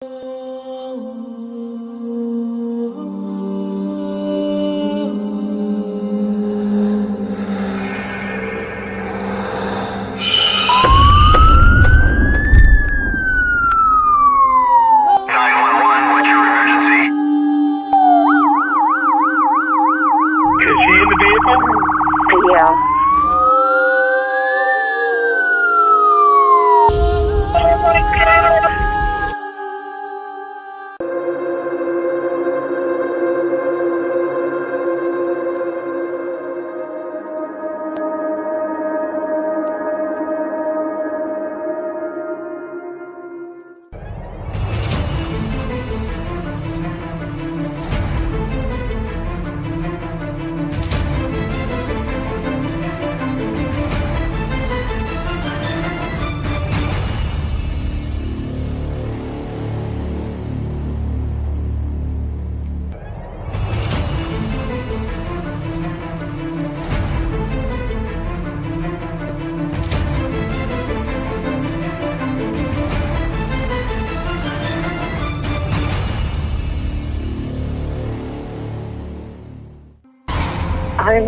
I'm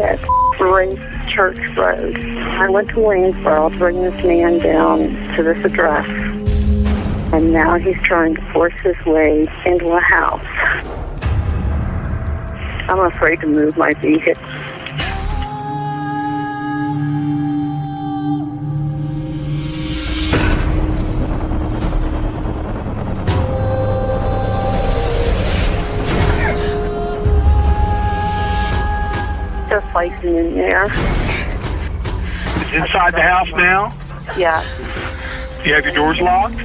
at Grace Church Road. I went to Waynesboro to bring this man down to this address, and now he's trying to force his way into a house. I'm afraid to move my vehicle. Just fighting in there. It's inside the house now? Yeah. You have your doors locked?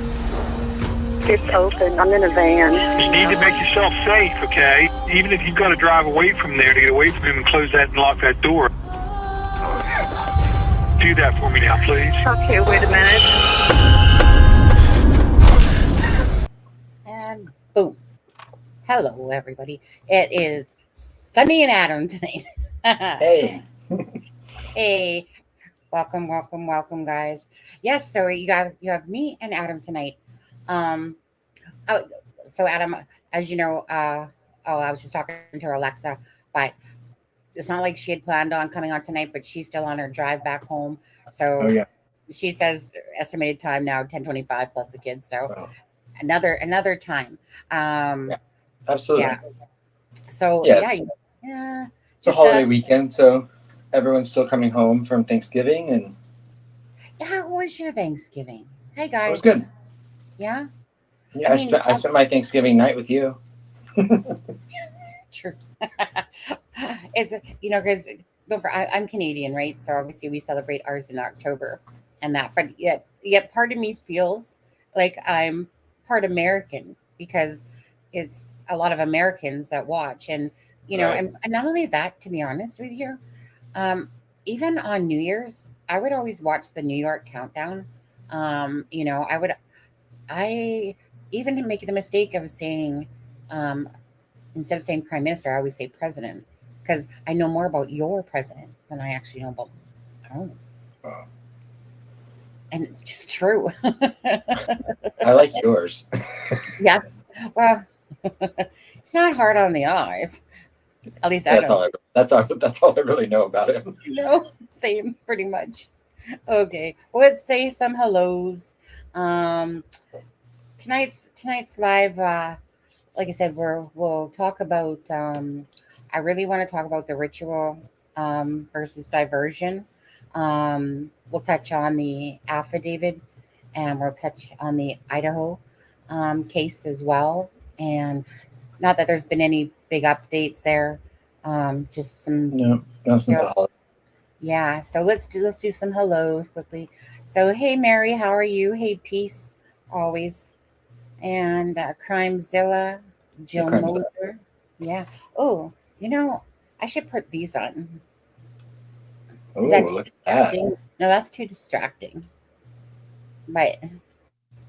It's open. I'm in a van. You need to make yourself safe, okay? Even if you've got to drive away from there to get away from him and close that and lock that door. Do that for me now, please. Okay, wait a minute. And boom. Hello, everybody. It is Sunny and Adam tonight. Hey. Hey. Welcome, guys. Yes, so you have me and Adam tonight. So Adam, as you know, I was just talking to Alexa, but it's not like she had planned on coming on tonight, but she's still on her drive back home. So she says estimated time now 10:25 plus the kids. So another time. Yeah, absolutely. Yeah. So yeah. It's a holiday weekend, so everyone's still coming home from Thanksgiving, and how was your Thanksgiving? Hey guys. It was good. Yeah. Yeah, I spent my Thanksgiving night with you. True. It's because I'm Canadian, right? So obviously we celebrate ours in October, and that. But yet part of me feels like I'm part American because it's a lot of Americans that watch, and Right. and not only that, to be honest with you, even on New Year's, I would always watch the New York countdown. I even make the mistake of saying, instead of saying prime minister, I always say president, because I know more about your president than I actually know about my own. Oh. And it's just true. I like yours. Yeah. Well, it's not hard on the eyes. At least I don't. That's all I really know about him. Same, pretty much. Okay, well, let's say some hellos. Tonight's live. Like I said, we'll talk about. I really want to talk about the ritual versus diversion. We'll touch on the affidavit, and we'll touch on the Idaho case as well. And not that there's been any big updates there. Just some. No, nothing. Yeah, so let's do some hellos quickly. So hey Mary, how are you? Hey Peace, always, and Crimezilla, Jill Moser. Yeah. Oh, I should put these on. Oh, look at that. No, that's too distracting. But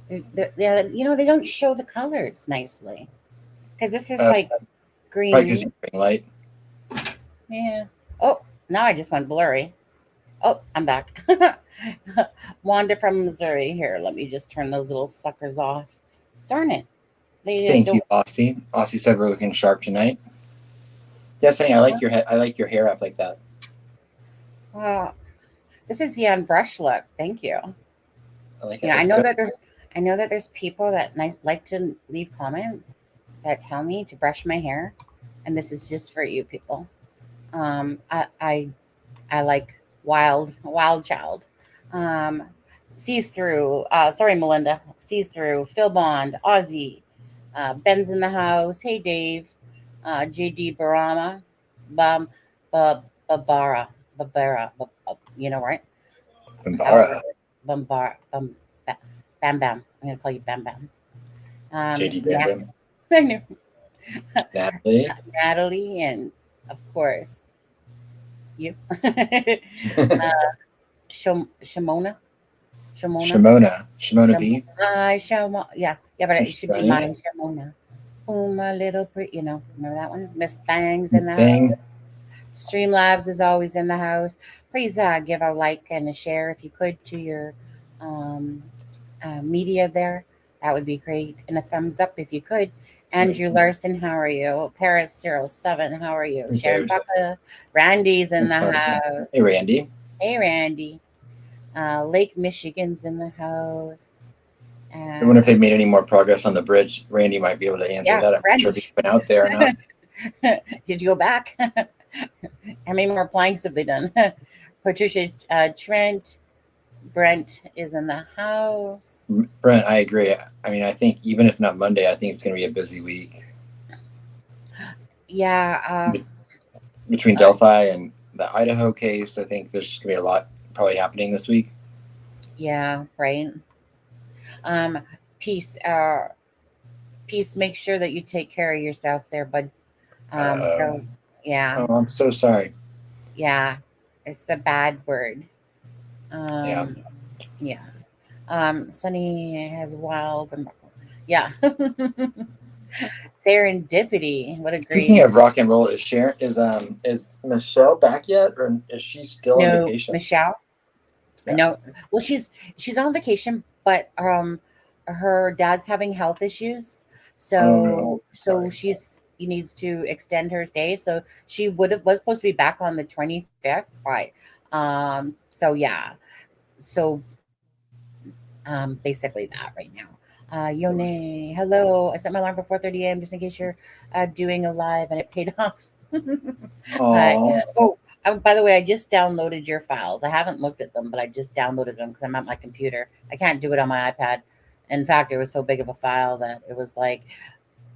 they don't show the colors nicely because this is like green. Probably because you're green light. Yeah. Oh. Now I just went blurry. Oh, I'm back. Wanda from Missouri here. Let me just turn those little suckers off. Darn it. Thank you, Aussie. Aussie said we're looking sharp tonight. Yes, honey, I like your I like your hair up like that. Well, this is the unbrushed look. Thank you. I like You it. know, Looks good. I know that there's people that like to leave comments that tell me to brush my hair, and this is just for you people. I like wild child. Sees through. Sorry, Melinda. Sees through. Phil Bond, Ozzy, Ben's in the house. Hey, Dave. JD Barama, Bam, Babara. You know, right? Bambara. Bam Bam. I'm gonna call you Bam Bam. JD Bam Bam. I know. Natalie. Natalie, and of course you. Shimona. Shimona B. Yeah, but it Miss should be Bunny. mine, Shimona. Oh, my little pretty, remember that one? Miss Fangs in Miss the Thing. house. Streamlabs is always in the house. Please give a like and a share if you could to your um, media there. That would be great. And a thumbs up if you could. Andrew Larson, how are you? Paris07, how are you? Sharon Papa, Randy's in the house. Hey, Randy. Hey, Randy. Lake Michigan's in the house. I wonder if they've made any more progress on the bridge. Randy might be able to answer that. I'm not sure if he's been out there or not. Did you go back? How many more planks have they done? Patricia Trent. Brent is in the house. Brent, I agree. I mean, I think even if not Monday, I think it's going to be a busy week. Yeah. Between Delphi and the Idaho case, I think there's just going to be a lot probably happening this week. Yeah, right. Peace. Peace. Make sure that you take care of yourself there, bud. So, yeah. Oh, I'm so sorry. Yeah, it's the bad word. Yeah. Sunny has wild and serendipity. What a great. Speaking of rock and roll, is Michelle back yet, or is she still on vacation? Michelle. Yeah. No, well, she's on vacation, but her dad's having health issues, so she needs to extend her stay. So she was supposed to be back on the 25th, right? So yeah, so basically that right now. Yone, hello. I set my alarm for 4:30 a.m. just in case you're doing a live and it paid off. Oh, by the way, I just downloaded your files. I haven't looked at them, but I just downloaded them because I'm at my computer. I can't do it on my iPad. In fact, it was so big of a file that it was like,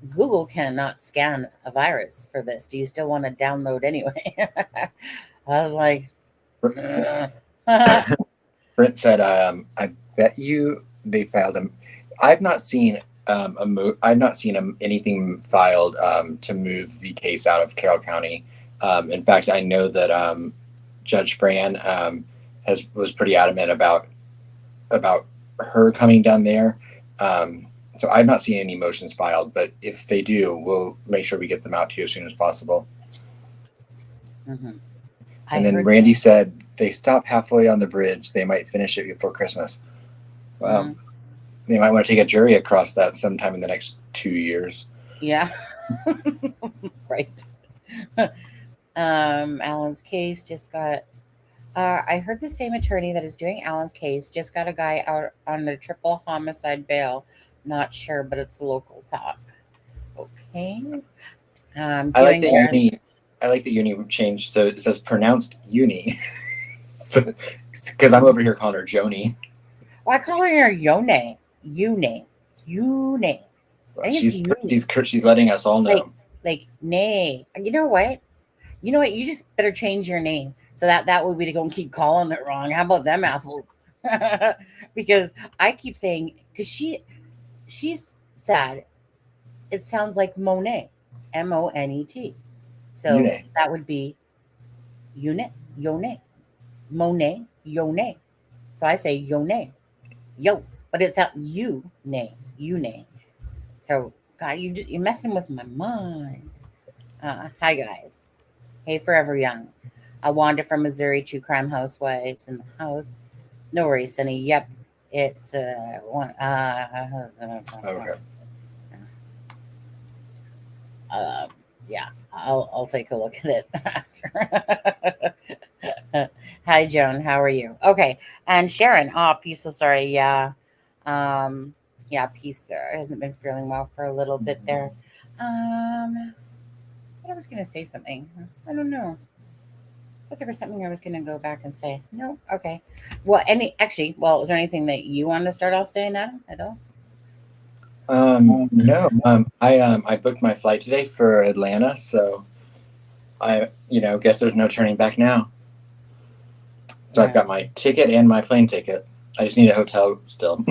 Google cannot scan a virus for this. Do you still want to download anyway? I was like, Brent said, I bet you they filed them. I've not seen anything filed to move the case out of Carroll County. In fact, I know that Judge Fran was pretty adamant about her coming down there. So I've not seen any motions filed, but if they do, we'll make sure we get them out to you as soon as possible. Mm-hmm. And then Randy said they stop halfway on the bridge. They might finish it before Christmas. Wow. Mm-hmm. They might want to take a jury across that sometime in the next 2 years. Yeah. Right. Alan's case just got I heard the same attorney that is doing Alan's case just got a guy out on a triple homicide bail. Not sure, but it's local talk. Okay. I like that uni changed, so it says pronounced uni. Because I'm over here calling her Joni. Well, I call her Yone. Yune. Well, she's letting us all know. Like nay. You know what? You just better change your name so that way we don't keep calling it wrong. How about them apples? Because I keep saying, because she's sad. It sounds like Monet, Monet. So Yune. That would be Yone, Monet, Yone. So I say Yone, yo, but it's out Yune. So God, you're messing with my mind. Hi guys. Hey, Forever Young. Wanda from Missouri, True Crime Housewives in the house. No worries, Sunny. Yep, it's one. Okay. Yeah, I'll take a look at it after. Hi, Joan. How are you? Okay, and Sharon. Oh, peace. So sorry. Yeah, um, yeah. Peace hasn't been feeling well for a little bit there. But I was gonna say something. I don't know. But there was something I was gonna go back and say. No. Okay. Well, well, is there anything that you wanted to start off saying, Adam, at all? No. I booked my flight today for Atlanta, so I guess there's no turning back now. So I've got my ticket and my plane ticket. I just need a hotel still.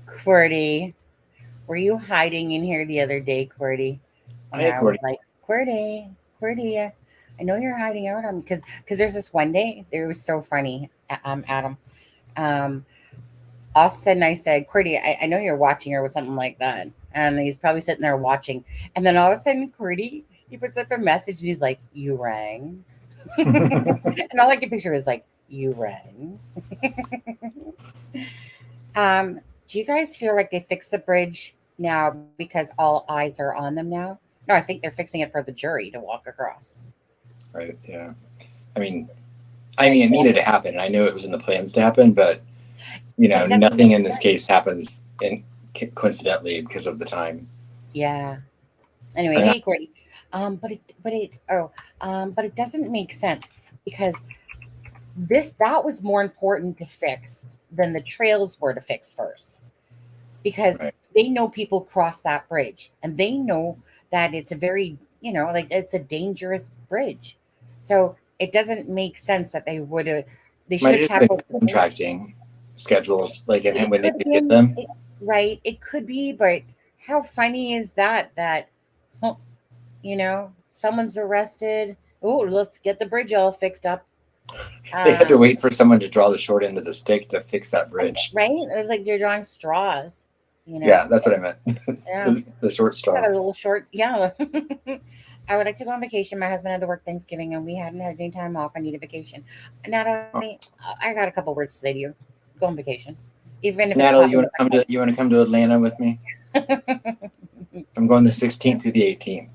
QWERTY, were you hiding in here the other day, QWERTY? And Hey, I was QWERTY. like, QWERTY, I know you're hiding out on because there's this one day, it was so funny, Adam. All of a sudden I said, QWERTY, I know you're watching or something like that. And he's probably sitting there watching. And then all of a sudden, QWERTY, he puts up a message and he's like, you rang. And all I can picture is like, you rang. Do you guys feel like they fixed the bridge now because all eyes are on them now? No, I think they're fixing it for the jury to walk across. Right. Yeah. I mean, it needed to happen, and I knew it was in the plans to happen, but nothing in this case happens coincidentally because of the time. Yeah. Anyway, hey, Courtney. But it doesn't make sense because that was more important to fix than the trails were to fix first, because they know people cross that bridge and they know that it's a very it's a dangerous bridge, so it doesn't make sense that they should have tackled contracting schedules and when they could get them right. It could be, but how funny is that someone's arrested, oh, let's get the bridge all fixed up. They had to wait for someone to draw the short end of the stick to fix that bridge. Right? It was like they're drawing straws. Yeah, that's what I meant. Yeah. the short straw. Yeah, a little short. Yeah. I would like to go on vacation. My husband had to work Thanksgiving and we hadn't had any time off. I need a vacation. Natalie, I got a couple words to say to you. Go on vacation. Even if Natalie, you want to come to Atlanta with me? I'm going the 16th to the 18th.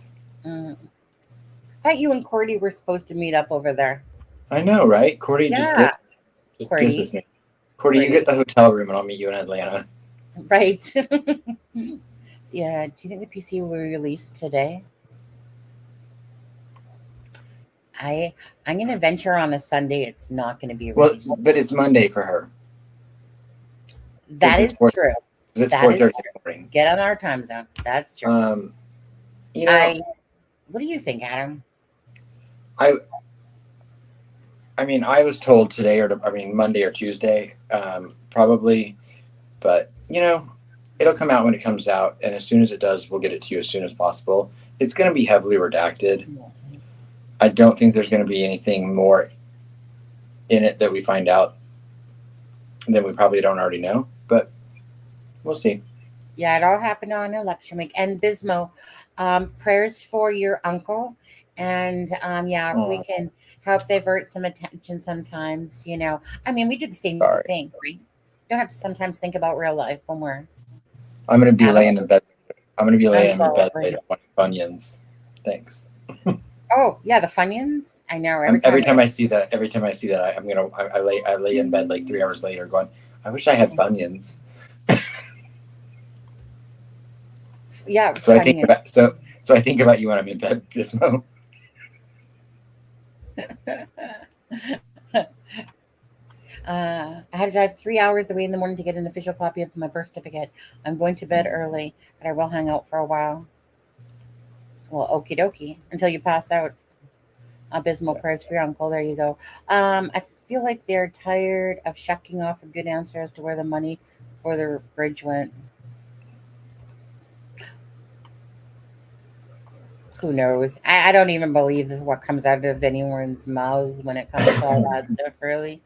I thought you and Cordy were supposed to meet up over there. I know, right? Cordy just disses me. Cordy, you get the hotel room and I'll meet you in Atlanta. Right. Yeah. Do you think the PC will be released today? I'm going to venture on a Sunday. It's not going to be released. Well, but it's Monday for her. That is true. It's 4:30 morning. Get on our time zone. That's true. What do you think, Adam? I was told today Monday or Tuesday, probably, but it'll come out when it comes out, and as soon as it does, we'll get it to you as soon as possible. It's going to be heavily redacted. I don't think there's going to be anything more in it that we find out that we probably don't already know, but we'll see. Yeah, it all happened on election week. And Bismo, prayers for your uncle. And if we can help divert some attention sometimes, we do the same thing, right? You don't have to sometimes think about real life when we're. I'm going to be laying in bed. Later watching Funyuns. Thanks. Oh yeah, the Funyuns. I know. Every time I see that, I lay in bed like 3 hours later, going, I wish I had Funyuns. Yeah. So I think about you when I'm in bed, Gizmo. I had to drive 3 hours away in the morning to get an official copy of my birth certificate. I'm going to bed early, but I will hang out for a while. Well, okie dokie, until you pass out. Abysmal prayers for your uncle. There you go. I feel like they're tired of shucking off a good answer as to where the money for the bridge went. Who knows? I don't even believe this is what comes out of anyone's mouths when it comes to all that stuff, really.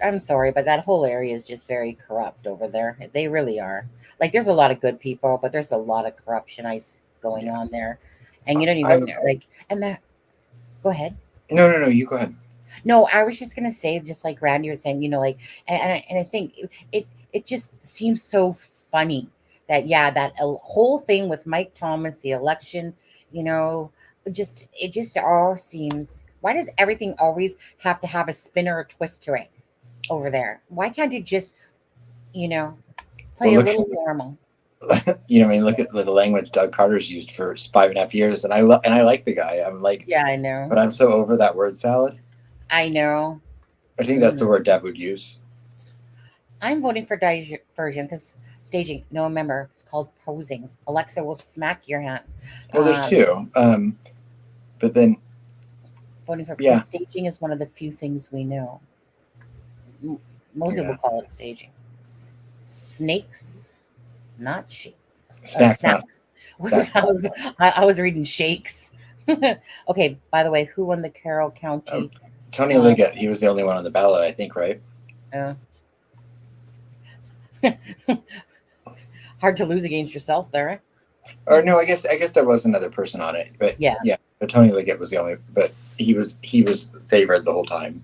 I'm sorry, but that whole area is just very corrupt over there. They really are. Like, there's a lot of good people, but there's a lot of corruption going on there. And you don't even go ahead. No, you go ahead. No, I was just going to say, just like Randy was saying, and I think it just seems so funny that, yeah, that whole thing with Mike Thomas, the election, you know, it just all seems, why does everything always have to have a spin or a twist to it over there? Why can't it just, you know, play a little normal? You know, I mean, look at the language Doug Carter's used for 5.5 years, and I like the guy. I'm like, Yeah, I know. but I'm so over that word salad. I know. I think that's the word Deb would use. I'm voting for diversion because staging. No, remember, it's called posing. Alexa will smack your hand. Well, there's two. But then voting for because staging is one of the few things we know. Most people call it staging. Snakes, not shakes. Snacks. I was reading shakes. Okay, by the way, who won the Carroll County? Tony Liggett. He was the only one on the ballot, I think, right? Hard to lose against yourself there. Right? Or no, I guess there was another person on it, but yeah. But Tony Liggett was the only, but he was favored the whole time.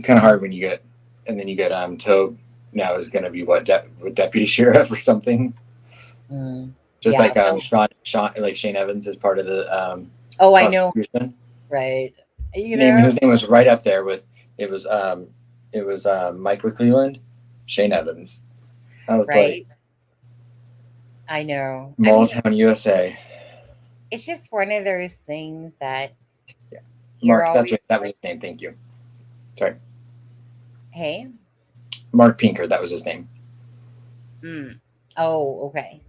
Kind of hard when you get, and then you get Tobe now is going to be what deputy sheriff or something. Just like Sean, like Shane Evans is part of the I know, right? You know, his name was right up there with it was Mike Cleveland, Shane Evans. I was like, I know, Small-town USA. It's just one of those things that Mark. That was his name. Thank you. Sorry. Hey. Mark Pinker. That was his name. Oh, okay.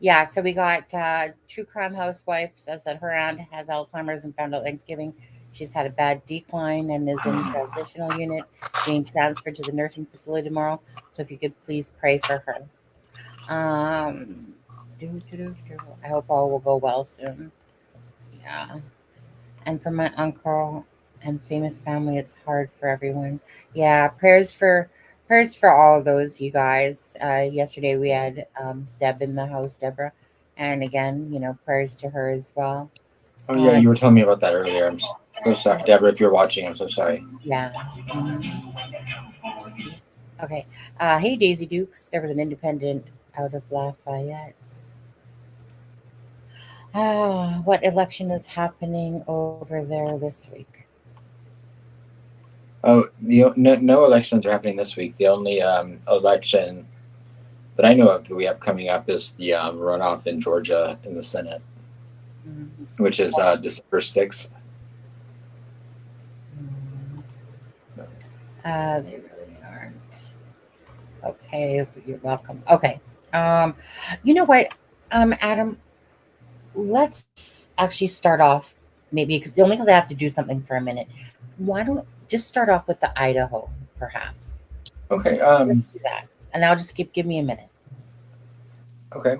Yeah, so we got True Crime Housewife says that her aunt has Alzheimer's and found out Thanksgiving. She's had a bad decline and is in transitional unit, being transferred to the nursing facility tomorrow. So if you could please pray for her. I hope all will go well soon. Yeah. And for my uncle and famous family, it's hard for everyone. Yeah, prayers for all of those, you guys. Yesterday we had Deb in the house, Deborah, and again, prayers to her as well. Oh yeah, you were telling me about that earlier. I'm so sorry, Deborah. If you're watching, I'm so sorry. Yeah. Okay. Hey, Daisy Dukes. There was an independent out of Lafayette. What election is happening over there this week? Oh, no elections are happening this week. The only election that I know of that we have coming up is the runoff in Georgia in the Senate, which is December 6th. They really aren't. Okay, you're welcome. Okay. You know what, Adam? Let's actually start off maybe because I have to do something for a minute. Why don't just start off with the Idaho, perhaps? Okay. Let's do that, and I'll just give me a minute. Okay.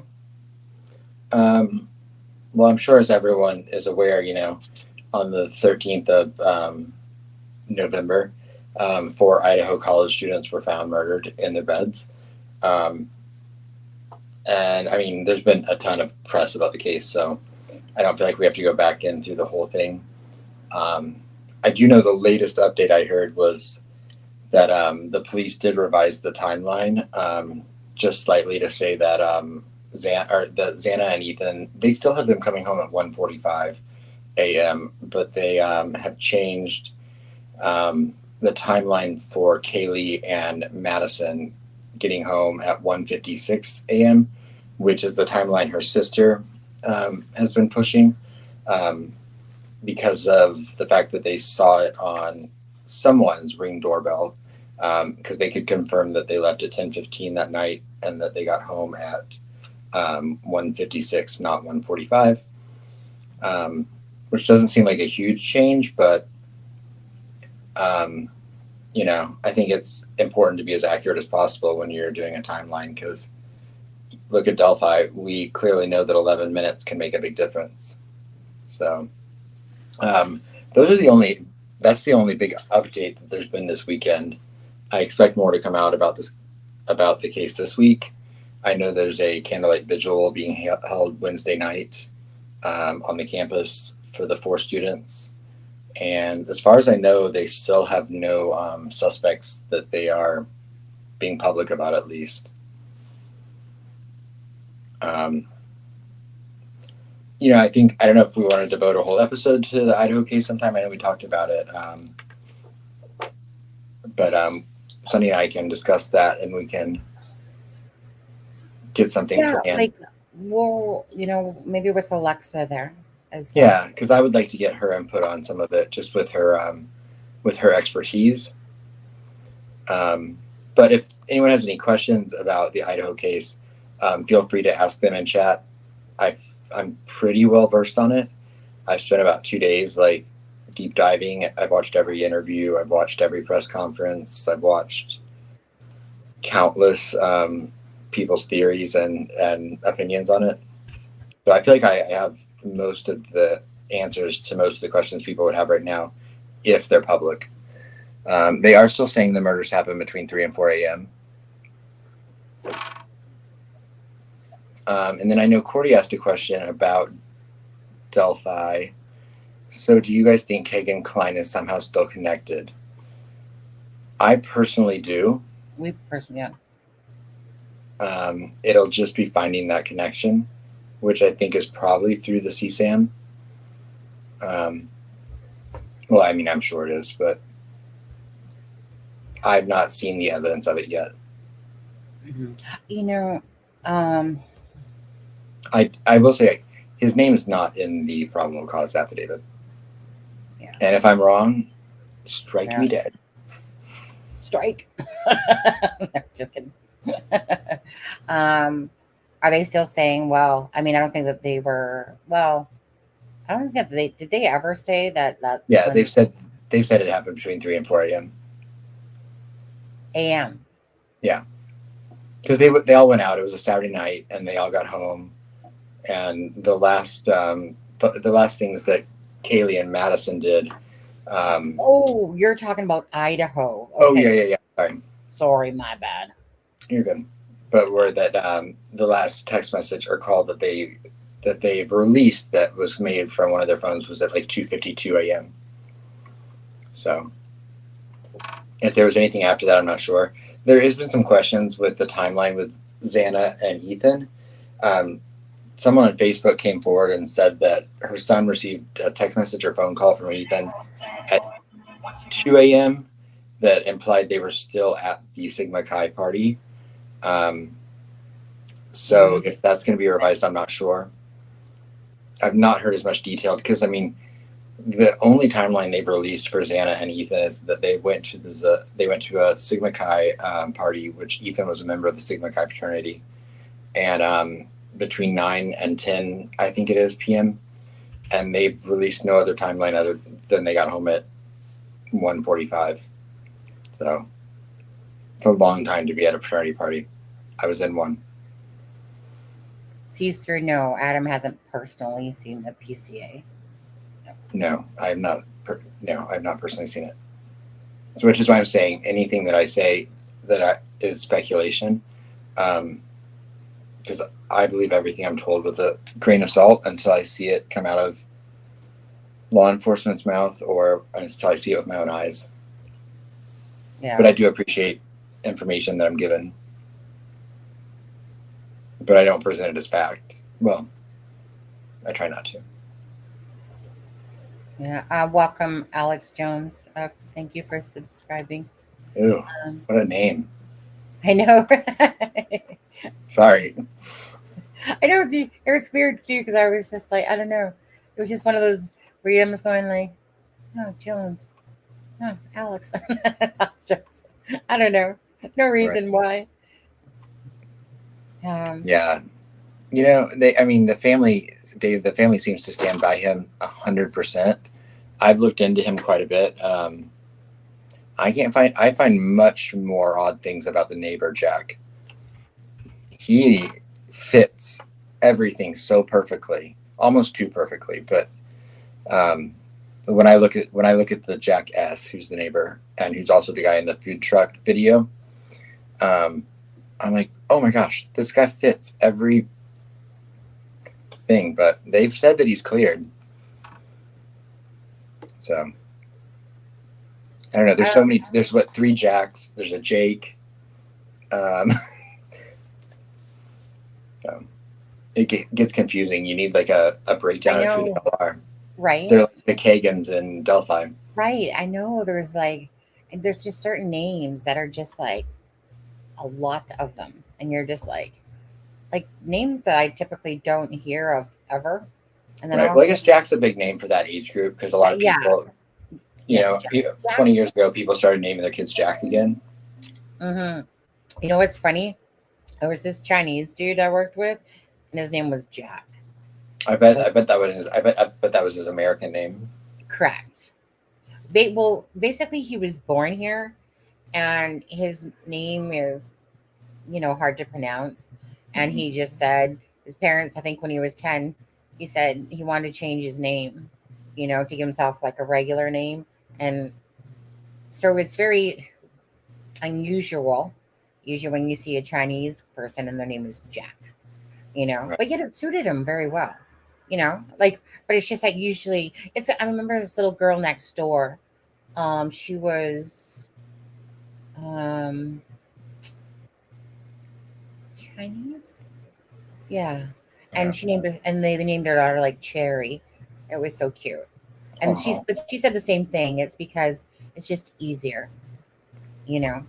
Well, I'm sure as everyone is aware, on the 13th of November, 4 Idaho college students were found murdered in their beds. And I mean, there's been a ton of press about the case, so I don't feel like we have to go back in through the whole thing. I do know the latest update I heard was that the police did revise the timeline just slightly to say that Xana and Ethan, they still have them coming home at 1:45 a.m., but they have changed the timeline for Kaylee and Madison getting home at 1:56 a.m., which is the timeline her sister has been pushing because of the fact that they saw it on someone's Ring doorbell, because they could confirm that they left at 10:15 that night and that they got home at 1:56, not 1:45, which doesn't seem like a huge change, but I think it's important to be as accurate as possible when you're doing a timeline, because look at Delphi. We clearly know that 11 minutes can make a big difference. So that's the only big update that there's been this weekend. I expect more to come out about the case this week. I know there's a candlelight vigil being held Wednesday night on the campus for the 4 students. And as far as I know, they still have no suspects that they are being public about, at least. I think, I don't know if we want to devote a whole episode to the Idaho case sometime. I know we talked about it. But Sunny and I can discuss that, and we can get something planned. Like, well, maybe with Alexa there as well. Yeah, because I would like to get her input on some of it, just with her expertise. But if anyone has any questions about the Idaho case, feel free to ask them in chat. I'm pretty well versed on it. I've spent about 2 days deep diving. I've watched every interview. I've watched every press conference. I've watched countless people's theories and opinions on it. So I feel like I have most of the answers to most of the questions people would have right now if they're public. They are still saying the murders happened between 3 and 4 a.m. And then I know Cordy asked a question about Delphi. So do you guys think Kegan Klein is somehow still connected? I personally do. We personally, yeah. It'll just be finding that connection, which I think is probably through the CSAM. Well, I mean, I'm sure it is, but I've not seen the evidence of it yet. I will say his name is not in the probable cause affidavit. Yeah. And if I'm wrong, strike me dead. Strike. Just kidding. Are they still saying, well, I mean, I don't think that they were, well, I don't think that did they ever say that that's. Yeah, they've said it happened between 3 and 4 a.m. a.m. Yeah. Because they all went out. It was a Saturday night, and they all got home. And the last things that Kaylee and Madison did. Oh, you're talking about Idaho. Okay. Oh yeah. Sorry, my bad. You're good. But were that the last text message or call that they've released that was made from one of their phones was at 2:52 a.m. So if there was anything after that, I'm not sure. There has been some questions with the timeline with Xana and Ethan. Someone on Facebook came forward and said that her son received a text message or phone call from Ethan at 2 a.m. that implied they were still at the Sigma Chi party. So if that's going to be revised, I'm not sure. I've not heard as much detail because, I mean, the only timeline they've released for Xana and Ethan is that they went to a Sigma Chi party, which Ethan was a member of the Sigma Chi fraternity, and between 9 and 10, I think it is, p.m. And they've released no other timeline other than they got home at 1:45. So it's a long time to be at a fraternity party. I was in one. Caesar, no. Adam hasn't personally seen the PCA. No, I have not. I've not personally seen it. So, which is why I'm saying anything that I say is speculation, because I believe everything I'm told with a grain of salt until I see it come out of law enforcement's mouth or until I see it with my own eyes. Yeah. But I do appreciate information that I'm given, but I don't present it as fact. Well, I try not to. Yeah. Welcome, Alex Jones. Thank you for subscribing. Ooh, what a name. I know. Sorry. I know. It was weird too because I was just I don't know. It was just one of those where I'm just going oh, Jones. Oh, Alex. Jones. I don't know. No reason why. Yeah. The family, Dave, the family seems to stand by him 100%. I've looked into him quite a bit. I find much more odd things about the neighbor, Jack. He fits everything so perfectly, almost too perfectly. But when I look at the Jack S, who's the neighbor and who's also the guy in the food truck video, I'm like, oh my gosh, this guy fits every thing. But they've said that he's cleared. So I don't know. There's so many. There's what, 3 Jacks. There's a Jake. So it gets confusing. You need like a breakdown of who they all are. Right. They're like the Kegans in Delphi. Right. I know there's just certain names that are just like a lot of them. And you're just like names that I typically don't hear of ever. And then Right. Well, I guess Jack's a big name for that age group because a lot of people, you know, Jack. 20 years ago, people started naming their kids Jack again. Mm-hmm. You know what's funny? There was this Chinese dude I worked with, and his name was Jack. I bet that was his American name. Correct. Basically, he was born here, and his name is, hard to pronounce. And he just said his parents, I think when he was 10, he said he wanted to change his name, to give himself like a regular name. And so it's very unusual, usually when you see a Chinese person and their name is Jack, Right. But yet it suited him very well, but it's just like usually I remember this little girl next door. She was Chinese. Yeah. And she named her, and they named her daughter like Cherry. It was so cute. And but she said the same thing. It's because it's just easier, Yeah.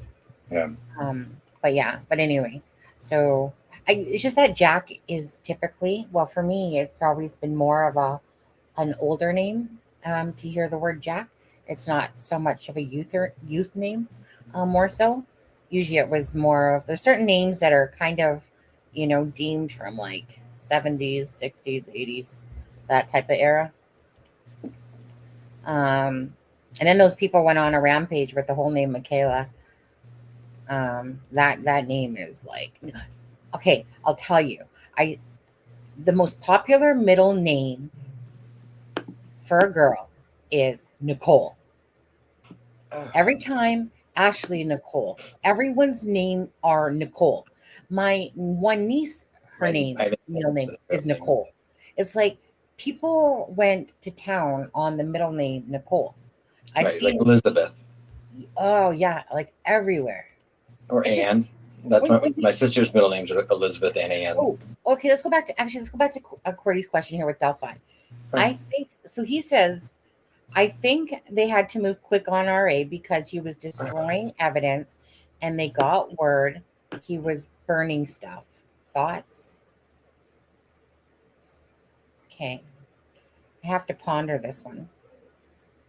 But anyway, so it's just that Jack is typically, well, for me, it's always been more of an older name, to hear the word Jack. It's not so much of a youth name, more so. Usually it was more of, there's certain names that are kind of, deemed from like 70s, 60s, 80s, that type of era. And then those people went on a rampage with the whole name Michaela. That name is like, okay, I'll tell you. The most popular middle name for a girl is Nicole. Every time, Ashley Nicole. Everyone's name are Nicole. My one niece, her middle name is Nicole. It's like people went to town on the middle name Nicole. I see like Elizabeth. Oh yeah, like everywhere. Or It's Anne. That's my sister's middle names are Elizabeth and Anne. Oh, okay. Let's go back to Cordy's question here with Delphi. Oh. I think so. He says, I think they had to move quick on RA because he was destroying evidence, and they got word he was burning stuff. Thoughts? Okay, I have to ponder this one.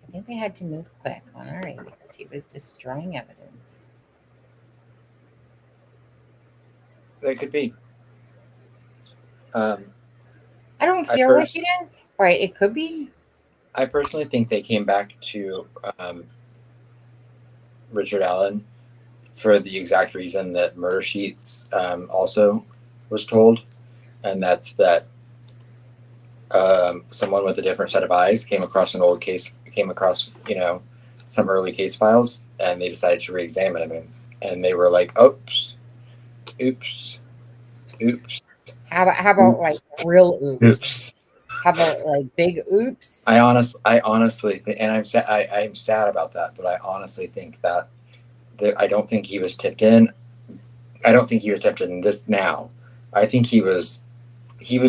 I think they had to move quick on RA because he was destroying evidence. That could be. I don't feel like it is. Right, it could be. I personally think they came back to Richard Allen for the exact reason that Murder Sheets also was told, and that's that someone with a different set of eyes came across some early case files, and they decided to re-examine him, and they were like, oops. How about like real oops? How about like big oops? I honestly think, and I'm sad about that, but I honestly think that I don't think he was tipped in. I don't think he was tipped in this now. I think he was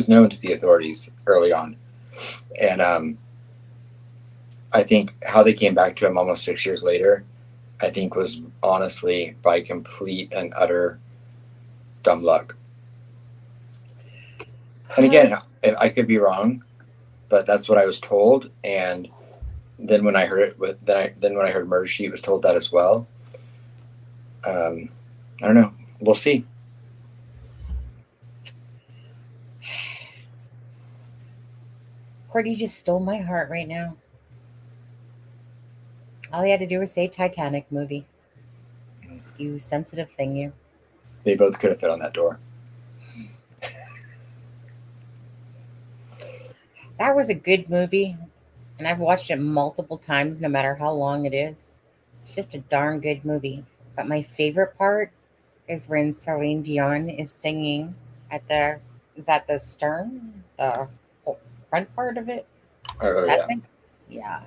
known to the authorities early on, and I think how they came back to him almost 6 years later, I think was honestly by complete and utter dumb luck. And again, I could be wrong, but that's what I was told. And then when I heard when I heard Murder Sheet was told that as well. I don't know. We'll see. Cordy just stole my heart right now. All he had to do was say Titanic movie. You sensitive thing, you. They both could have fit on that door. That was a good movie, and I've watched it multiple times, no matter how long it is. It's just a darn good movie. But my favorite part is when Celine Dion is singing at the stern, the front part of it. Oh, that yeah. thing? Yeah.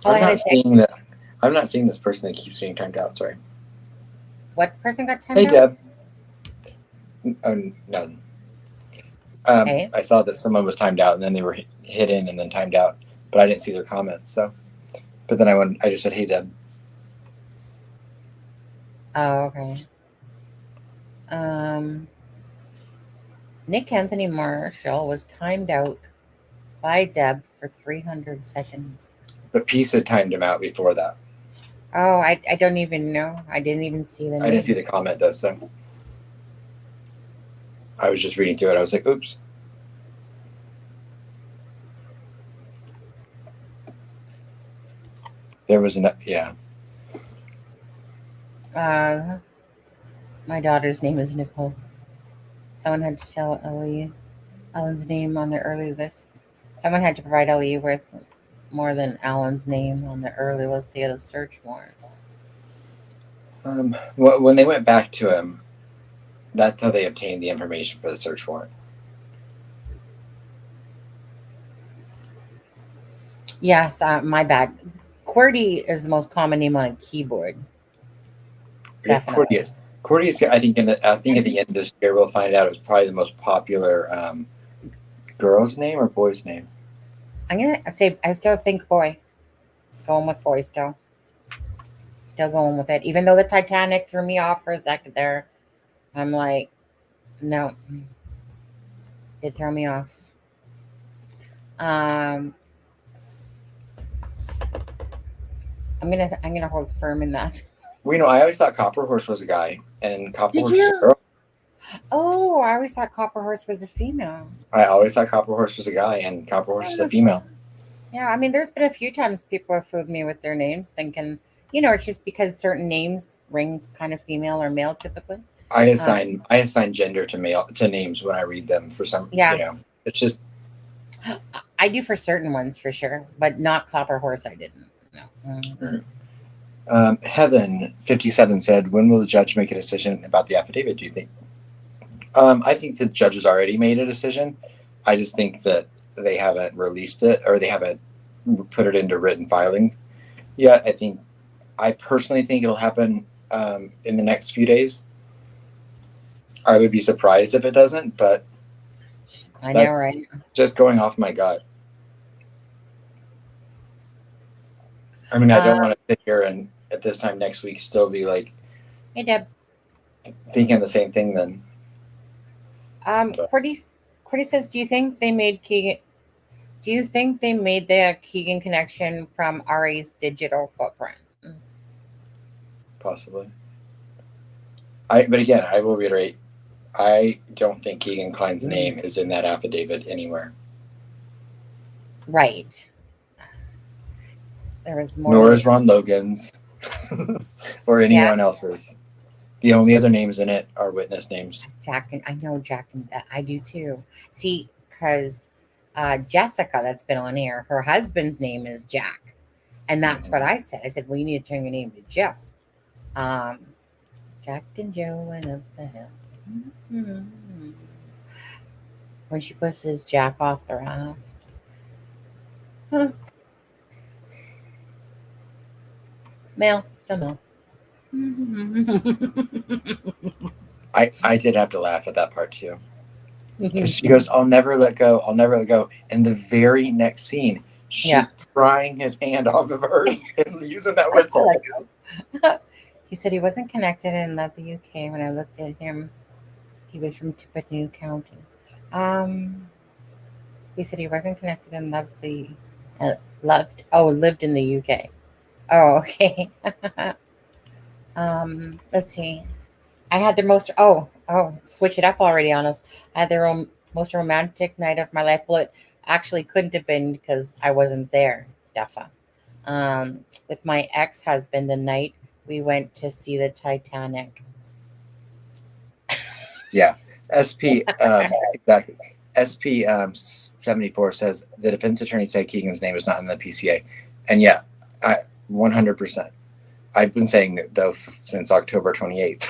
I'm I'm not seeing this person that keeps getting timed out. Sorry. What person got timed Hey, out? Deb. Oh, no. Hey. I saw that someone was timed out and then they were hidden and then timed out, but I didn't see their comments. So, but then I just said, "Hey, Deb." Oh, okay. Nick Anthony Marshall was timed out by Deb for 300 seconds. But Peace had timed him out before that. Oh, I don't even know. I didn't even see the name. I didn't see the comment though, so I was just reading through it. I was like, "Oops." There was yeah. My daughter's name is Nicole. Someone had to tell Ellen's name on the early list. Someone had to provide Ellie with more than Alan's name on the early list to get a search warrant. When they went back to him, that's how they obtained the information for the search warrant. Yes, my bad. QWERTY is the most common name on a keyboard. Definitely. QWERTY. I think at the end of this year we'll find out it's probably the most popular girl's name or boy's name. I'm gonna say I still think boy. Going with boy still. Still going with it. Even though the Titanic threw me off for a second there. I'm like, no. Did throw me off. I'm gonna hold firm in that. Well, I always thought Copper Horse was a guy, and Copper Horse was a girl. Oh, I always thought Copper Horse was a female. I always thought Copper Horse was a guy, and Copper Horse is a female. Yeah, I mean, there's been a few times people have fooled me with their names, thinking, it's just because certain names ring kind of female or male typically. I assign gender to names when I read them for some. Yeah. It's just. I do for certain ones for sure, but not Copper Horse. I didn't. No. Mm-hmm. Heaven 57 said, "When will the judge make a decision about the affidavit? Do you think?" I think the judge has already made a decision. I just think that they haven't released it or they haven't put it into written filing yet. I personally think it'll happen in the next few days. I would be surprised if it doesn't, but I know, right? Just going off my gut. I mean, I don't want to sit here and at this time next week still be like, "Hey, Deb," thinking the same thing. Then, Cordy says, "Do you think they made Kegan? Do you think they made the Kegan connection from Ari's digital footprint?" Possibly. But again, I will reiterate, I don't think Kegan Klein's name is in that affidavit anywhere. Right. There was more. Nor is Ron Logan's or anyone else's. The only other names in it are witness names. Jack and I do too. See, because Jessica, that's been on air, her husband's name is Jack, and that's what I said. I said, "Well, you need to change your name to Joe." Jack and Joe went up the hill. Mm-hmm. When she pushes Jack off the raft. Huh. Male, still male. I did have to laugh at that part too. Because she goes, "I'll never let go. I'll never let go." And the very next scene, she's prying his hand off of her and using that whistle. He said he wasn't connected and left the UK. When I looked at him, he was from Tippecanoe County. He said he wasn't connected and lived in the UK. Oh, okay. Let's see. I had the most. Switch it up already on us. I had the most romantic night of my life. Well, it actually couldn't have been because I wasn't there, Steffa. With my ex-husband, the night we went to see the Titanic. Yeah, SP exactly. SP 74 says the defense attorney said Kegan's name is not in the PCA, and 100%. I've been saying it though since October 28th.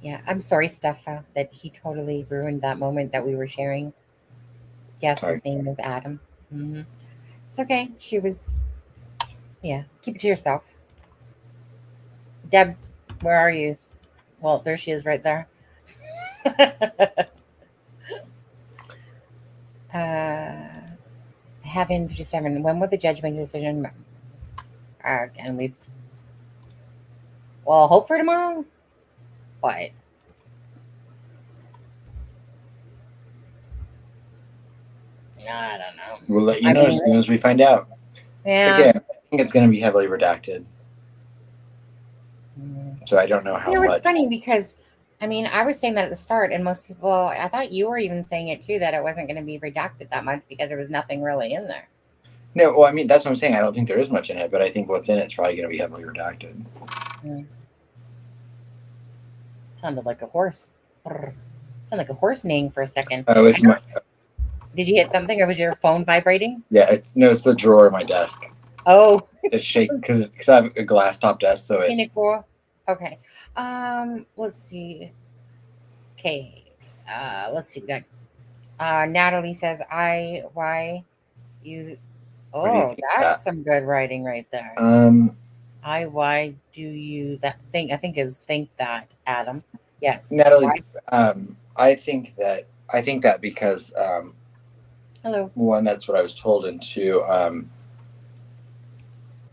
Yeah, I'm sorry, Steffa, that he totally ruined that moment that we were sharing. Yes, His name is Adam. Mm-hmm. It's okay. She was, yeah, keep it to yourself. Deb, where are you? Well, there she is right there. Having 57. When will the judge make a decision? And well, hope for tomorrow. But I don't know. We'll let you know as soon as we find out. Yeah. Again, I think it's going to be heavily redacted. So I don't know how much. It's funny because, I mean, I was saying that at the start, and most people, I thought you were even saying it too, that it wasn't going to be redacted that much because there was nothing really in there. No, well, I mean, that's what I'm saying. I don't think there is much in it, but I think what's in it is probably going to be heavily redacted. Sounded like a horse. Sounded like a horse neighing for a second. Oh, it's my. Did you hit something, or was your phone vibrating? Yeah, it's the drawer of my desk. Oh, It's shaking because I have a glass top desk, so Isn't it cool? Okay. Let's see. Okay. Let's see. We got Natalie says, why you What do you think of that's that? some good writing right there. Why do you that think? I think it was think that, Adam. Yes. Natalie, Why? I think that because Hello. one, that's what I was told, and two,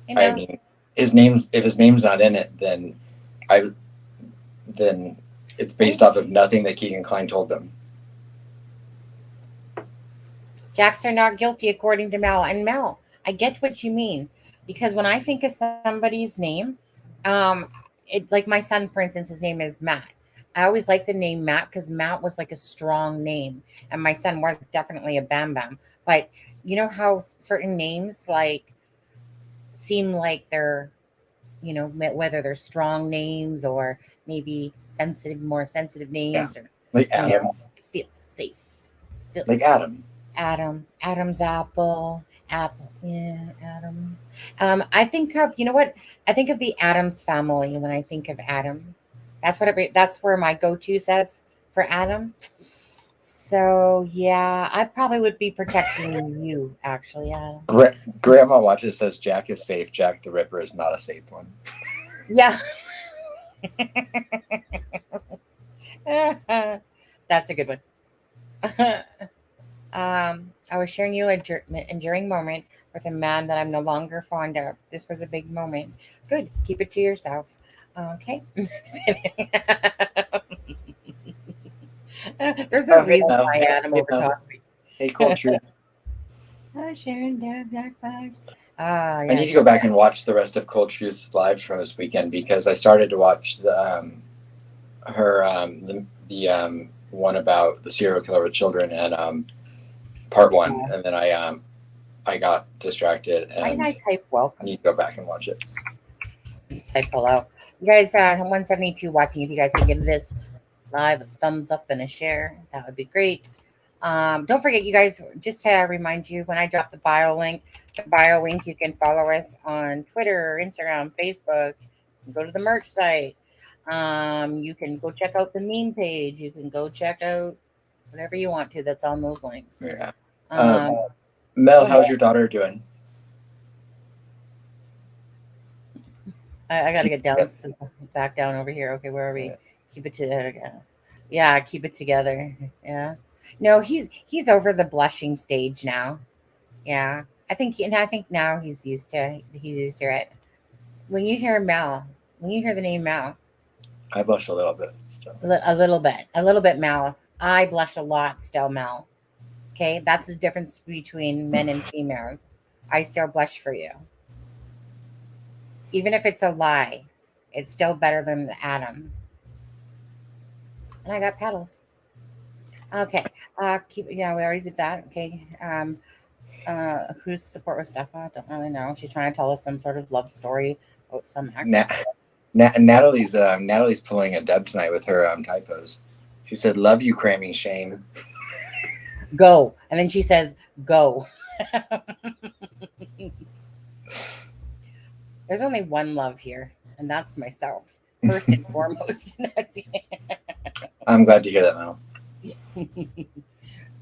You know, I mean, if his name's not in it, then it's based off of nothing that Kegan Klein told them. Jacks are not guilty according to Mel. And Mel, I get what you mean, because when I think of somebody's name, like my son, for instance, his name is Matt. I always like the name Matt because Matt was like a strong name, and my son was definitely a Bam Bam. But you know how certain names like seem like they're, whether they're strong names or maybe more sensitive names, or Like Adam. it feels safe. Like Adam. Adam's apple. Yeah, Adam. I think of, you know what? I think of the Adams family when I think of Adam. That's where my go-to says for Adam. So yeah, I probably would be protecting you, actually, Adam. Grandma Watches says Jack is safe. Jack the Ripper is not a safe one. Yeah. That's a good one. I was sharing you an enduring moment with a man that I'm no longer fond of. This was a big moment. Good. Keep it to yourself. Okay. There's a reason why Adam overtalked me. Hey, Cold Truth. Sharing Black Flags. I need to go back and watch the rest of Cold Truth's lives from this weekend because I started to watch the one about the serial killer with children and part one, and then I got distracted and I type welcome. I need to go back and watch it. Type hello. You guys, 172 watching. If you guys can give this live a thumbs up and a share, that would be great. Don't forget, you guys, just to remind you, when I drop the bio link, you can follow us on Twitter, Instagram, Facebook. Go to the merch site. You can go check out the meme page. You can go check out whatever you want to that's on those links. Yeah. Mel, how's your daughter doing? I got to get down, back down over here. Okay, where are we? Yeah. Keep it together. Yeah, keep it together. Yeah. No, he's over the blushing stage now. Yeah, I think now he's used to it. When you hear the name Mel, I blush a little bit still. A little bit, Mel. I blush a lot still, Mel. Okay, that's the difference between men and females. I still blush for you. Even if it's a lie, it's still better than Adam. And I got petals. Okay. We already did that. Okay. Whose support with Steffa? I don't really know. She's trying to tell us some sort of love story about some ex. Natalie's pulling a Deb tonight with her typos. She said, "Love you, cramming shame." Go. And then she says, "Go." There's only one love here, and that's myself. First and foremost. I'm glad to hear that, Mel.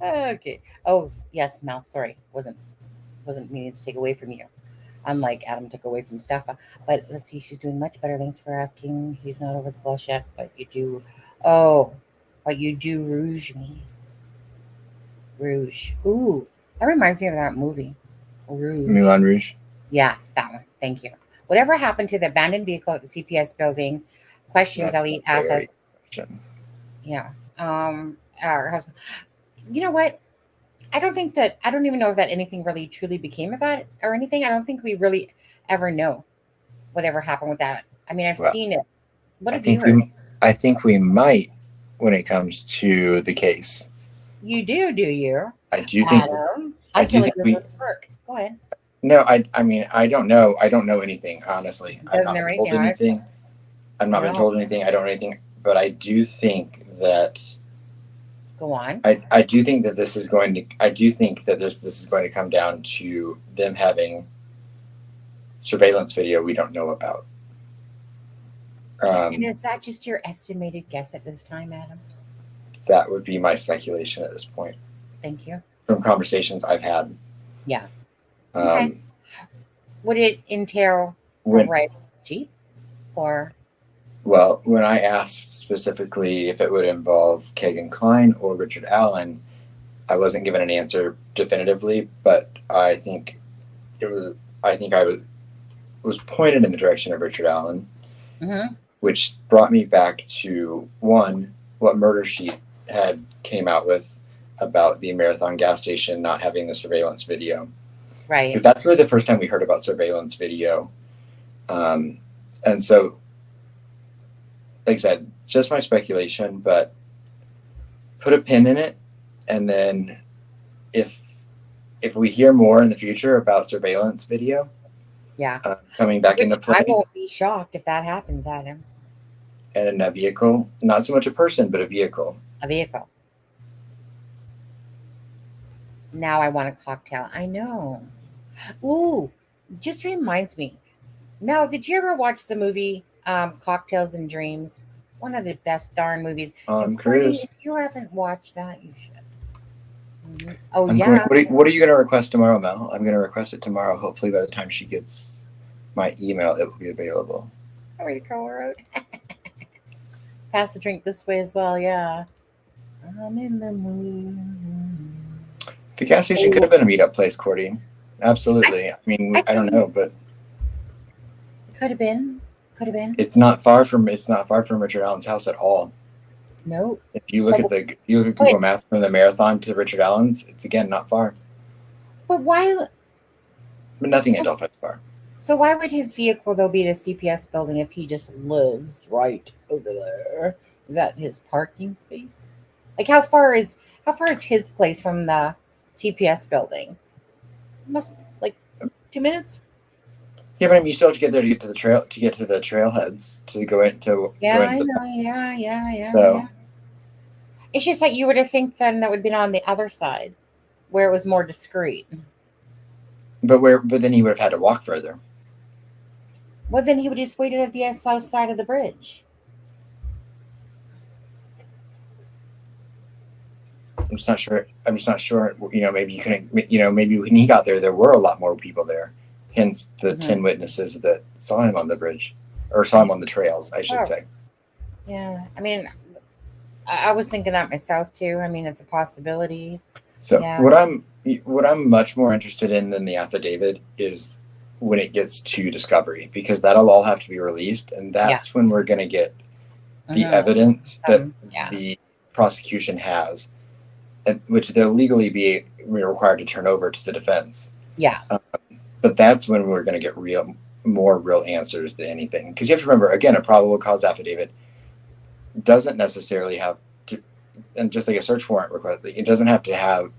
Okay. Oh, yes, Mel. Sorry. Wasn't wasn't meaning to take away from you. Unlike Adam took away from Steffa. But let's see, she's doing much better. Thanks for asking. He's not over the blush yet, but you do. Oh, but you do rouge me. Rouge. Ooh, that reminds me of that movie. Rouge. Moulin Rouge. Yeah, that one. Thank you. Whatever happened to the abandoned vehicle at the CPS building? Questions That's Ellie asked us. question. Yeah. Our husband. You know what? I don't even know if that anything really truly became of that or anything. I don't think we really ever know whatever happened with that. I mean, I've seen it. What have you heard? I think we might when it comes to the case. You do you? I do think. Adam, I feel do like think there's a smirk. Go ahead. No, I mean, I don't know. I don't know anything, honestly. I've not been told anything. I've not been told anything. I don't know anything. But I do think that. Go on. I do think that this is going to come down to them having surveillance video we don't know about. And is that just your estimated guess at this time, Adam? That would be my speculation at this point. Thank you. From conversations I've had. Yeah. Okay. Would it entail a red Jeep or? Well, when I asked specifically if it would involve Kegan Klein or Richard Allen, I wasn't given an answer definitively, but I think I was pointed in the direction of Richard Allen, which brought me back to one, what Murder Sheet had came out with about the Marathon gas station not having the surveillance video. Right. Because that's really the first time we heard about surveillance video. And so, like I said, just my speculation, but put a pin in it. And then if we hear more in the future about surveillance video, coming back into play. I won't be shocked if that happens, Adam. And in a vehicle, not so much a person, but a vehicle. A vehicle. Now I want a cocktail. I know. Ooh, just reminds me. Mel, did you ever watch the movie Cocktails and Dreams? One of the best darn movies. Cruise. If you haven't watched that, you should. Oh, yeah. What are you going to request tomorrow, Mel? I'm going to request it tomorrow. Hopefully by the time she gets my email, it will be available. Way to call her out. Pass the drink this way as well, yeah. I'm in the mood. The gas station could have been a meetup place, Cordy. Absolutely. I mean, I don't know, but could have been. It's not far from Richard Allen's house at all. No. If you look at Google Maps from the Marathon to Richard Allen's, it's again not far. But why? But nothing in Delphi is far. So why would his vehicle though be at a CPS building if he just lives right over there? Is that his parking space? Like how far is his place from the CPS building? Must like 2 minutes. Yeah, but I mean, you still have to get there to get to the trailheads to go into. Yeah, I know. Yeah. So. It's just like you would have think then that would be on the other side, where it was more discreet. But then he would have had to walk further. Well, then he would just waited at the south side of the bridge. I'm just not sure. You know, maybe you couldn't. You know, maybe when he got there were a lot more people there. Hence the 10 witnesses that saw him on the bridge, or saw him on the trails, I should say. Yeah, I mean, I was thinking that myself too. I mean, it's a possibility. So what I'm much more interested in than the affidavit is when it gets to discovery, because that'll all have to be released, and that's when we're going to get the evidence that the prosecution has, which they'll legally be required to turn over to the defense. Yeah. But that's when we're going to get more real answers than anything. Because you have to remember, again, a probable cause affidavit doesn't necessarily have to, and just like a search warrant request, it doesn't have to have,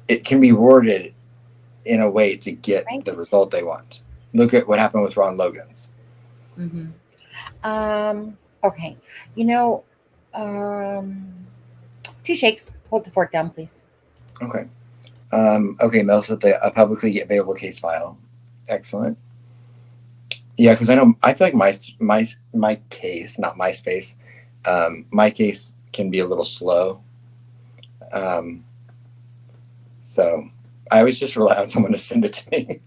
it can be worded in a way to get the result they want. Look at what happened with Ron Logan's. Okay. You know, 2 shakes. Hold the fork down, please. Okay. Okay, Mel said a publicly available case file. Excellent. Yeah, because I feel like my case, not MySpace, my case can be a little slow. So I always just rely on someone to send it to me.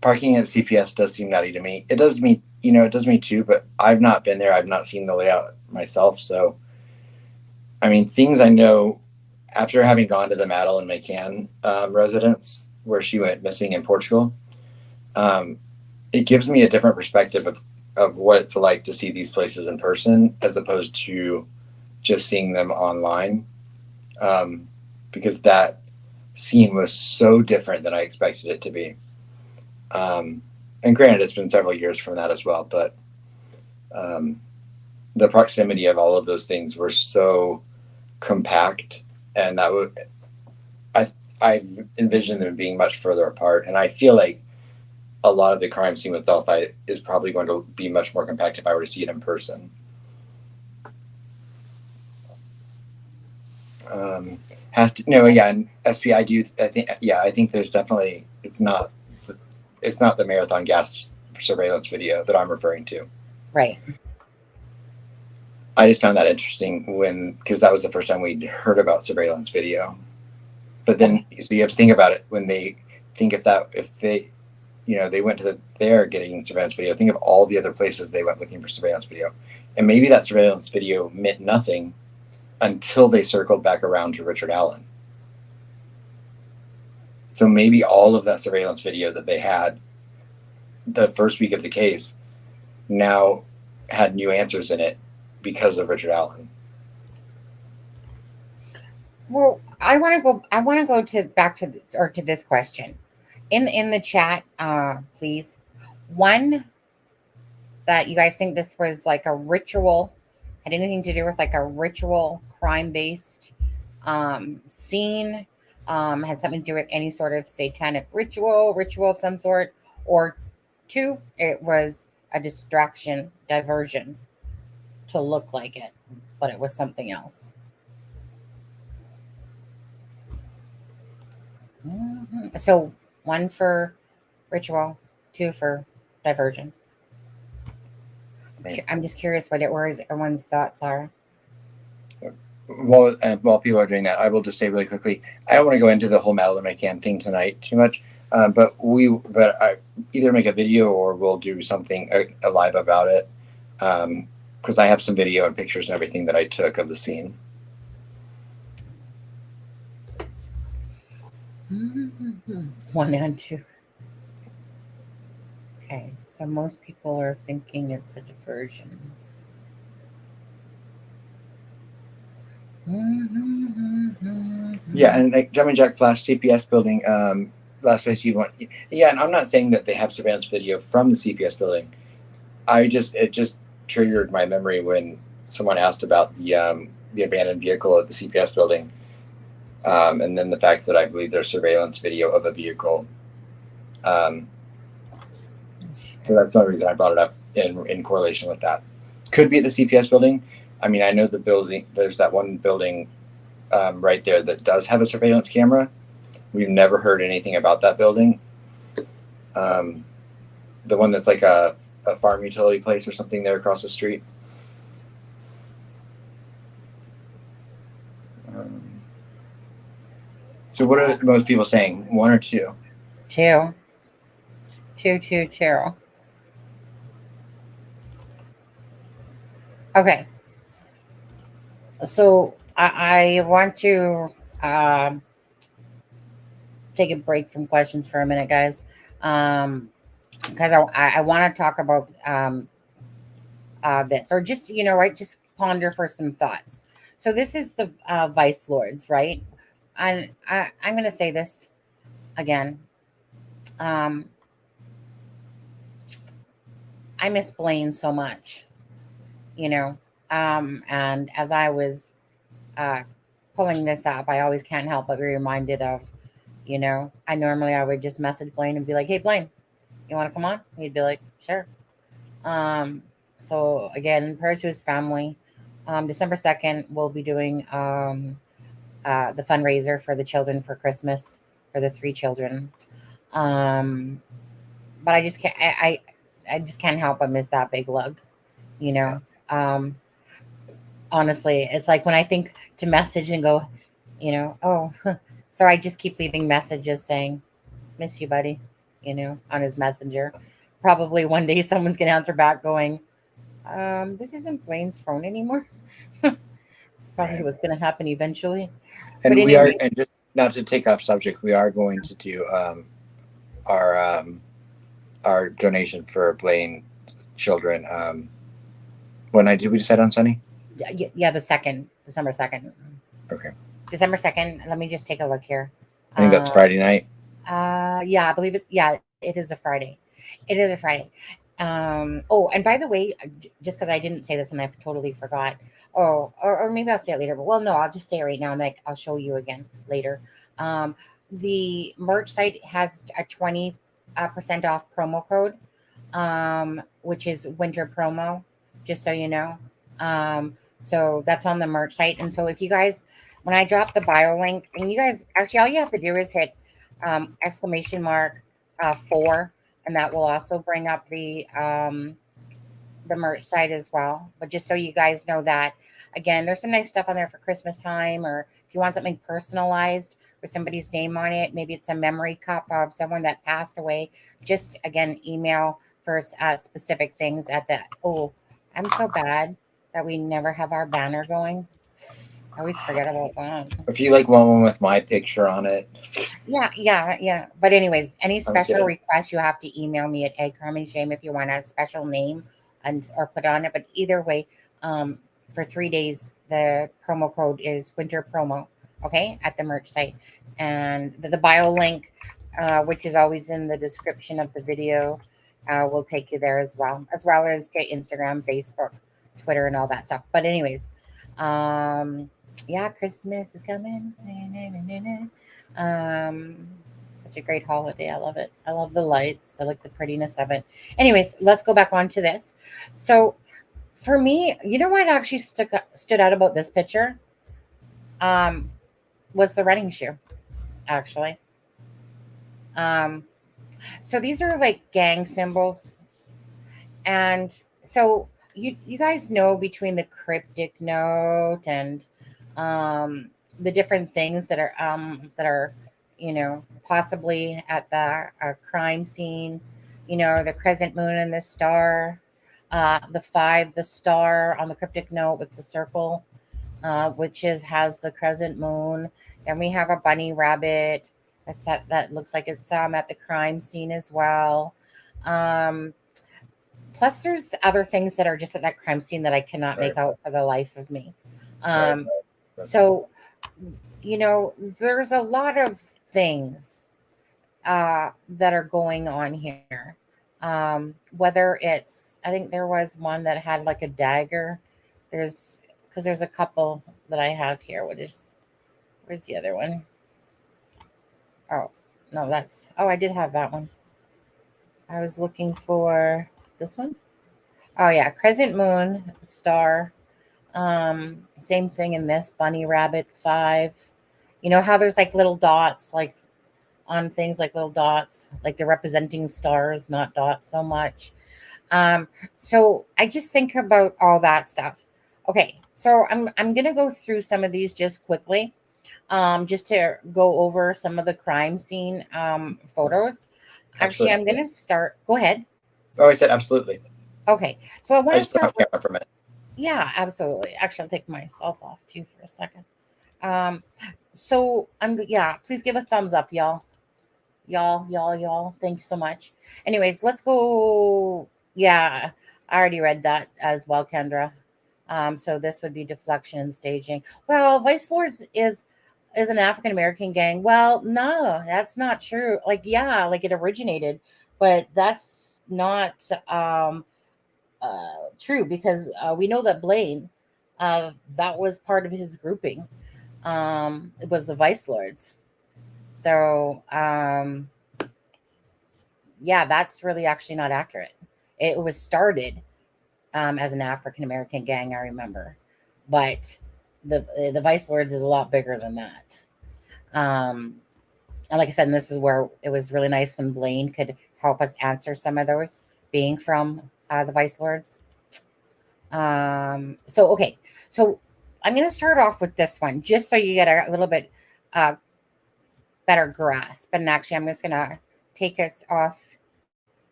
Parking at CPS does seem nutty to me. It does me, it does me too, but I've not been there. I've not seen the layout myself. So, I mean, things I know after having gone to the Madeline McCann residence where she went missing in Portugal, it gives me a different perspective of what it's like to see these places in person as opposed to just seeing them online. Because that scene was so different than I expected it to be. And granted, it's been several years from that as well, but the proximity of all of those things were so compact, and that would I envision them being much further apart, and I feel like a lot of the crime scene with Delphi is probably going to be much more compact if I were to see it in person. And SP, I think there's definitely, it's not the Marathon Gas surveillance video that I'm referring to. Right. I just found that interesting because that was the first time we'd heard about surveillance video. But then, so you have to think about it when they think if they went to they're getting surveillance video, think of all the other places they went looking for surveillance video. And maybe that surveillance video meant nothing until they circled back around to Richard Allen. So maybe all of that surveillance video that they had the first week of the case now had new answers in it because of Richard Allen. Well, I want to go back to this question in the chat, please. One, that you guys think this was like a ritual, had anything to do with like a ritual crime-based scene, had something to do with any sort of satanic ritual of some sort, or two, it was a diversion to look like it, but it was something else. So 1 for ritual, 2 for diversion. I'm just curious what everyone's thoughts are. While people are doing that, I will just say really quickly, I don't want to go into the whole Madeline McCann thing tonight too much, but I either make a video or we'll do something live about it, because I have some video and pictures and everything that I took of the scene. Mm-hmm. 1 and 2. Okay, so most people are thinking it's a diversion. Yeah, and like Jumping Jack Flash CPS building, last place you want. Yeah, and I'm not saying that they have surveillance video from the CPS building. It just triggered my memory when someone asked about the abandoned vehicle at the CPS building, and then the fact that I believe there's surveillance video of a vehicle. So that's the only reason I brought it up in correlation with that. Could be at the CPS building. I mean, I know the building, there's that one building right there that does have a surveillance camera. We've never heard anything about that building. The one that's like a farm utility place or something there across the street. So what are most people saying? 1 or 2? 2. Okay. So I want to take a break from questions for a minute, guys, because I want to talk about this, or just just ponder for some thoughts. So this is the Vice Lords, right? And I'm going to say this again. I miss Blaine so much, and as I was pulling this up, I always can't help but be reminded of, I would just message Blaine and be like, hey, Blaine, you want to come on? He'd be like, sure. So again, prayers to his family. December 2nd, we'll be doing the fundraiser for the children for Christmas, for the 3 children. But I just can't, I just can't help but miss that big lug, honestly. It's like when I think to message and go, Oh, so I just keep leaving messages saying, miss you, buddy, on his messenger. Probably one day someone's going to answer back going, this isn't Blaine's phone anymore. It's probably what's going to happen eventually. And But we are, anyway, and just not to take off subject, we are going to do our our donation for Blaine children. When did we decide on Sunny? yeah, December 2nd. Okay, December 2nd. Let me just take a look here. I think that's Friday night. Yeah, I believe it is a Friday. It is a Friday. Oh, and by the way, just because I didn't say this and I totally forgot. Oh, or maybe I'll say it later. But well, no, I'll just say it right now, and I'll show you again later. Um, the merch site has a 20% off promo code, which is winter promo. Just so you know. So that's on the merch site, and so if you guys, when I drop the bio link, and you guys actually all you have to do is hit exclamation mark 4, and that will also bring up the merch site as well. But just so you guys know that, again, there's some nice stuff on there for Christmas time, or if you want something personalized with somebody's name on it, maybe it's a memory cup of someone that passed away. Just again, email for specific things at the. Oh, I'm so bad that we never have our banner going. I always forget about that. If you like want one with my picture on it, Yeah. But anyways, any special good. requests you have to email me at eggcarmenshame if you want a special name or put on it. But either way, for 3 days, the promo code is winter promo. Okay, at the merch site, and the bio link, which is always in the description of the video, will take you there as well as to Instagram, Facebook, Twitter, and all that stuff. But anyways, yeah, Christmas is coming. Such a great holiday. I love it. I love the lights. I like the prettiness of it. Anyways, let's go back on to this. So for me, you know what actually stood out about this picture? Was the running shoe, actually. So these are like gang symbols. And so you guys know between the cryptic note and the different things that are possibly at the crime scene, the crescent moon and the star, the 5, the star on the cryptic note with the circle, which has the crescent moon. Then we have a bunny rabbit that looks like it's at the crime scene as well. Plus, there's other things that are just at that crime scene that I cannot make out for the life of me. So, there's a lot of things that are going on here. Whether it's, I think there was one that had like a dagger. Because there's a couple that I have here. Where's the other one? Oh, no, I did have that one. I was looking for this one. Oh yeah, crescent moon, star. Same thing in this bunny rabbit 5. You know how there's like little dots, like on things like little dots, like they're representing stars, not dots so much. So I just think about all that stuff. Okay, so I'm gonna go through some of these just quickly, just to go over some of the crime scene photos. Actually, absolutely. I'm gonna start. Go ahead. Oh, I said absolutely. Okay, so I want to start with. Camera for a minute. Yeah, absolutely. Actually, I'll take myself off too for a second. So please give a thumbs up, y'all. Y'all. Thank you so much. Anyways, let's go. Yeah, I already read that as well, Kendra. So this would be deflection and staging. Well, Vice Lords is an African American gang. Well, no, that's not true. Like, yeah, like it originated, but that's not true because we know that Blaine, that was part of his grouping. It was the Vice Lords. So, yeah, that's really actually not accurate. It was started as an African American gang, I remember, but the Vice Lords is a lot bigger than that. And like I said, and this is where it was really nice when Blaine could help us answer some of those, being from the Vice Lords. So I'm going to start off with this one just so you get a little bit better grasp. And actually, I'm just going to take us off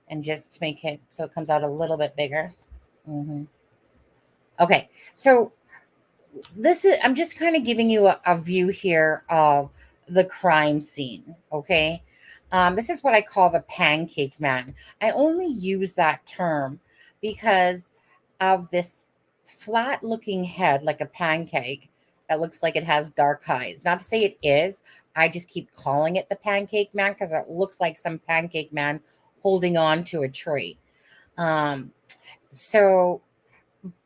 and just make it so it comes out a little bit bigger. Okay, so I'm just kind of giving you a view here of the crime scene. Okay, this is what I call the pancake man. I only use that term because of this flat looking head like a pancake that looks like it has dark eyes. Not to say it is, I just keep calling it the pancake man because it looks like some pancake man holding on to a tree. So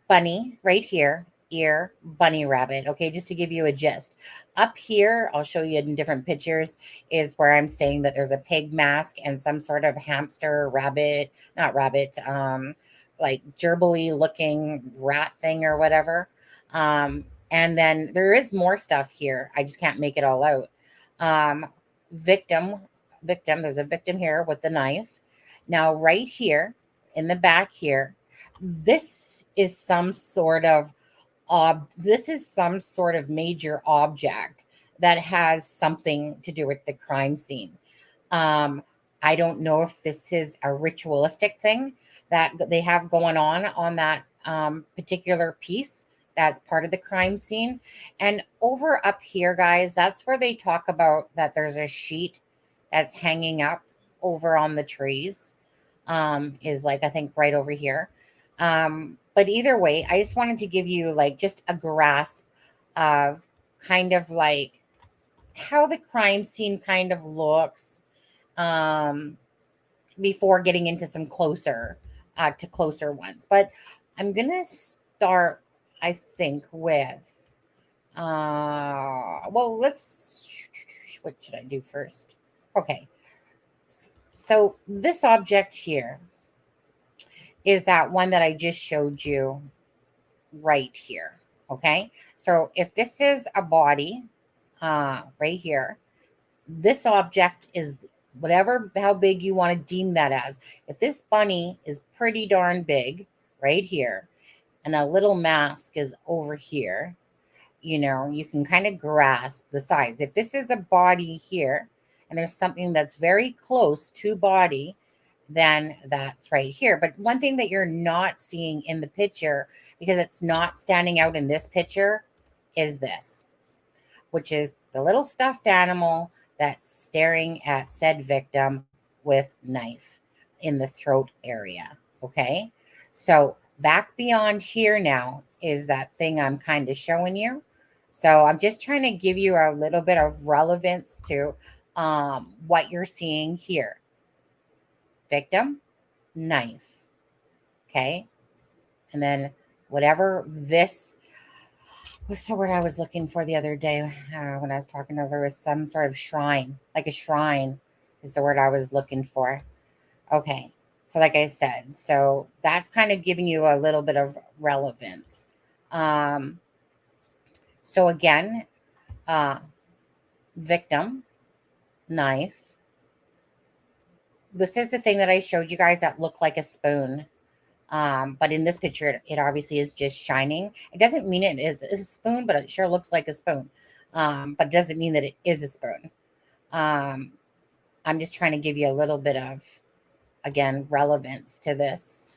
bunny right here, ear, bunny rabbit. Okay, just to give you a gist. Up here, I'll show you in different pictures, is where I'm saying that there's a pig mask and some sort of hamster, rabbit, not rabbit, like gerbily looking rat thing or whatever. And then there is more stuff here. I just can't make it all out. Victim, there's a victim here with the knife. Now, right here in the back here, this is some sort of major object that has something to do with the crime scene. I don't know if this is a ritualistic thing that they have going on that particular piece that's part of the crime scene. And over up here, guys, that's where they talk about that there's a sheet that's hanging up over on the trees, is like, I think right over here. But either way, I just wanted to give you like just a grasp of kind of like how the crime scene kind of looks, before getting into some closer ones. But I'm gonna start, I think, with well, what should I do first? Okay, so this object here is that one that I just showed you right here. Okay, so if this is a body, right here, this object is how big you want to deem that as. If this bunny is pretty darn big right here, and a little mask is over here, you can kind of grasp the size. If this is a body here, and there's something that's very close to body, then that's right here. But one thing that you're not seeing in the picture, because it's not standing out in this picture, is this, which is the little stuffed animal that's staring at said victim with knife in the throat area. Okay, so back beyond here now is that thing I'm kind of showing you. So I'm just trying to give you a little bit of relevance to what you're seeing here. Victim, knife. Okay, and then whatever this, what's the word I was looking for the other day when I was talking to her, was some sort of shrine, like a shrine is the word I was looking for. Okay, so like I said, so that's kind of giving you a little bit of relevance. So again, victim, knife. This is the thing that I showed you guys that looked like a spoon. But in this picture, it obviously is just shining. It doesn't mean it is a spoon, but it sure looks like a spoon. But it doesn't mean that it is a spoon. I'm just trying to give you a little bit of, again, relevance to this.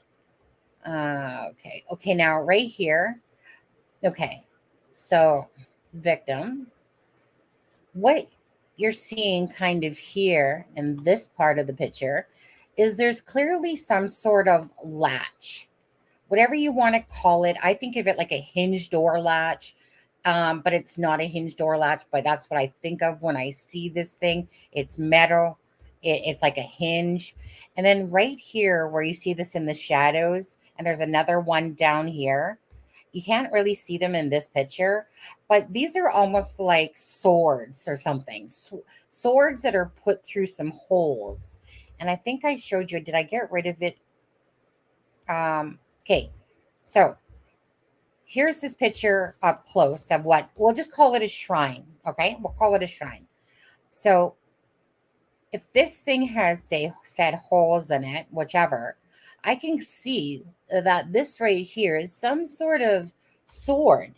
Okay, now right here. Okay, so victim. What you're seeing kind of here in this part of the picture is there's clearly some sort of latch, whatever you want to call it. I think of it like a hinge door latch, but it's not a hinge door latch, but that's what I think of when I see this thing. It's metal. It's like a hinge. And then right here where you see this in the shadows, and there's another one down here. You can't really see them in this picture, but these are almost like swords or something. Swords that are put through some holes. And I think I showed you, did I get rid of it? Okay, so here's this picture up close of what, we'll just call it a shrine, okay? We'll call it a shrine. So if this thing has, say, said holes in it, whichever, I can see that this right here is some sort of sword,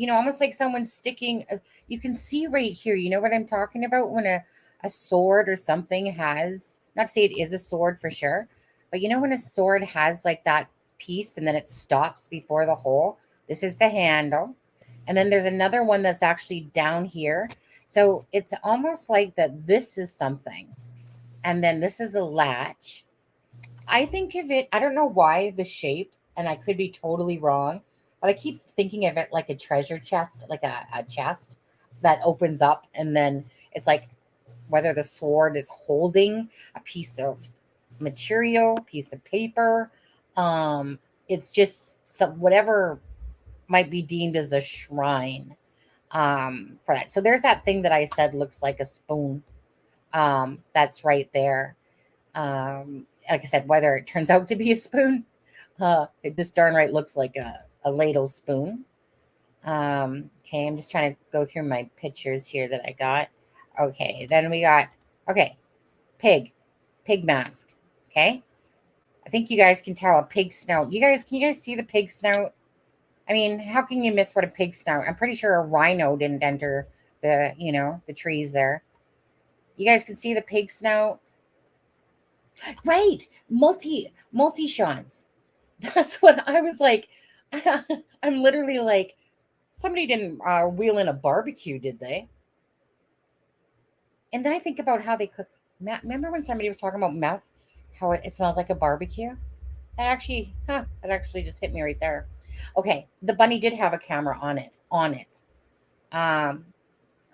almost like someone's sticking. You can see right here. You know what I'm talking about when a sword or something has, not to say it is a sword for sure, but when a sword has like that piece and then it stops before the hole. This is the handle. And then there's another one that's actually down here. So it's almost like that this is something. And then this is a latch. I think of it, I don't know why the shape, and I could be totally wrong, but I keep thinking of it like a treasure chest, like a chest that opens up. And then it's like whether the sword is holding a piece of material, piece of paper. It's just whatever might be deemed as a shrine for that. So there's that thing that I said looks like a spoon. That's right there. Like I said, whether it turns out to be a spoon, it just darn right looks like a ladle spoon. Okay, I'm just trying to go through my pictures here that I got. Okay, then we got, pig mask. Okay, I think you guys can tell a pig snout. Can you guys see the pig snout? I mean, how can you miss what a pig snout? I'm pretty sure a rhino didn't enter the trees there. You guys can see the pig snout. Right. Multi-shons. That's what I was like. I'm literally like, somebody didn't wheel in a barbecue, did they? And then I think about how they cook. Remember when somebody was talking about meth, how it smells like a barbecue? That actually just hit me right there. Okay, the bunny did have a camera on it.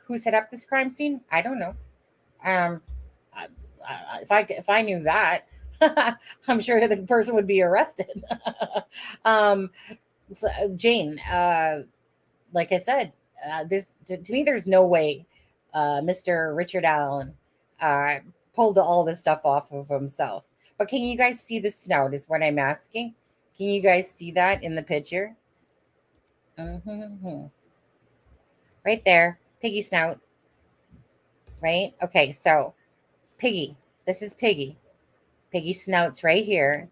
Who set up this crime scene? I don't know. Um, if I knew that, I'm sure that the person would be arrested. So, Jane, like I said, there's to me, there's no way Mr. Richard Allen pulled all this stuff off of himself. But can you guys see the snout? Is what I'm asking. Can you guys see that in the picture? Mm-hmm. Right there, piggy snout. Right. Okay, so Piggy. This is Piggy. Piggy snout's right here.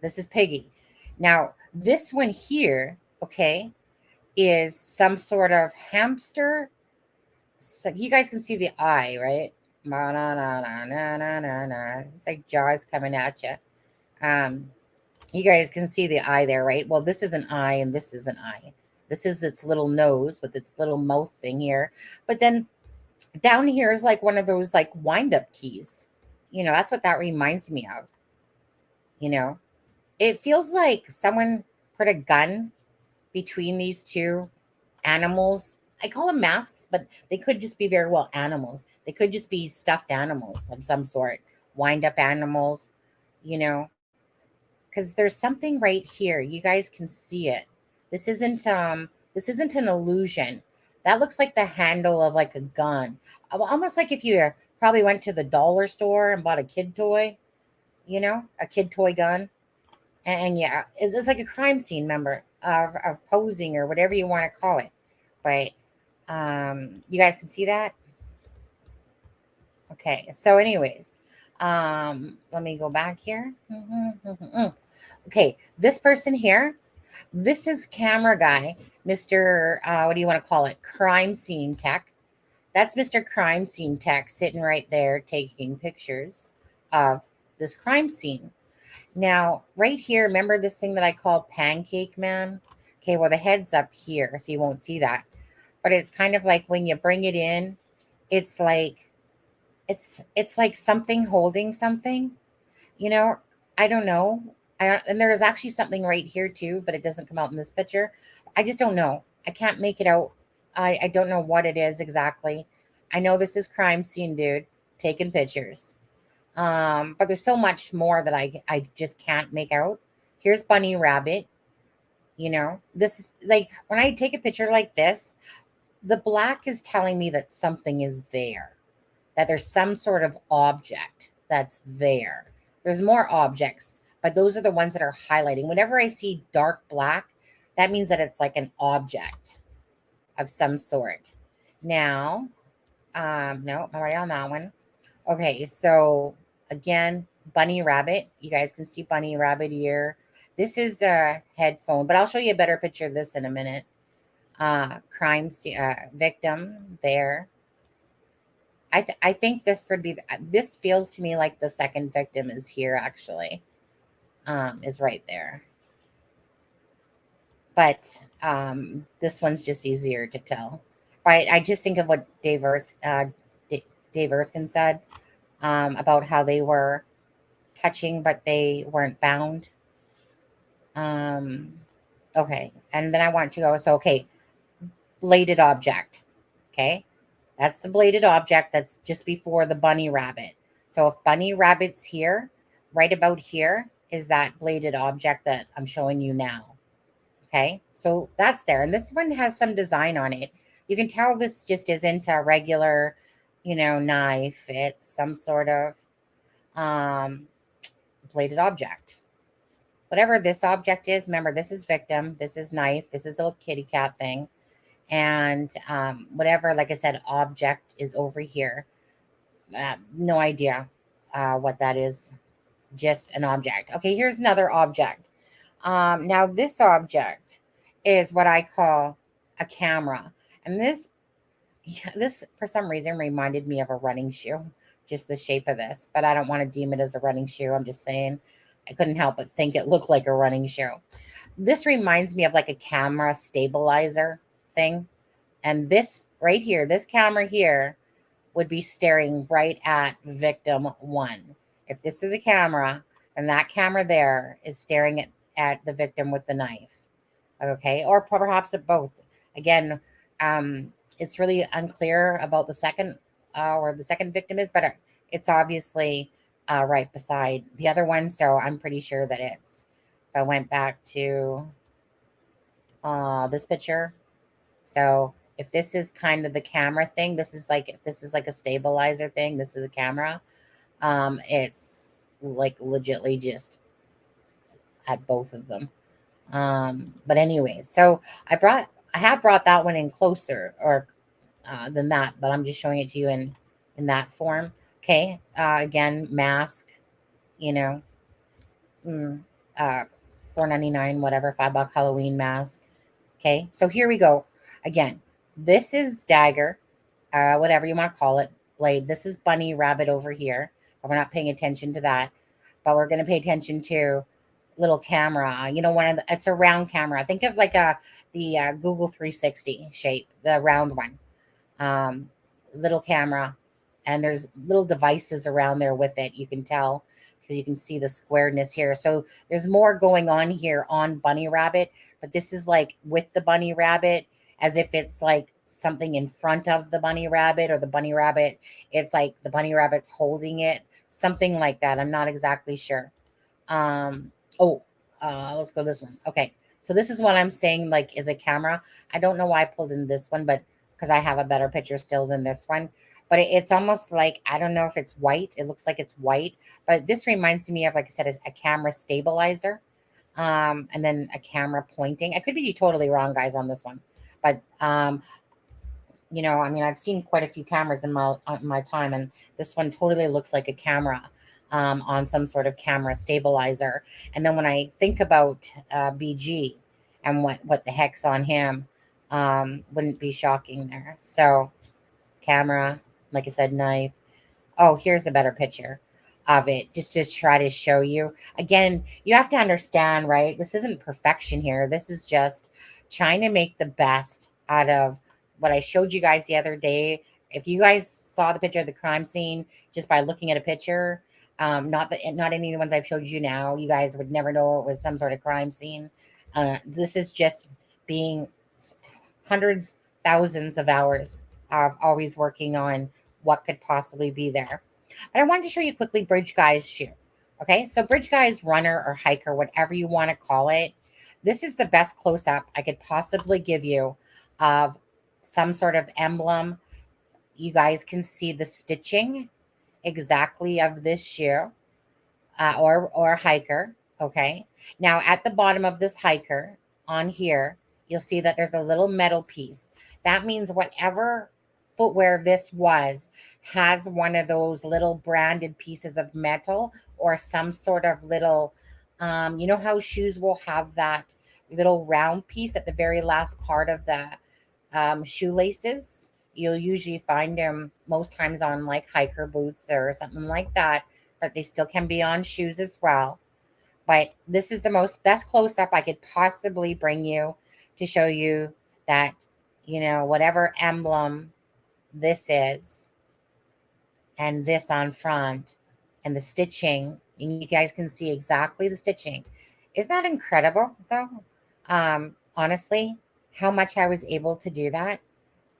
This is Piggy. Now, this one here, okay, is some sort of hamster. So you guys can see the eye, right? Na, na, na, na, na, na, na, na. It's like Jaws coming at you. You guys can see the eye there, right? Well, this is an eye and this is an eye. This is its little nose with its little mouth thing here. But then down here is like one of those like wind-up keys. That's what that reminds me of. It feels like someone put a gun between these two animals. I call them masks, but they could just be very well animals. They could just be stuffed animals of some sort, wind-up animals, because there's something right here. You guys can see it. This isn't an illusion. That looks like the handle of like a gun. Almost like if you probably went to the dollar store and bought a kid toy, a kid toy gun. And yeah, it's like a crime scene, member of posing or whatever you want to call it. But you guys can see that? Okay, so anyways, let me go back here. Okay, this person here, this is camera guy, Mr. What do you want to call it? Crime scene tech. That's Mr. Crime scene tech sitting right there taking pictures of this crime scene. Now, right here, remember this thing that I call Pancake Man? Okay, well, the head's up here, so you won't see that. But it's kind of like when you bring it in, it's like something holding something. I don't know. And there is actually something right here too, but it doesn't come out in this picture. I just don't know. I can't make it out. I don't know what it is exactly. I know this is crime scene dude taking pictures. But there's so much more that I just can't make out. Here's Bunny Rabbit. This is like when I take a picture like this, the black is telling me that something is there, that there's some sort of object that's there. There's more objects, but those are the ones that are highlighting. Whenever I see dark black, that means that it's like an object of some sort. Now, no, I'm already on that one. Okay, so again, Bunny Rabbit. You guys can see Bunny Rabbit here. This is a headphone, but I'll show you a better picture of this in a minute. crime victim there. I think this would be, this feels to me like the second victim is here actually, is right there. But this one's just easier to tell. Right? I just think of what Dave Erskine said about how they were touching, but they weren't bound. Okay, and then I want to go. So okay, bladed object. Okay, that's the bladed object. That's just before the bunny rabbit. So if bunny rabbit's here, right about here is that bladed object that I'm showing you now. Okay, so that's there. And this one has some design on it. You can tell this just isn't a regular, knife. It's some sort of bladed object. Whatever this object is, remember, this is victim, this is knife, this is a little kitty cat thing. And whatever, like I said, object is over here. No idea what that is. Just an object. Okay, here's another object. Now, this object is what I call a camera. And this for some reason reminded me of a running shoe, just the shape of this. But I don't want to deem it as a running shoe. I'm just saying I couldn't help but think it looked like a running shoe. This reminds me of like a camera stabilizer thing. And this right here, this camera here would be staring right at victim one. If this is a camera, and that camera there is staring at the victim with the knife. Okay, or perhaps at both. Again, it's really unclear about the second, where the second victim is, but it's obviously right beside the other one. So I'm pretty sure that it's, if I went back to this picture. So if this is kind of the camera thing, this is like a stabilizer thing, this is a camera. It's like legitly just at both of them. But anyways, so I have brought that one in closer or than that, but I'm just showing it to you in that form. Okay. Again, mask, $4.99, whatever, $5 Halloween mask. Okay. So here we go. Again, this is dagger, whatever you want to call it, blade. This is bunny rabbit over here. But we're not paying attention to that, but we're going to pay attention to little camera. It's a round camera. Think of like the Google 360 shape, the round one. Little camera, and there's little devices around there with it. You can tell because you can see the squareness here. So there's more going on here on bunny rabbit, but this is like with the bunny rabbit, as if it's like something in front of the bunny rabbit, or the bunny rabbit, it's like the bunny rabbit's holding it, something like that. I'm not exactly sure. Let's go this one. Okay, so this is what I'm saying, like, is a camera. I don't know why I pulled in this one, but because I have a better picture still than this one. But it's almost like, I don't know if it's white. It looks like it's white, but this reminds me of, like I said, a camera stabilizer, and then a camera pointing. I could be totally wrong, guys, on this one, but I've seen quite a few cameras in my time, and this one totally looks like a camera on some sort of camera stabilizer. And then when I think about BG and what the heck's on him, wouldn't be shocking there. So camera, like I said, knife. Oh, here's a better picture of it, just to try to show you. Again, you have to understand, right? This isn't perfection here. This is just trying to make the best out of what I showed you guys the other day. If you guys saw the picture of the crime scene just by looking at a picture, not any of the ones I've showed you now, you guys would never know it was some sort of crime scene. This is just being hundreds, thousands of hours of always working on what could possibly be there. But I wanted to show you quickly Bridge Guy's shoe. Okay, so Bridge Guy's runner or hiker, whatever you want to call it. This is the best close-up I could possibly give you of some sort of emblem. You guys can see the stitching exactly of this shoe or hiker. Okay, now at the bottom of this hiker on here, you'll see that there's a little metal piece. That means whatever footwear this was has one of those little branded pieces of metal, or some sort of little, you know how shoes will have that little round piece at the very last part of shoelaces. You'll usually find them most times on like hiker boots or something like that, but they still can be on shoes as well. But this is the best close up I could possibly bring you to show you that, whatever emblem this is, and this on front, and the stitching, and you guys can see exactly the stitching. Isn't that incredible though? Honestly, how much I was able to do that,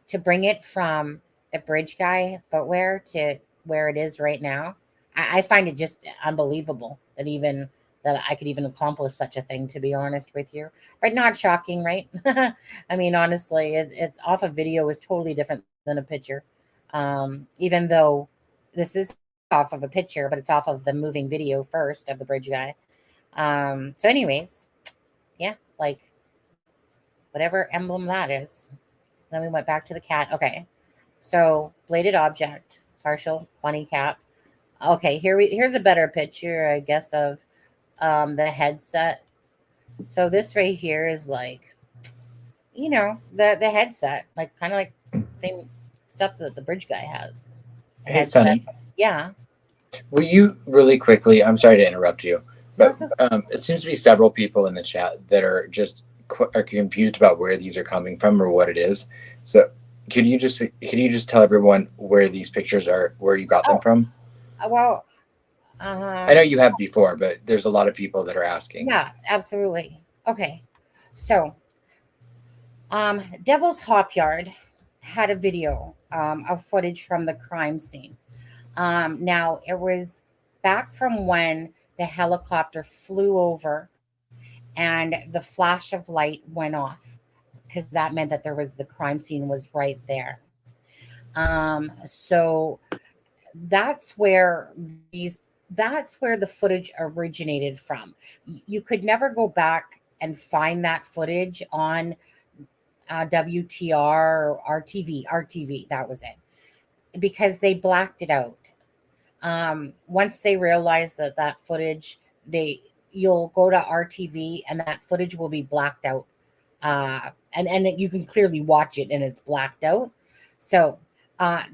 to bring it from the bridge guy footwear to where it is right now. I find it just unbelievable that I could even accomplish such a thing, to be honest with you. But not shocking, right? I mean, honestly, it's off a video is totally different than a picture. Even though this is off of a picture, but it's off of the moving video first of the bridge guy. So anyways, yeah, like whatever emblem that is. Then we went back to the cat. Okay. So bladed object, partial bunny cap. Okay, here's a better picture, I guess, of the headset. So this right here is like, the headset, like kind of like same stuff that the bridge guy has. Hey, Headset. Sunny. Yeah. Will you really quickly? I'm sorry to interrupt you, but No, it's it seems to be several people in the chat that are just are confused about where these are coming from or what it is. So could you just tell everyone where these pictures are, where you got them from? Well, I know you have before, but there's a lot of people that are asking. yeah, absolutely. Okay. So, Devil's Hop Yard had a video of footage from the crime scene. Now, it was back from when the helicopter flew over and the flash of light went off, because that meant that the crime scene was right there. So that's where the footage originated from. You could never go back and find that footage on WTR or RTV. That was it, because they blacked it out. Once they realize that footage, you'll go to RTV and that footage will be blacked out, and you can clearly watch it and it's blacked out. So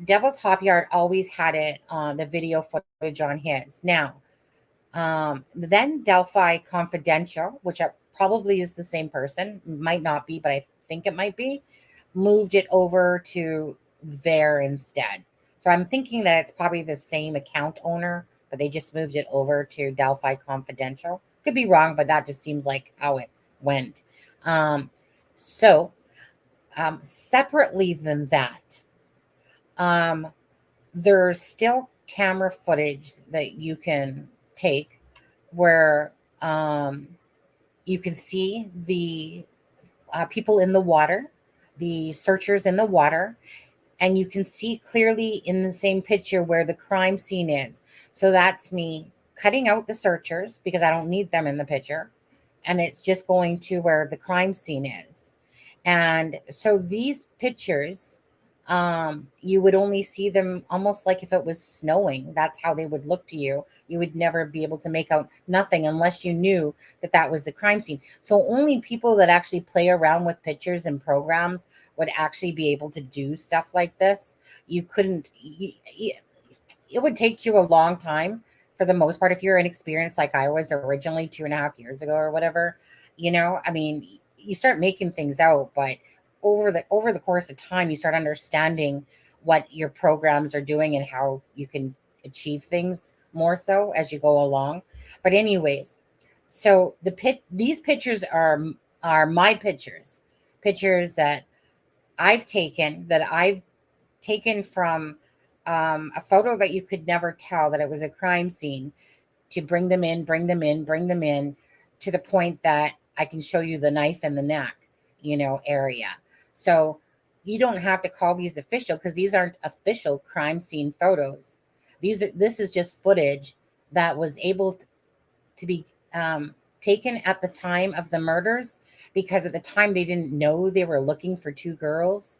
Devil's Hop Yard always had it on the video footage on his. Now, then Delphi Confidential, which probably is the same person, might not be, but I think it might be, moved it over to there instead. So I'm thinking that it's probably the same account owner, but they just moved it over to Delphi Confidential. Could be wrong, but that just seems like how it went. So separately than that, there's still camera footage that you can take where you can see the people in the water, the searchers in the water, and you can see clearly in the same picture where the crime scene is. So that's me cutting out the searchers because I don't need them in the picture, and it's just going to where the crime scene is. And so these pictures, you would only see them almost like if it was snowing. That's how they would look to you. You would never be able to make out nothing unless you knew that was the crime scene. So only people that actually play around with pictures and programs would actually be able to do stuff like this. You couldn't, it would take you a long time for the most part. If you're inexperienced like I was originally 2.5 years ago or whatever, I mean, you start making things out, but over the course of time, you start understanding what your programs are doing and how you can achieve things more so as you go along. But anyways, so these pictures are my pictures that I've taken from a photo that you could never tell that it was a crime scene, to bring them in to the point that I can show you the knife in the neck, area. So you don't have to call these official, because these aren't official crime scene photos. This is just footage that was able to be taken at the time of the murders, because at the time they didn't know they were looking for two girls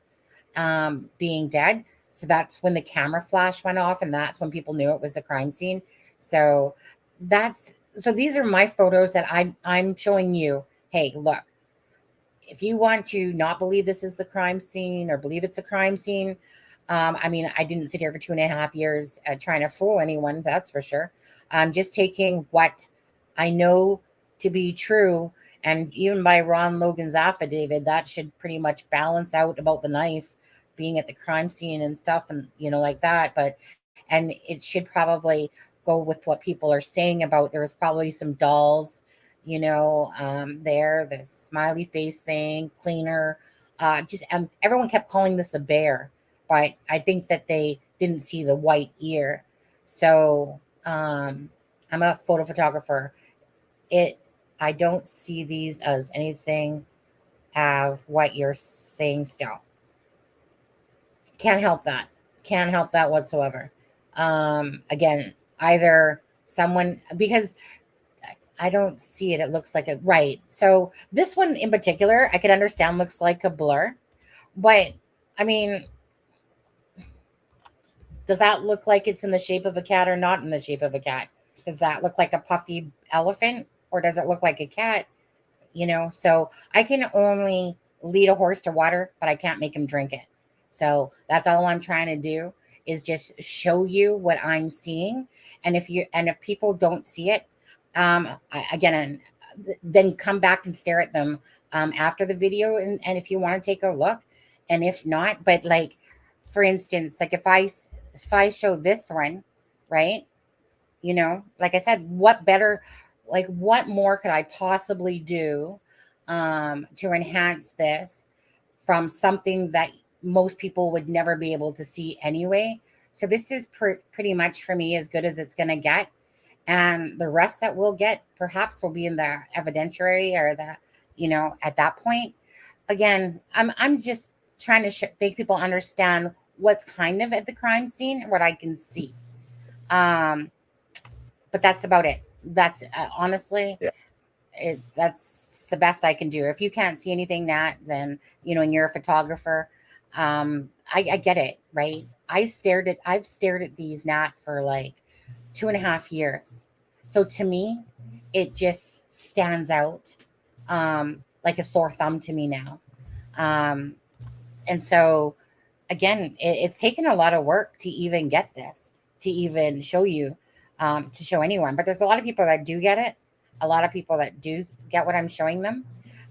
being dead. So that's when the camera flash went off, and that's when people knew it was the crime scene. So these are my photos that I'm showing you. Hey, look, if you want to not believe this is the crime scene or believe it's a crime scene, I mean, I didn't sit here for 2.5 years trying to fool anyone, that's for sure. I'm just taking what I know to be true. And even by Ron Logan's affidavit, that should pretty much balance out about the knife being at the crime scene and stuff, and like that. And it should probably go with what people are saying about there was probably some dolls, there, this smiley face thing, cleaner. Just everyone kept calling this a bear, but I think that they didn't see the white ear. So I'm a photo photographer. I don't see these as anything of what you're saying still. Can't help that. Can't help that whatsoever. Again, either someone, because I don't see it. It looks like a, right. So this one in particular, I could understand looks like a blur, but I mean, does that look like it's in the shape of a cat or not in the shape of a cat? Does that look like a puffy elephant or does it look like a cat? So I can only lead a horse to water, but I can't make him drink it. So that's all I'm trying to do is just show you what I'm seeing. And if people don't see it, again, then come back and stare at them after the video. And if you want to take a look, and if not, but like, for instance, like if I show this one, right? Like I said, what better, like what more could I possibly do to enhance this from something that most people would never be able to see anyway? So this is pretty much for me as good as it's going to get. And the rest that we'll get perhaps will be in the evidentiary or at that point. Again, I'm just trying to make people understand what's kind of at the crime scene and what I can see. But that's about it. That's honestly, yeah. That's the best I can do. If you can't see anything, Nat, then, and you're a photographer, I get it. Right. I've stared at these, Nat, for like 2.5 years. So to me, it just stands out like a sore thumb to me now. And so again, it's taken a lot of work to even get this, to even show you, to show anyone. But there's a lot of people that do get it. A lot of people that do get what I'm showing them.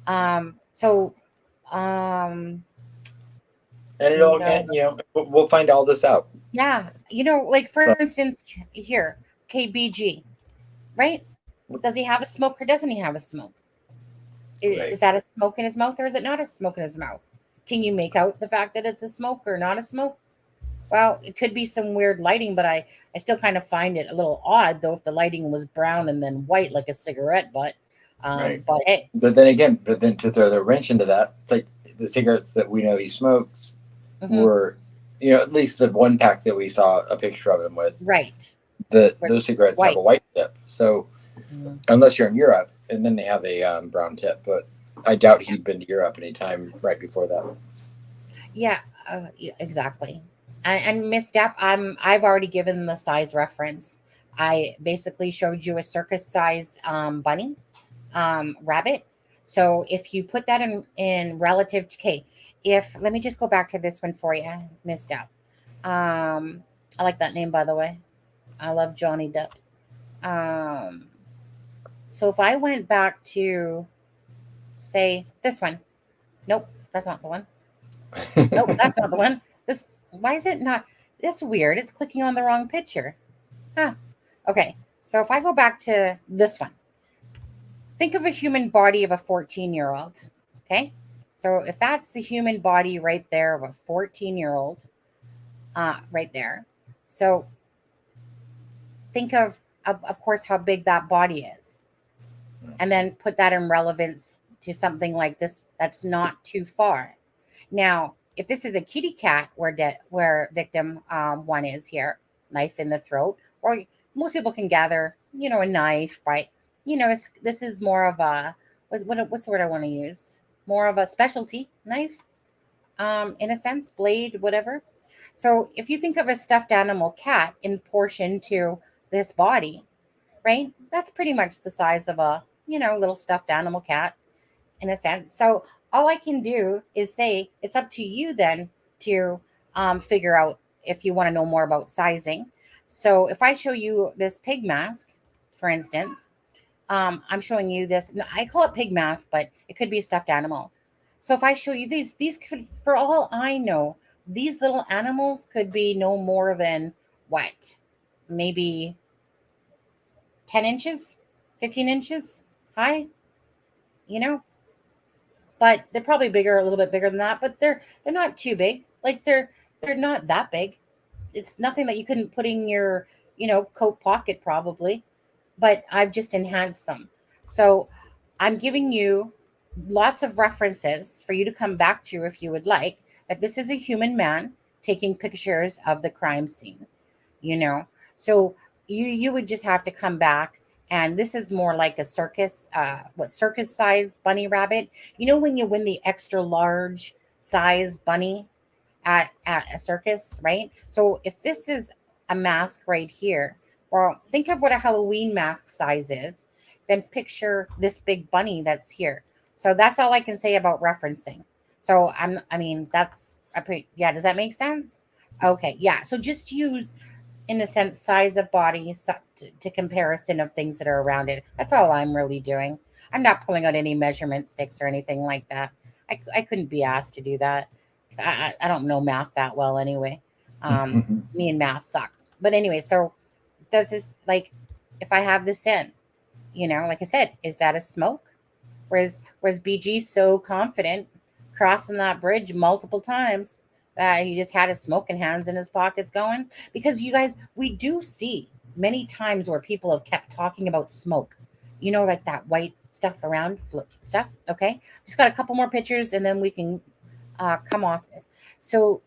And it all, we'll find all this out. Yeah. Like for instance, here, KBG, right? Does he have a smoke or doesn't he have a smoke? Is that a smoke in his mouth or is it not a smoke in his mouth? Can you make out the fact that it's a smoke or not a smoke? Well, it could be some weird lighting, but I still kind of find it a little odd, though, if the lighting was brown and then white like a cigarette butt. Right. But hey. But then to throw the wrench into that, it's like the cigarettes that we know he smokes were, at least the one pack that we saw a picture of him with. Right. Those cigarettes have a white tip. So unless you're in Europe, and then they have a brown tip. But I doubt he'd been to Europe anytime right before that. Yeah, exactly. And Miss Depp, I've already given the size reference. I basically showed you a circus size bunny, rabbit. So if you put that in relative to let me just go back to this one for you, Miss Depp. I like that name, by the way. I love Johnny Depp. So if I went back to, say, this one. Nope, that's not the one. Nope, that's not the one. Why is it not? That's weird. It's clicking on the wrong picture. Huh. Okay. So if I go back to this one, think of a human body of a 14-year-old. Okay. So if that's the human body right there of a 14-year-old, right there. So think of course, how big that body is. And then put that in relevance to something like this that's not too far. Now, if this is a kitty cat where victim one is here, knife in the throat, or most people can gather, a knife, right? This is more of a, what's the word I want to use? More of a specialty knife, in a sense, blade, whatever. So if you think of a stuffed animal cat in proportion to this body, right? That's pretty much the size of a, little stuffed animal cat in a sense. So all I can do is say it's up to you then to figure out if you want to know more about sizing. So if I show you this pig mask, for instance, I'm showing you this. No, I call it pig mask, but it could be a stuffed animal. So if I show you these could, for all I know, these little animals could be no more than what, maybe 10 inches, 15 inches high, you know, but they're probably bigger, a little bit bigger than that, but they're not too big. Like they're not that big. It's nothing that you couldn't put in your, coat pocket probably, but I've just enhanced them. So I'm giving you lots of references for you to come back to if you would like, that this is a human man taking pictures of the crime scene, you know. So you would just have to come back, and this is more like a circus, what circus size bunny rabbit. You know, when you win the extra large size bunny at a circus, right? So if this is a mask right here, well, think of what a Halloween mask size is, then picture this big bunny that's here. So that's all I can say about referencing. So I mean, that's a pretty, yeah, does that make sense? Okay, yeah. So just use, in a sense, size of body to comparison of things that are around it. That's all I'm really doing. I'm not pulling out any measurement sticks or anything like that. I couldn't be asked to do that. I don't know math that well anyway. Me and math suck. But anyway, so does this, like, if I have this in, like I said, is that a smoke? Was BG so confident crossing that bridge multiple times that he just had his smoking hands in his pockets going? Because you guys, we do see many times where people have kept talking about smoke, like that white stuff around stuff. Okay. Just got a couple more pictures and then we can come off this. So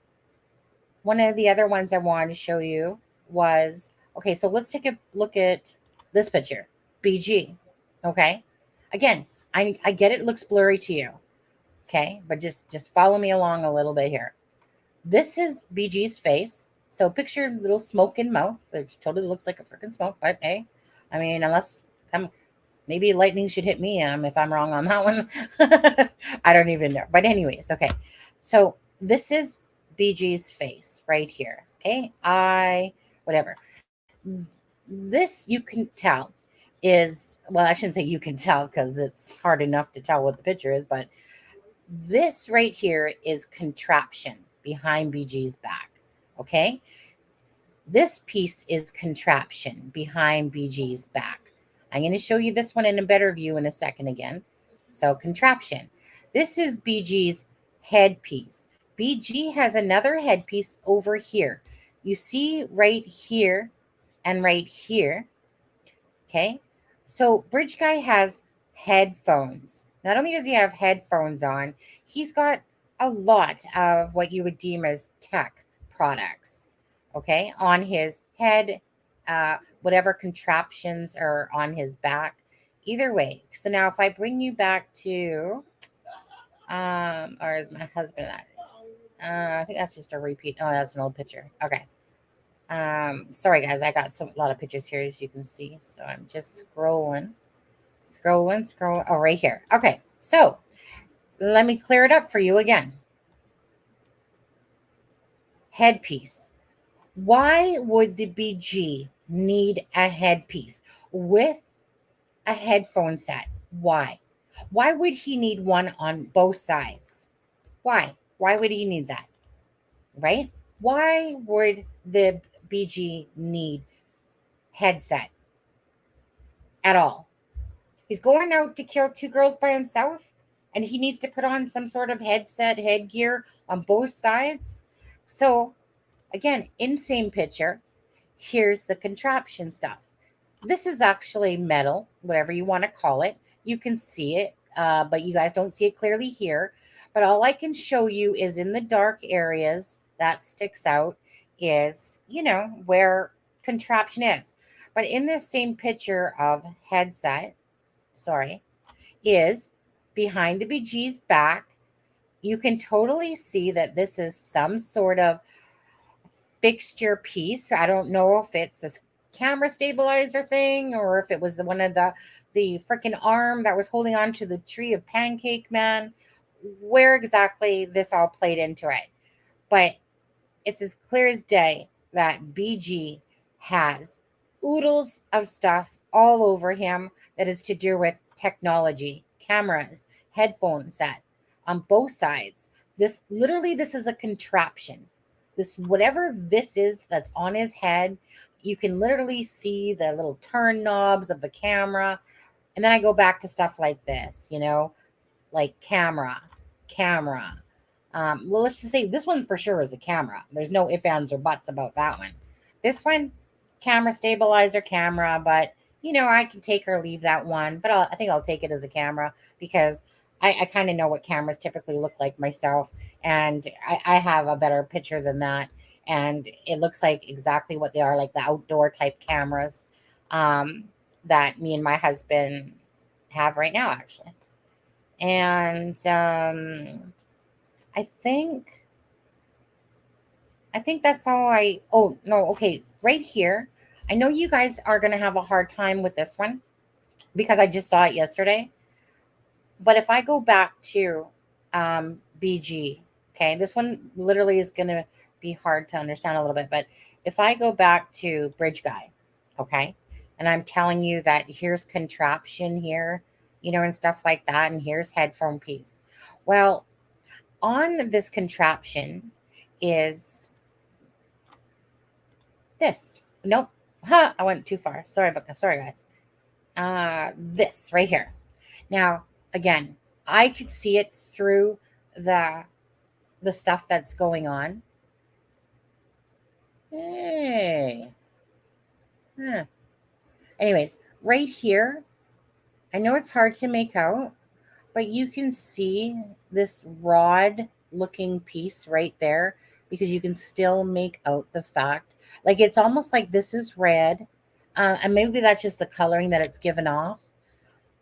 one of the other ones I wanted to show you was, okay, so let's take a look at this picture, BG. Okay. Again, I get it looks blurry to you. Okay. But just follow me along a little bit here. This is BG's face. So picture little smoke in mouth. It totally looks like a freaking smoke, but hey, I mean, maybe lightning should hit me if I'm wrong on that one. I don't even know. But anyways, okay. So this is BG's face right here. Okay. Whatever. This you can tell is, well, I shouldn't say you can tell because it's hard enough to tell what the picture is, but this right here is contraption behind BG's back. Okay. This piece is contraption behind BG's back. I'm going to show you this one in a better view in a second again. So contraption. This is BG's headpiece. BG has another headpiece over here. You see right here and right here. Okay. So Bridge Guy has headphones. Not only does he have headphones on, he's got a lot of what you would deem as tech products. Okay. On his head, whatever contraptions are on his back. Either way. So now if I bring you back to, or is my husband at? I think that's just a repeat. Oh, that's an old picture. Okay. Sorry guys, I got a lot of pictures here as you can see. So I'm just scrolling. Oh, right here. Okay. So let me clear it up for you again. Headpiece. Why would the BG need a headpiece with a headphone set? Why? Why would he need one on both sides? Why? Why would he need that? Right? Why would the BG need headset at all? He's going out to kill two girls by himself and he needs to put on some sort of headgear on both sides. So again, in same picture, here's the contraption stuff. This is actually metal, whatever you want to call it. You can see it, but you guys don't see it clearly here. But all I can show you is in the dark areas that sticks out is, where contraption is. But in this same picture of headset, is behind the BG's back, you can totally see that this is some sort of fixture piece. I don't know if it's this camera stabilizer thing or if it was one of the freaking arm that was holding on to the tree of Pancake Man. where exactly this all played into it, but it's as clear as day that BG has oodles of stuff all over him that is to do with technology, cameras, headphone set on both sides. This is a contraption. This, whatever this is that's on his head, you can literally see the little turn knobs of the camera. And then I go back to stuff like this, like camera. Well, let's just say this one for sure is a camera. There's no ifs, ands, or buts about that one. This one, camera stabilizer camera, but I can take or leave that one. But I think I'll take it as a camera because I kind of know what cameras typically look like myself, and I have a better picture than that. And it looks like exactly what they are, like the outdoor type cameras that me and my husband have right now, actually. And I think that's all oh no, okay, right here. I know you guys are going to have a hard time with this one because I just saw it yesterday. But if I go back to BG, okay, this one literally is going to be hard to understand a little bit. But if I go back to Bridge Guy, okay, and I'm telling you that here's contraption here, and stuff like that, and here's headphone piece. Well, on this contraption is this. Nope. I went too far. Sorry, guys. This right here. Now, again, I could see it through the stuff that's going on. Hey. Huh. Anyways, right here, I know it's hard to make out, but you can see this rod looking piece right there because you can still make out the fact, like it's almost like this is red, and maybe that's just the coloring that it's given off,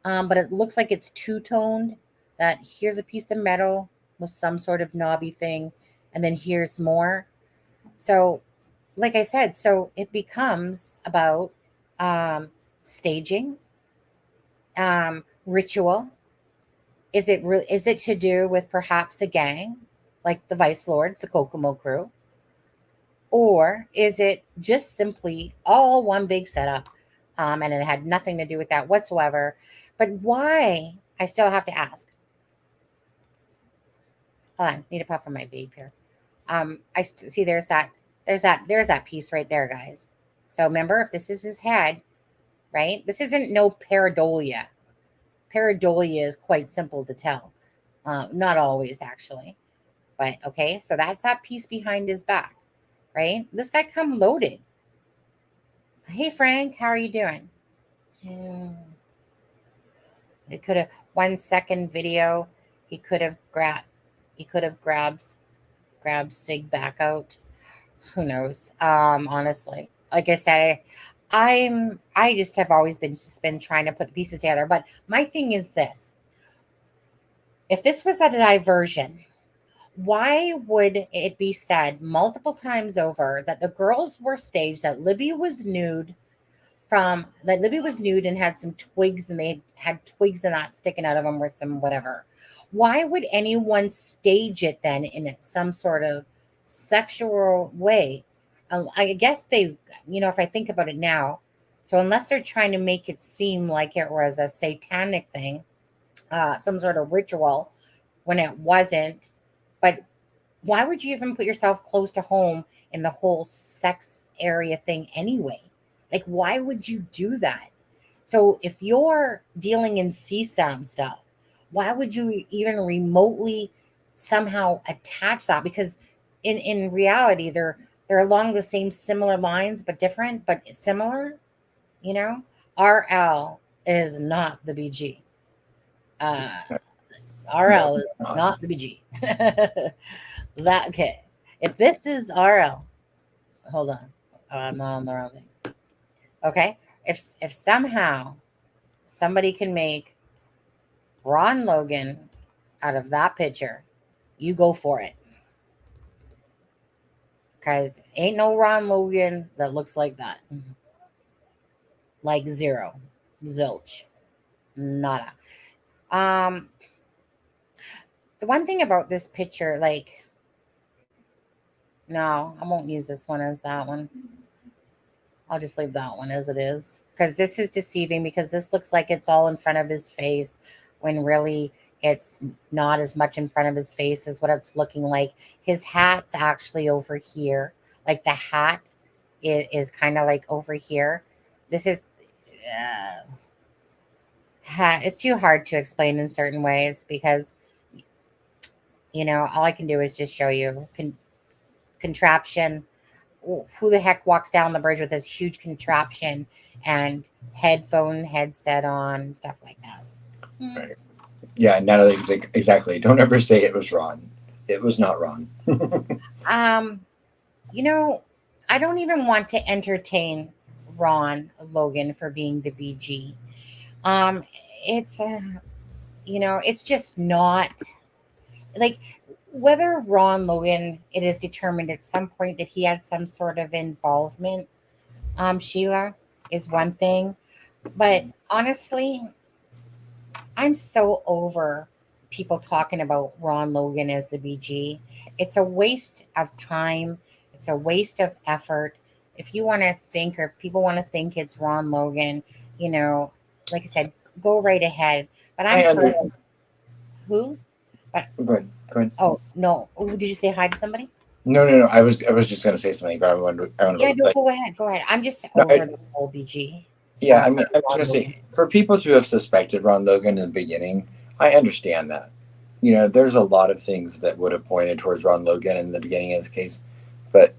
but it looks like it's two-toned, that here's a piece of metal with some sort of knobby thing, and then here's more. So like I said, so it becomes about staging, ritual. Is it to do with perhaps a gang like the Vice Lords, the Kokomo crew? Or is it just simply all one big setup, and it had nothing to do with that whatsoever? But why? I still have to ask. Hold on, need a puff of my vape here. I see there's that piece right there, guys. So remember, if this is his head, right? This isn't no pareidolia. Pareidolia is quite simple to tell. Not always, actually. But okay, so that's that piece behind his back, right? This guy come loaded. Hey, Frank, how are you doing? It could have 1 second video. He could have grabbed Sig back out. Who knows? Honestly, like I said, I just have always been trying to put the pieces together. But my thing is this: if this was a diversion, why would it be said multiple times over that the girls were staged, that Libby was nude and had some twigs, and they had twigs and that sticking out of them or some whatever? Why would anyone stage it then in some sort of sexual way? I guess they, if I think about it now, so unless they're trying to make it seem like it was a satanic thing, some sort of ritual, when it wasn't. But why would you even put yourself close to home in the whole sex area thing anyway? Like, why would you do that? So if you're dealing in CSAM stuff, why would you even remotely somehow attach that? Because in reality, they're along the same similar lines, but different, but similar, RL is not the BG. RL is not the BG. Okay. If this is RL, hold on. I'm not on the wrong thing. Okay. If somehow somebody can make Ron Logan out of that picture, you go for it. Because ain't no Ron Logan that looks like that. Like zero. Zilch. Nada. The one thing about this picture, like, no, I won't use this one as that one. I'll just leave that one as it is, because this is deceiving, because this looks like it's all in front of his face when really it's not as much in front of his face as what it's looking like. His hat's actually over here. Like the hat is kind of like over here. This is, it's too hard to explain in certain ways because, all I can do is just show you contraption. Who the heck walks down the bridge with this huge contraption and headset on and stuff like that? Right. Yeah, Natalie, exactly. Don't ever say it was Ron. It was not Ron. I don't even want to entertain Ron Logan for being the BG. It's it's just not like, whether Ron Logan, it is determined at some point that he had some sort of involvement, Sheila, is one thing. But honestly, I'm so over people talking about Ron Logan as the BG. It's a waste of time. It's a waste of effort. If you want to think, or if people want to think it's Ron Logan, like I said, go right ahead. But who? But Go ahead. oh no! Oh, did you say hi to somebody? No. I was just going to say something, but I want to. Yeah, no, go ahead. Go ahead. I'm just over the whole BG. Yeah, I mean, I was going to say, for people to have suspected Ron Logan in the beginning, I understand that. There's a lot of things that would have pointed towards Ron Logan in the beginning of this case, but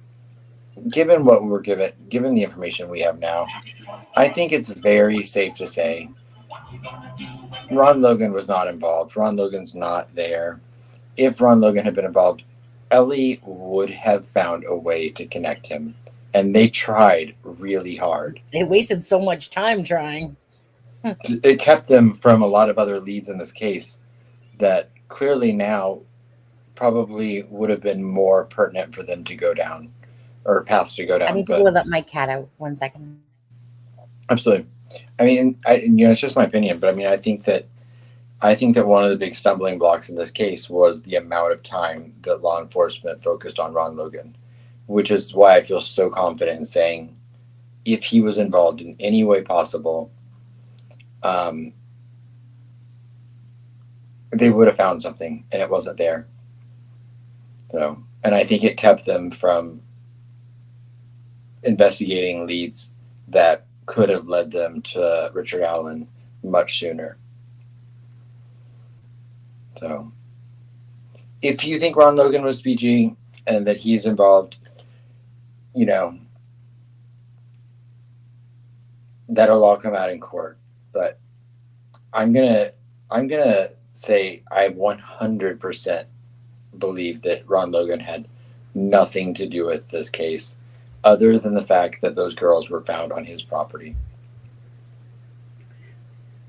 given what we're given the information we have now, I think it's very safe to say Ron Logan was not involved. Ron Logan's not there. If Ron Logan had been involved, Ellie would have found a way to connect him. And they tried really hard. They wasted so much time trying. It kept them from a lot of other leads in this case that clearly now probably would have been more pertinent for them to go down, or paths to go down. I need to let my cat out 1 second. Absolutely. I mean, it's just my opinion, but I mean, I think that one of the big stumbling blocks in this case was the amount of time that law enforcement focused on Ron Logan, which is why I feel so confident in saying if he was involved in any way possible, they would have found something, and it wasn't there. So, and I think it kept them from investigating leads that could have led them to Richard Allen much sooner. So, if you think Ron Logan was BG and that he's involved, that'll all come out in court. But I'm gonna say I 100% believe that Ron Logan had nothing to do with this case, other than the fact that those girls were found on his property.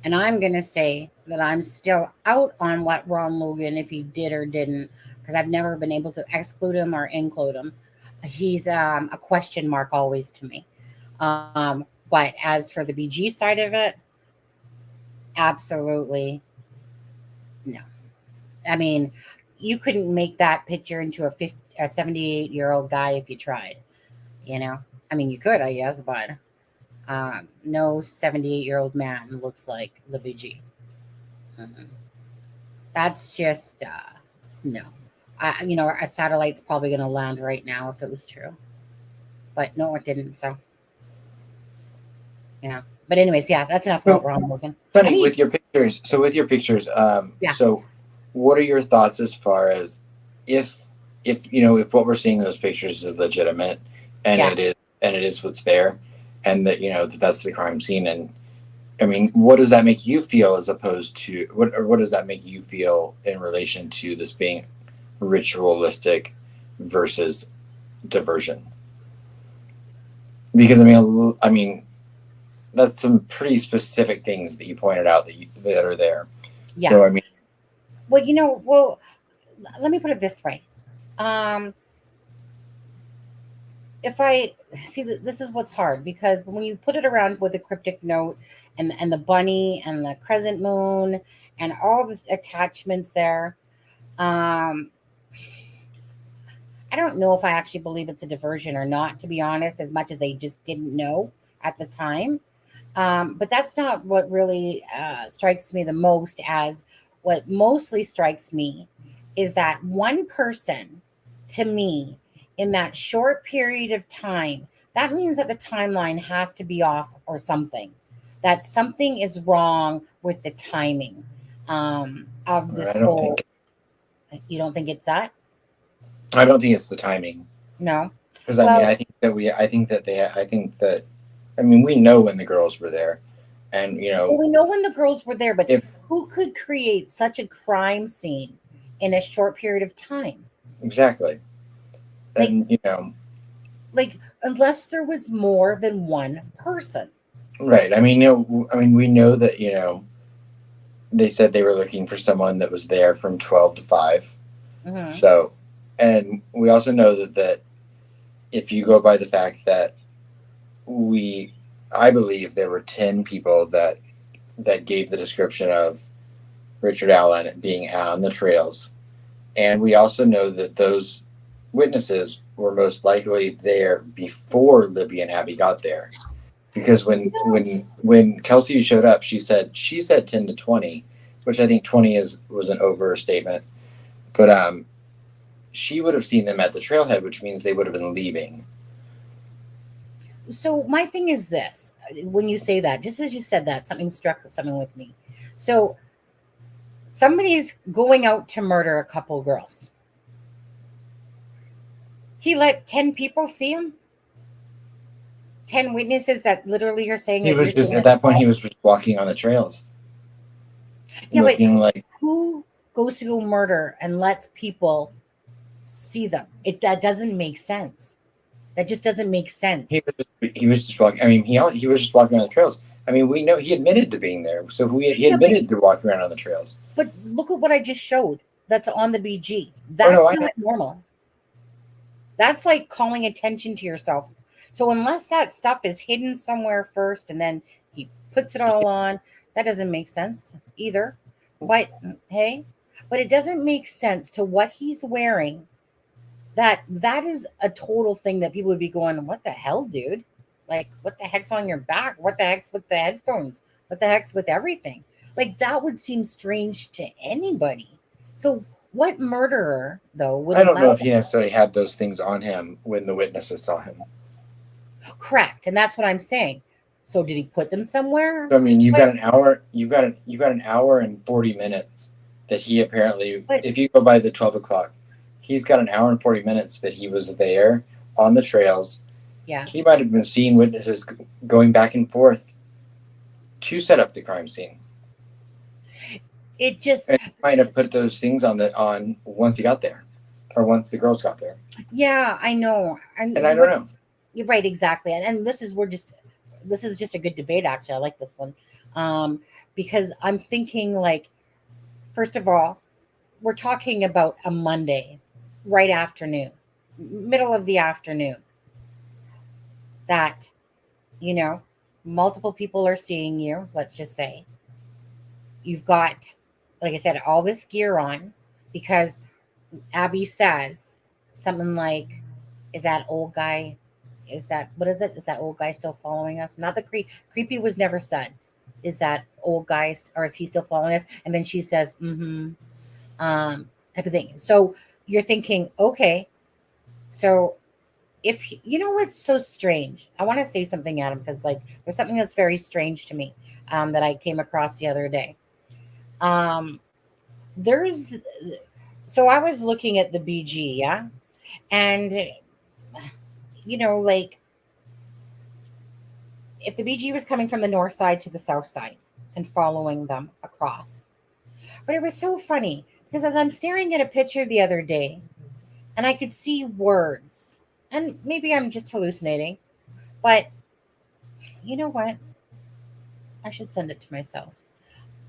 And I'm going to say that I'm still out on what Ron Logan, if he did or didn't, because I've never been able to exclude him or include him. He's a question mark always to me. But as for the BG side of it, absolutely no. I mean, you couldn't make that picture into a 78-year-old guy if you tried. I mean, you could, I guess, but no 78-year-old man looks like the BG. That's just no. A satellite's probably going to land right now if it was true, but no, it didn't. So yeah. But anyways, yeah, that's enough about Ron Logan. Funny, with your pictures. So with your pictures, yeah. So what are your thoughts as far as if what we're seeing in those pictures is legitimate and it is what's there, and that that's the crime scene, and I mean, what does that make you feel as opposed to what does that make you feel in relation to this being ritualistic versus diversion? Because I mean that's some pretty specific things that you pointed out that are there. Yeah. So I mean, well, let me put it this way. If I see that this is what's hard, because when you put it around with a cryptic note and the bunny and the crescent moon and all the attachments there, Um, I don't know if I actually believe it's a diversion or not, to be honest, as much as they just didn't know at the time. But that's not what really strikes me the most. As what mostly strikes me is that one person, to me, in that short period of time, that means that the timeline has to be off or something. That something is wrong with the timing of Or this I don't whole. think You don't think it's that? I don't think it's the timing. No. Because I mean, Well, I mean, we know when the girls were there, and well, we know when the girls were there, but if who could create such a crime scene in a short period of time? exactly, Like, and like unless there was more than one person. right. I mean, I mean, we know that they said they were looking for someone that was there from 12 to 5. Hmm. So, and we also know that if you go by the fact that I believe there were 10 people that gave the description of Richard Allen being on the trails. And we also know that those witnesses were most likely there before Libby and Abby got there. Because when Kelsey showed up, she said 10 to 20, which I think 20 was an overstatement. But she would have seen them at the trailhead, which means they would have been leaving. So my thing is this: when you say that, just as you said that, something struck something with me. So somebody's going out to murder a couple girls. He let 10 people see him. 10 witnesses that literally are saying He that was you're just saying at that. that point he was just walking on the trails, Yeah, but looking like who goes to go murder and lets people see them? That doesn't make sense. That just doesn't make sense. he was just walking. I mean, he was just walking on the trails. I mean, we know he admitted to being there, so he Yeah, admitted to walking around on the trails. but look at what I just showed. That's on the BG. Oh no, That's I know. not normal. That's like calling attention to yourself. So unless that stuff is hidden somewhere first and then he puts it all on, that doesn't make sense either. But hey, but it doesn't make sense to what he's wearing. That is a total thing that people would be going, "What the hell, dude? Like, what the heck's on your back? What the heck's with the headphones? What the heck's with everything?" Like that would seem strange to anybody. So what murderer though would I don't know allow if he necessarily had those things on him when the witnesses saw him. correct? And that's what I'm saying. So did he put them somewhere? So, I mean, you've But got an hour. You've got an hour and 40 minutes that he apparently. but If you go by the 12 o'clock, he's got an hour and 40 minutes that he was there on the trails. yeah, He might have been seeing witnesses going back and forth to set up the crime scene. it just And he might have put those things on once he got there, or once the girls got there. yeah, I know. And I don't know. You're right, exactly. And this is just a good debate actually. I like this one. Because I'm thinking like, first of all, we're talking about a Monday, right afternoon, middle of the afternoon, that, you know, multiple people are seeing you, let's just say. You've got, like I said, all this gear on because Abby says something like, is that old guy? Is that, what is it? Is that old guy still following us? Not the creepy was never said. Is that old guy, or is he still following us? And then she says, type of thing. So you're thinking, okay, so if you know what's so strange, I want to say something, Adam, because like there's something that's very strange to me that I came across the other day. There's so I was looking at the BG, yeah, and like if the BG was coming from the north side to the south side and following them across. But it was so funny because as I'm staring at a picture the other day and I could see words, and maybe I'm just hallucinating, but you know what? I should send it to myself.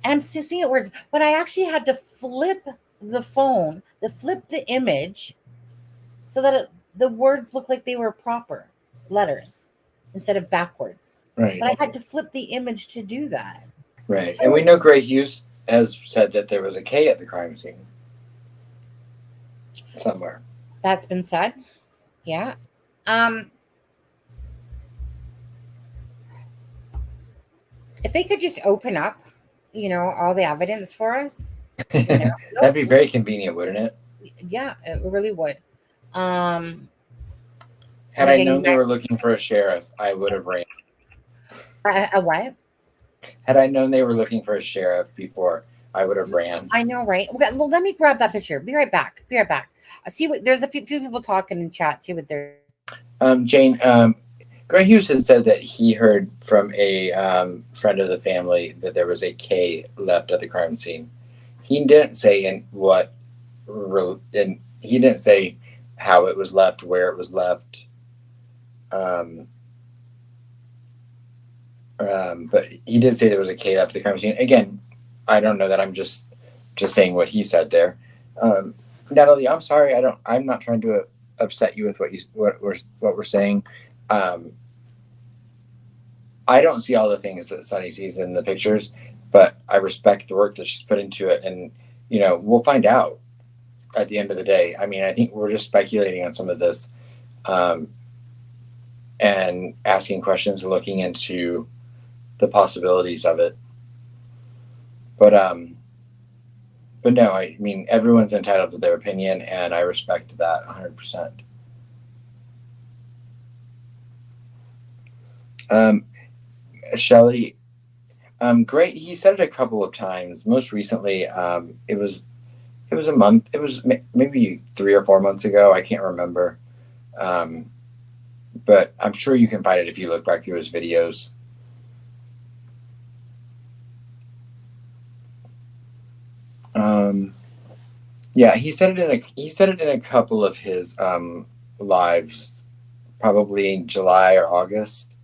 And I'm still seeing words, but I actually had to flip the phone, to flip the image so that the words look like they were proper letters instead of backwards. Right. But I had to flip the image to do that. Right. So, and we know Gray Hughes has said that there was a K at the crime scene. somewhere. That's been said. Yeah. If they could just open up, all the evidence for us, That'd be very convenient, wouldn't it? yeah, it really would. Um, Had like I a, known they were looking for a sheriff, I would have ran. a what? Had I known they were looking for a sheriff before, I would have ran. I know, right? Okay, well, let me grab that picture. Be right back. Be right back. I see what there's a few people talking in chat. See what they're. Jane, Greg Hughes had said that he heard from a friend of the family that there was a K left at the crime scene. He didn't say he didn't say how it was left, where it was left. But he did say there was a K left at the crime scene. Again, I don't know that. I'm just saying what he said there. Natalie, I'm sorry. I'm not trying to upset you with what we're saying. I don't see all the things that Sunny sees in the pictures, but I respect the work that she's put into it, and we'll find out at the end of the day. I mean, I think we're just speculating on some of this, and asking questions and looking into the possibilities of it. But no, I mean, everyone's entitled to their opinion, and I respect that 100%. Shelley, great. He said it a couple of times. Most recently, it was a month. It was maybe 3 or 4 months ago. I can't remember. But I'm sure you can find it if you look back through his videos. Yeah, he said it in a couple of his lives, probably in July or August.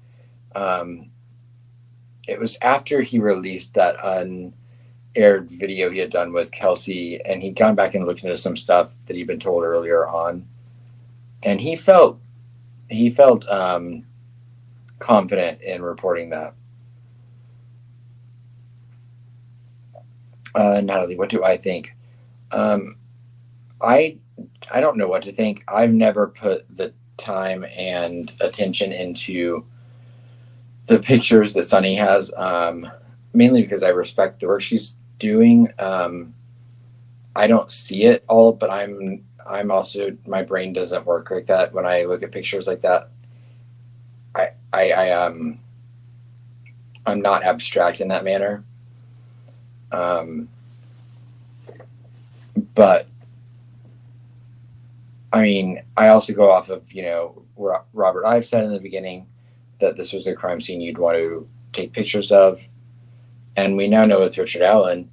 It was after he released that unaired video he had done with Kelsey, and he'd gone back and looked into some stuff that he'd been told earlier on, and he felt confident in reporting that. Natalie, what do I think? I don't know what to think. I've never put the time and attention into the pictures that Sunny has, mainly because I respect the work she's doing. I don't see it all, but I'm also, my brain doesn't work like that. When I look at pictures like that, I'm not abstract in that manner. But I mean, I also go off of, what Robert Ives said in the beginning, that this was a crime scene you'd want to take pictures of. And we now know with Richard Allen,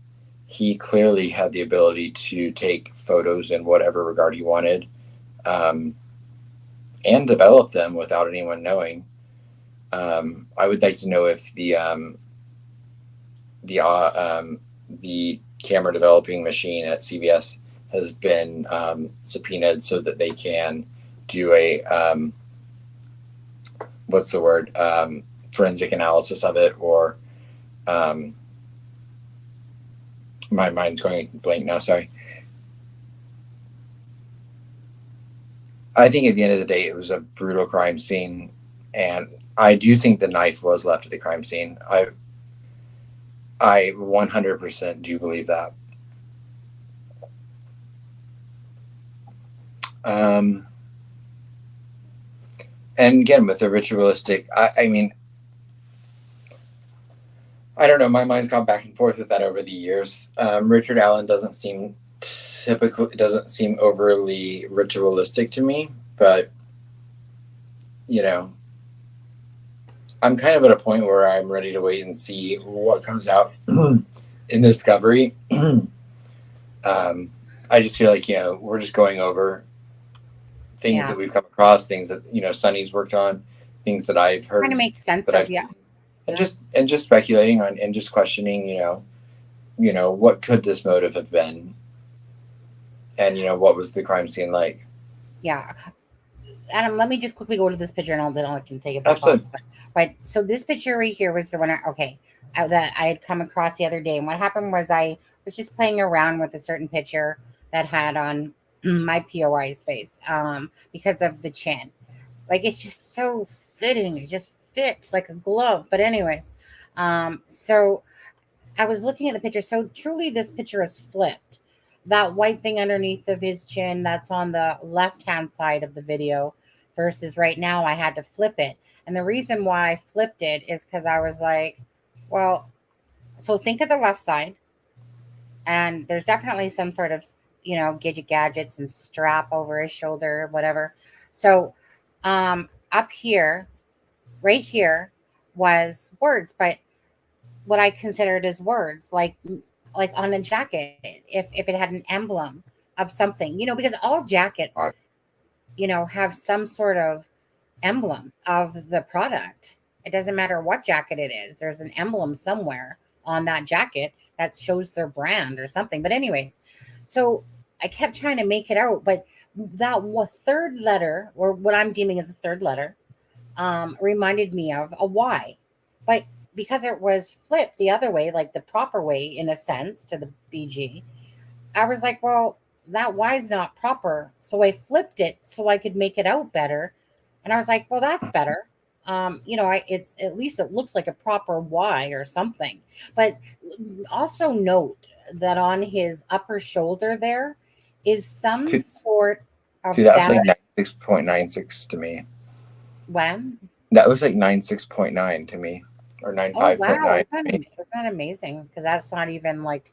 he clearly had the ability to take photos in whatever regard he wanted, and develop them without anyone knowing. I would like to know if the camera developing machine at CBS has been subpoenaed so that they can do a forensic analysis of it, or my mind's going blank now, sorry. I think at the end of the day, it was a brutal crime scene, and I do think the knife was left at the crime scene. I 100% do believe that. And again, with the ritualistic, I mean, I don't know. My mind's gone back and forth with that over the years. Richard Allen doesn't seem overly ritualistic to me, but I'm kind of at a point where I'm ready to wait and see what comes out in Discovery. I just feel like, we're just going over things that we've come across, things that, Sunny's worked on, things that I've heard. Kind of makes sense of, yeah. And just speculating on, and just questioning, what could this motive have been? And, what was the crime scene like? Yeah. Adam, let me just quickly go to this picture, and then I can take it back. Absolutely. Right. So this picture right here was the one that I had come across the other day. And what happened was I was just playing around with a certain picture that had on my POI's face, because of the chin. Like it's just so fitting. It just fits like a glove. But anyways, so I was looking at the picture. So truly, this picture is flipped. That white thing underneath of his chin, that's on the left-hand side of the video, versus right now I had to flip it. And the reason why I flipped it is because I was like, well, so think of the left side, and there's definitely some sort of, gadgets and strap over his shoulder, whatever. So up here, right here, was words, but what I considered as words, like on a jacket, if it had an emblem of something, because all jackets, have some sort of emblem of the product. It doesn't matter what jacket it is. There's an emblem somewhere on that jacket that shows their brand or something. But anyways, so I kept trying to make it out, but that third letter, or what I'm deeming as a third letter, reminded me of a Y. But because it was flipped the other way, like the proper way in a sense to the BG, I was like, well, that Y is not proper. So I flipped it so I could make it out better. And I was like, well, that's better. It's at least it looks like a proper Y or something. But also note that on his upper shoulder there is some sort of See, that was like 96.96 to me. When? That was like 96.9 to me, or 95.9. Oh wow, isn't that amazing? Because that's not even like,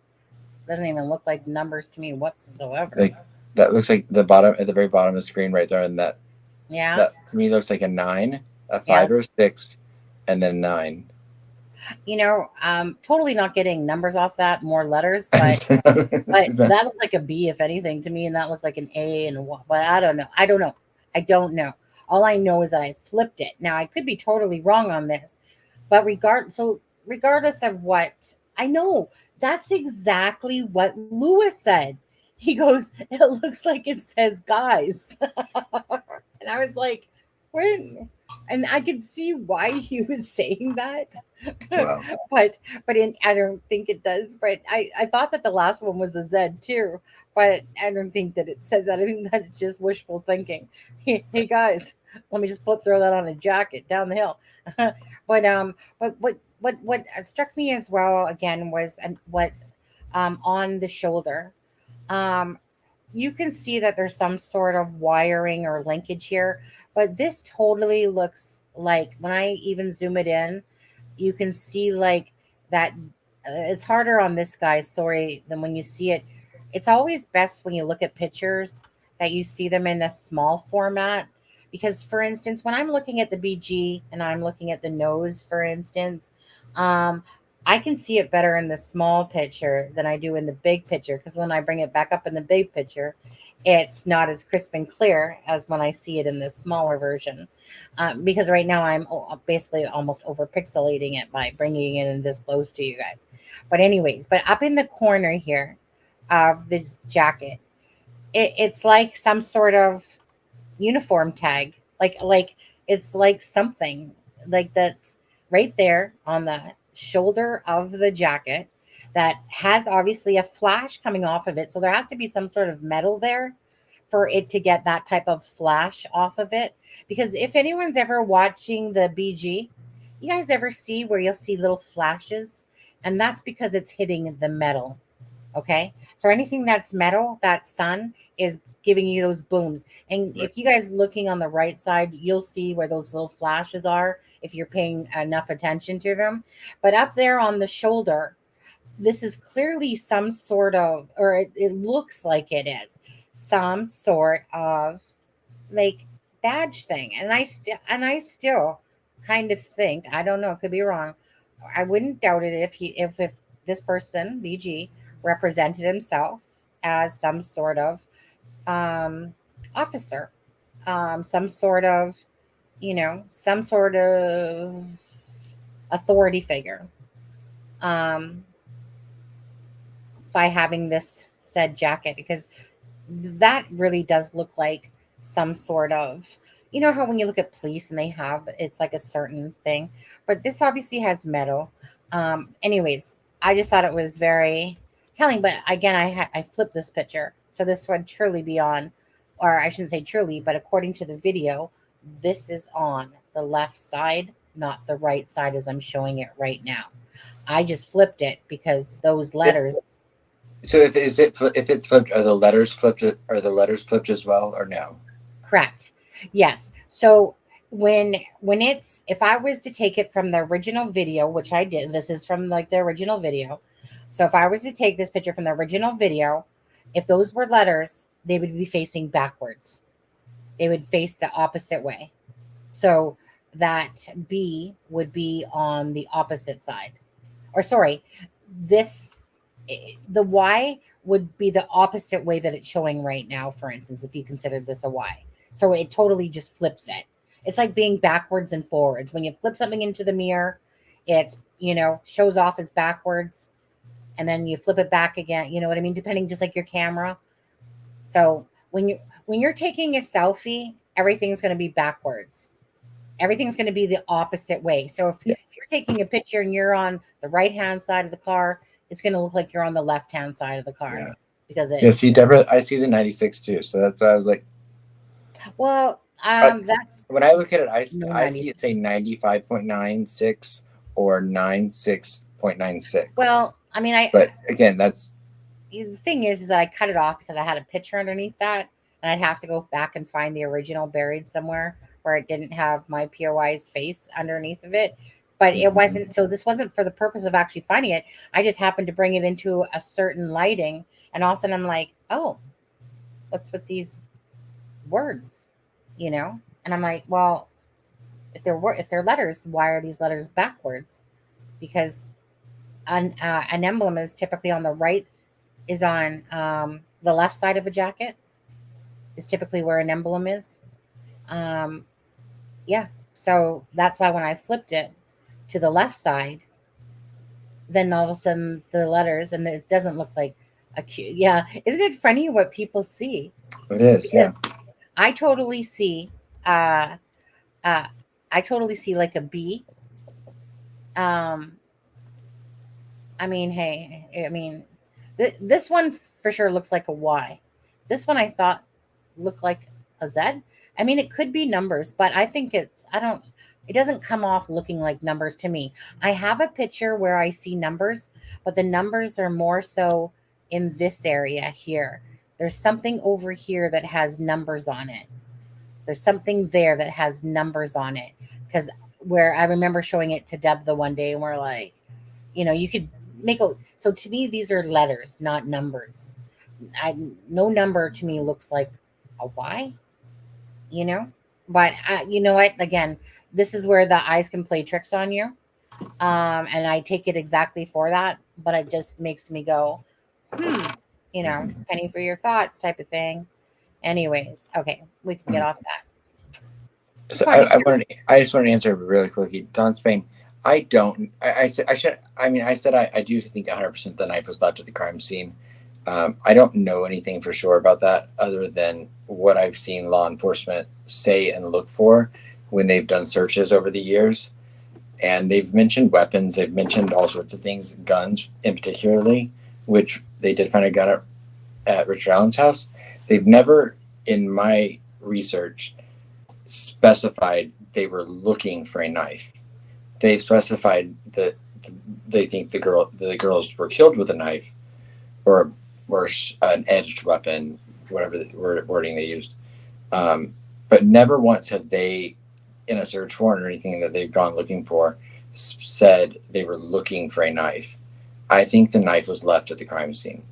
doesn't even look like numbers to me whatsoever. Like that looks like the bottom, at the very bottom of the screen right there, and that to me looks like a 9, a 5 or a 6, and then 9. Totally not getting numbers off that, more letters, but that looks like a B if anything to me, and that looked like an A and what. But I don't know. All I know is that I flipped it. Now I could be totally wrong on this, but regardless of what I know, that's exactly what Lewis said. He goes, "It looks like it says guys," and I was like, "When?" And I could see why he was saying that. Wow. but I don't think it does. But I thought that the last one was a Z too, but I don't think that it says that. I think that's just wishful thinking. Hey guys, let me just throw that on a jacket down the hill. but what struck me as well again was what on the shoulder. You can see that there's some sort of wiring or linkage here, but this totally looks like, when I even zoom it in, you can see like that. It's harder on this guy, sorry, than when you see it. It's always best when you look at pictures that you see them in a small format, because for instance, when I'm looking at the BG and I'm looking at the nose, for instance, I can see it better in the small picture than I do in the big picture, because when I bring it back up in the big picture, it's not as crisp and clear as when I see it in the smaller version. Because right now I'm basically almost over pixelating it by bringing it in this close to you guys. But anyways, but up in the corner here of this jacket, it's like some sort of uniform tag, like it's like something like that's right there on the shoulder of the jacket that has obviously a flash coming off of it. So there has to be some sort of metal there for it to get that type of flash off of it. Because if anyone's ever watching the BG, you guys ever see where you'll see little flashes? And that's because it's hitting the metal. Okay. So anything that's metal, that sun is giving you those booms. And if you guys looking on the right side, you'll see where those little flashes are if you're paying enough attention to them. But up there on the shoulder, this is clearly some sort of, or it looks like it is some sort of like badge thing. And I still kind of think, I don't know, could be wrong. I wouldn't doubt it if this person, BG, represented himself as some sort of officer, some sort of authority figure, by having this said jacket, because that really does look like some sort of, how when you look at police and they have, it's like a certain thing, but this obviously has metal. Anyways, I just thought it was very telling. But again, I flipped this picture So this would truly be on, or I shouldn't say truly, but according to the video, this is on the left side, not the right side as I'm showing it right now. I just flipped it because those letters. So if it's flipped, are the letters flipped? Are the letters flipped as well, or no? Correct. Yes. So when it's, if I was to take it from the original video, which I did, this is from like the original video. So if I was to take this picture from the original video, if those were letters, they would be facing backwards. They would face the opposite way. So that B would be on the opposite side. Or sorry, this, the Y would be the opposite way that it's showing right now, for instance, if you consider this a Y. So it totally just flips it. It's like being backwards and forwards. When you flip something into the mirror, it's, you know, shows off as backwards, and then you flip it back again. You know what I mean? Depending, just like your camera. So when you're taking a selfie, everything's going to be backwards. Everything's going to be the opposite way. So if you're taking a picture and you're on the right-hand side of the car, it's going to look like you're on the left-hand side of the car. Because it, see, Deborah, I see the 96 too. So that's why I was like, well, that's when I look at it, I no see it say 95.96 or 96.96. Well, I mean, but again, that's the thing is that I cut it off because I had a picture underneath that, and I'd have to go back and find the original buried somewhere where it didn't have my POI's face underneath of it. But it wasn't, so this wasn't for the purpose of actually finding it. I just happened to bring it into a certain lighting, and all of a sudden I'm like, oh, what's with these words, you know? And I'm like, well, if they're letters, why are these letters backwards? Because an emblem is typically on the right, is on the left side of a jacket, is typically where an emblem is. Yeah, so that's why when I flipped it to the left side, then all of a sudden the letters, and it doesn't look like a Q. Yeah, isn't it funny what people see? It is, yeah. I totally see like a B. I mean, hey, I mean, this one for sure looks like a Y. This one I thought looked like a Z. I mean, it could be numbers, but I think it doesn't come off looking like numbers to me. I have a picture where I see numbers, but the numbers are more so in this area here. There's something over here that has numbers on it. There's something there that has numbers on it. Because where I remember showing it to Deb the one day, and we're like, you know, you could so to me, these are letters, not numbers. No number to me looks like a Y, you know? But you know what? Again, this is where the eyes can play tricks on you. And I take it exactly for that. But it just makes me go, you know, penny for your thoughts type of thing. Anyways, okay, we can get off that. So I just wanted to answer really quickly. Don Spain, I do think 100% the knife was left at the crime scene. I don't know anything for sure about that other than what I've seen law enforcement say and look for when they've done searches over the years. And they've mentioned weapons. They've mentioned all sorts of things, guns in particularly, which they did find a gun at Richard Allen's house. They've never, in my research, specified they were looking for a knife. They specified that they think the girls were killed with a knife or an edged weapon, whatever the wording they used. But never once have they, in a search warrant or anything that they've gone looking for, said they were looking for a knife. I think the knife was left at the crime scene.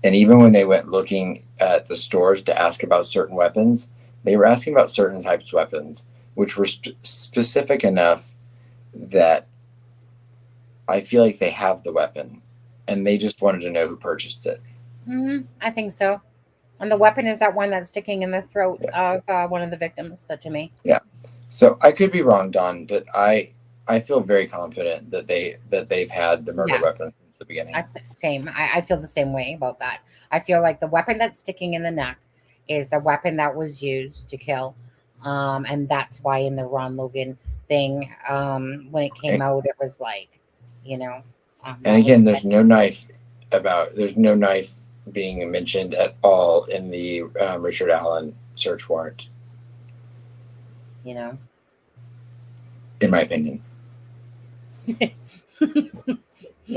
And even when they went looking at the stores to ask about certain weapons, they were asking about certain types of weapons, which were specific enough that I feel like they have the weapon, and they just wanted to know who purchased it. I think so. And the weapon is that one that's sticking in the throat of one of the victims, said to me. Yeah. So I could be wrong, Don, but I feel very confident that they've had the murder weapon since the beginning. Same. I feel the same way about that. I feel like the weapon that's sticking in the neck is the weapon that was used to kill. And that's why in the Ron Logan thing, when it came out, it was like, you know. And again, there's no knife being mentioned at all in the Richard Allen search warrant. You know, in my opinion. I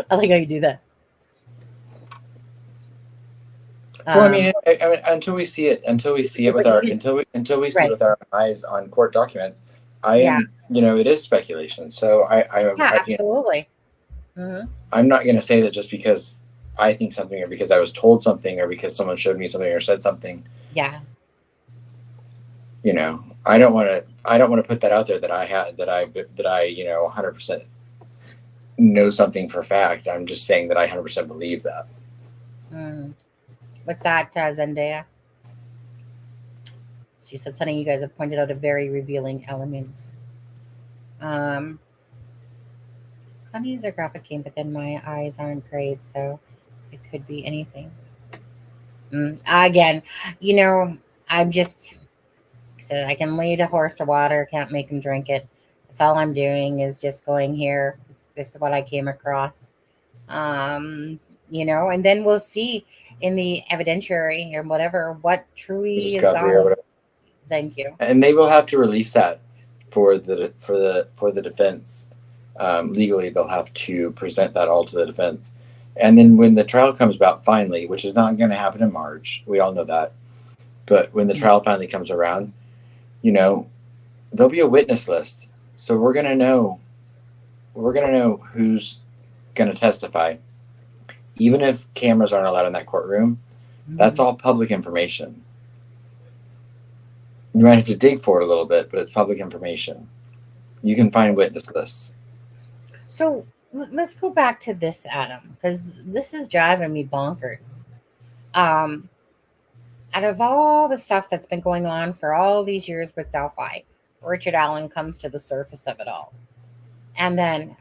like how you do that. Well, I mean, until we see it with our Right. with our eyes on court documents, I Yeah. am, it is speculation. So Absolutely. I'm not going to say that just because I think something, or because I was told something, or because someone showed me something or said something. Yeah. I don't want to put that out there that I 100% know something for fact. I'm just saying that I 100% believe that. What's that, Zendaya? She said, "Sonny, you guys have pointed out a very revealing element." Funny is a graphic game, but then my eyes aren't great, so it could be anything. Again, I'm just said I can lead a horse to water, can't make him drink it. That's all I'm doing is just going here. This is what I came across. And then we'll see in the evidentiary or whatever what truly is Discovery or on. whatever. Thank you. And they will have to release that for the defense. Legally, they'll have to present that all to the defense. And then when the trial comes about finally, which is not going to happen in March, we all know that. But when the trial finally comes around, there'll be a witness list. So we're going to know who's going to testify. Even if cameras aren't allowed in that courtroom, that's all public information. You might have to dig for it a little bit, but it's public information. You can find witness lists. So let's go back to this, Adam, because this is driving me bonkers. Out of all the stuff that's been going on for all these years with Delphi, Richard Allen comes to the surface of it all. And then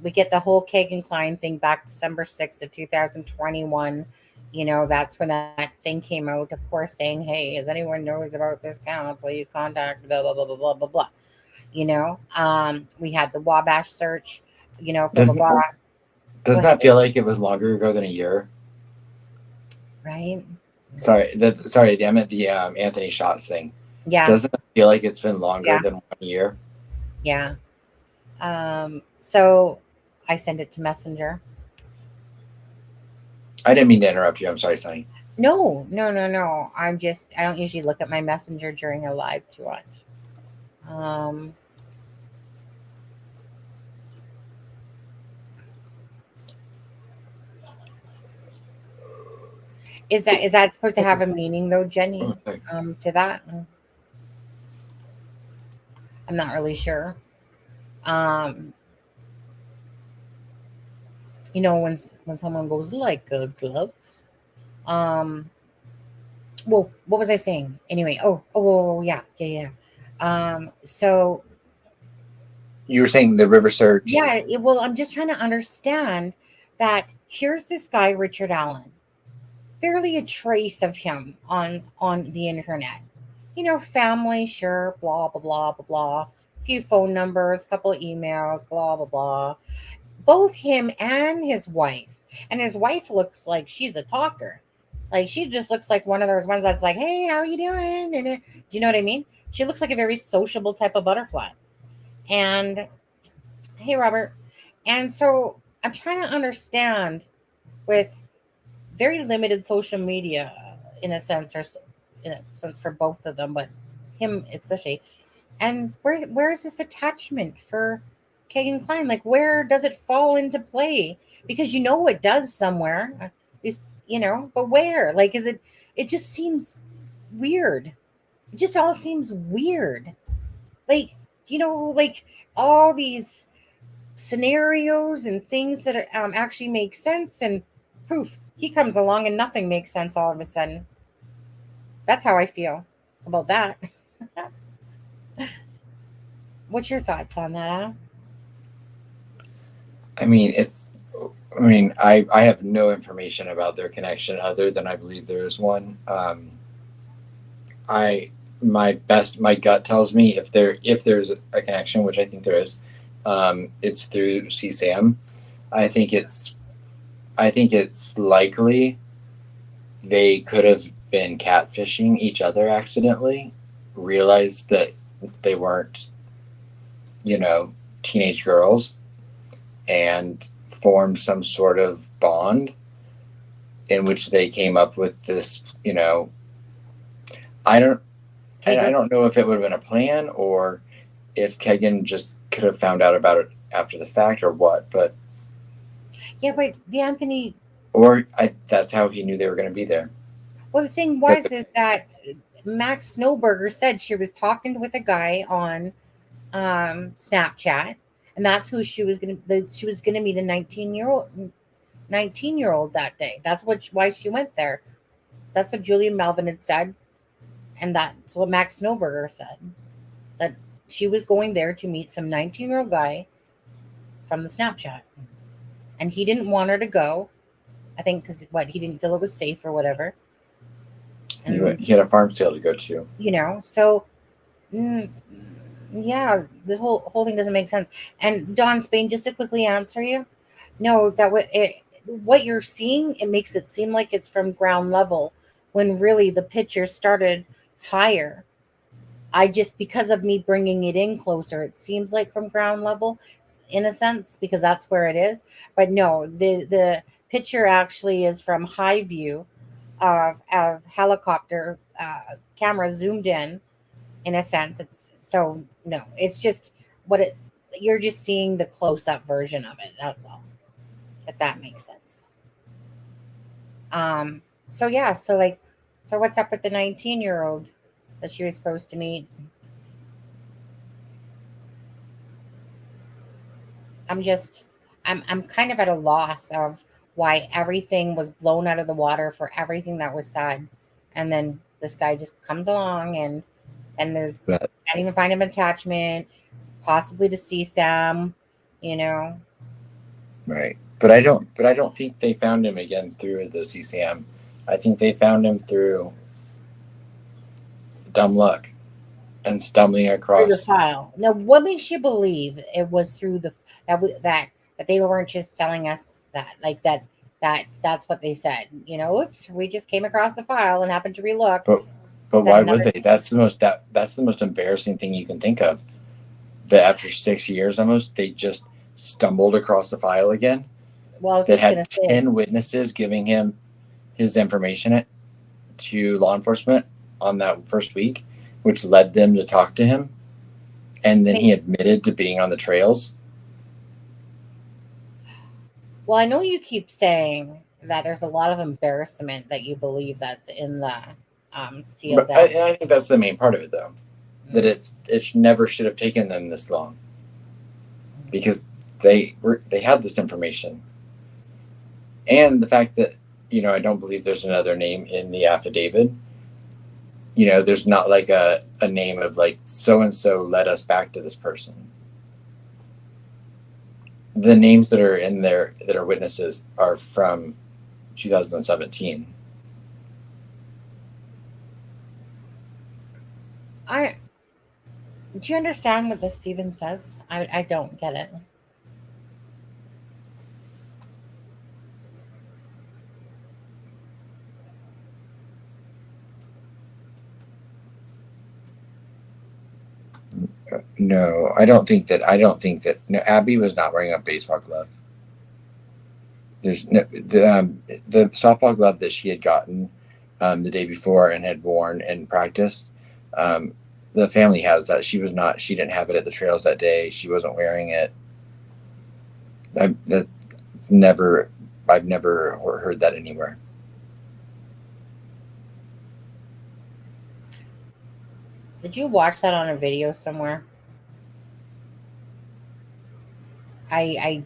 we get the whole Kegan Klein thing back December 6th of 2021. That's when that thing came out, of course, saying, hey, as anyone knows about this count, please contact blah, blah, blah, blah, blah, blah, blah. We had the Wabash search, blah, blah, blah. Doesn't that feel like it was longer ago than a year? Right. Sorry, I meant the Anthony Shots thing. Yeah. Doesn't it feel like it's been longer than 1 year? Yeah. So I send it to Messenger. I didn't mean to interrupt you. I'm sorry, Sonny. No. I don't usually look at my Messenger during a live too much. Is that supposed to have a meaning though, Jenny? To that? I'm not really sure. When someone goes like a glove. Well, what was I saying? Anyway, yeah. So you were saying the river search. Yeah, well, I'm just trying to understand that here's this guy, Richard Allen. Barely a trace of him on the internet. Family, sure, blah, blah, blah, blah, blah. A few phone numbers, couple of emails, blah, blah, blah. Both him and his wife. And his wife looks like she's a talker. Like, she just looks like one of those ones that's like, hey, how you doing? And, do you know what I mean? She looks like a very sociable type of butterfly. And, hey, Robert. And so I'm trying to understand with very limited social media, in a sense for both of them, but him especially. And where is this attachment for Kegan Klein? Like, where does it fall into play? Because it does somewhere. But where? Like, is it? It just seems weird. It just all seems weird. Like, like all these scenarios and things that actually make sense, and poof, he comes along and nothing makes sense all of a sudden. That's how I feel about that. What's your thoughts on that, Adam? I have no information about their connection other than I believe there is one. My gut tells me if there's a connection, which I think there is, it's through CSAM. I think it's likely they could have been catfishing each other accidentally, realized that they weren't, teenage girls, and formed some sort of bond in which they came up with this, I don't and I don't know if it would have been a plan or if Kegan just could have found out about it after the fact or what, but Yeah, but the Anthony. that's how he knew they were going to be there. Well, the thing is that Max Snowberger said she was talking with a guy on Snapchat, and that's who she was gonna meet a 19-year-old that day. That's why she went there. That's what Julia Melvin had said, and that's what Max Snowberger said, that she was going there to meet some 19-year-old guy from the Snapchat, and he didn't want her to go. I think because he didn't feel it was safe or whatever. And, he had a farm sale to go to. So yeah, this whole thing doesn't make sense. And Don Spain, just to quickly answer you, no, what you're seeing, it makes it seem like it's from ground level when really the picture started higher. Because of me bringing it in closer, it seems like from ground level in a sense, because that's where it is. But no, the picture actually is from high view of helicopter camera zoomed in a sense. It's just you're just seeing the close-up version of it. That's all, if that makes sense. So what's up with the 19-year-old that she was supposed to meet? I'm kind of at a loss of why everything was blown out of the water for everything that was said, and then this guy just comes along and there's can't even find him an attachment, possibly to see Sam, Right. But I don't think they found him again through the CCM. I think they found him through dumb luck and stumbling across through the file. Now, what makes you believe it was through that they weren't just telling us that's what they said? Oops, we just came across the file and happened to relook. But why would they? That's the most embarrassing thing you can think of. That after 6 years almost, they just stumbled across the file again. Well, that had 10 witnesses giving him his information to law enforcement on that first week, which led them to talk to him. And then he admitted to being on the trails. Well, I know you keep saying that there's a lot of embarrassment that you believe that's in the sealed. I think that's the main part of it, though. That it never should have taken them this long, because they had this information, and the fact that I don't believe there's another name in the affidavit. There's not like a name of like so and so led us back to this person. The names that are in there that are witnesses are from 2017. Do you understand what this even says? I don't get it. No, I don't think that. No, Abby was not wearing a baseball glove. There's no the softball glove that she had gotten the day before and had worn and practiced. The family has that. She didn't have it at the trails that day. She wasn't wearing it. I've never heard that anywhere. Did you watch that on a video somewhere? I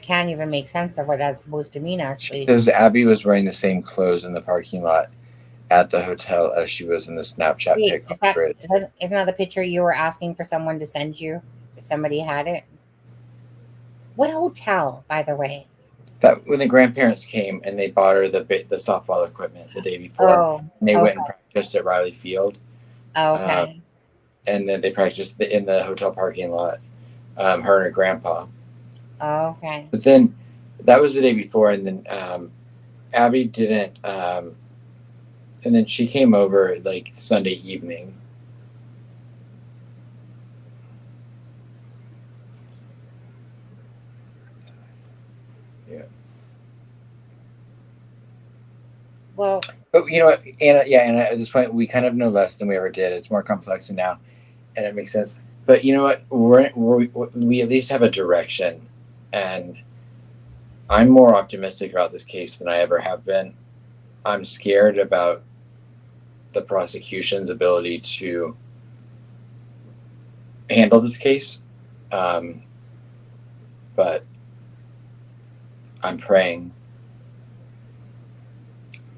can't even make sense of what that's supposed to mean, actually. Because Abby was wearing the same clothes in the parking lot at the hotel as she was in the Snapchat pic. Isn't that the picture you were asking for someone to send you if somebody had it? What hotel, by the way? That when the grandparents came and they bought her the softball equipment the day before, and they went and practiced at Riley Field. Okay. And then they practiced in the hotel parking lot. Her and her grandpa. Okay. But then that was the day before, and then Abby didn't And then she came over like Sunday evening. Yeah. Well, But you know what, Anna? Yeah, Anna. At this point, we kind of know less than we ever did. It's more complex now, and it makes sense. But you know what? We at least have a direction, and I'm more optimistic about this case than I ever have been. I'm scared about the prosecution's ability to handle this case, but I'm praying,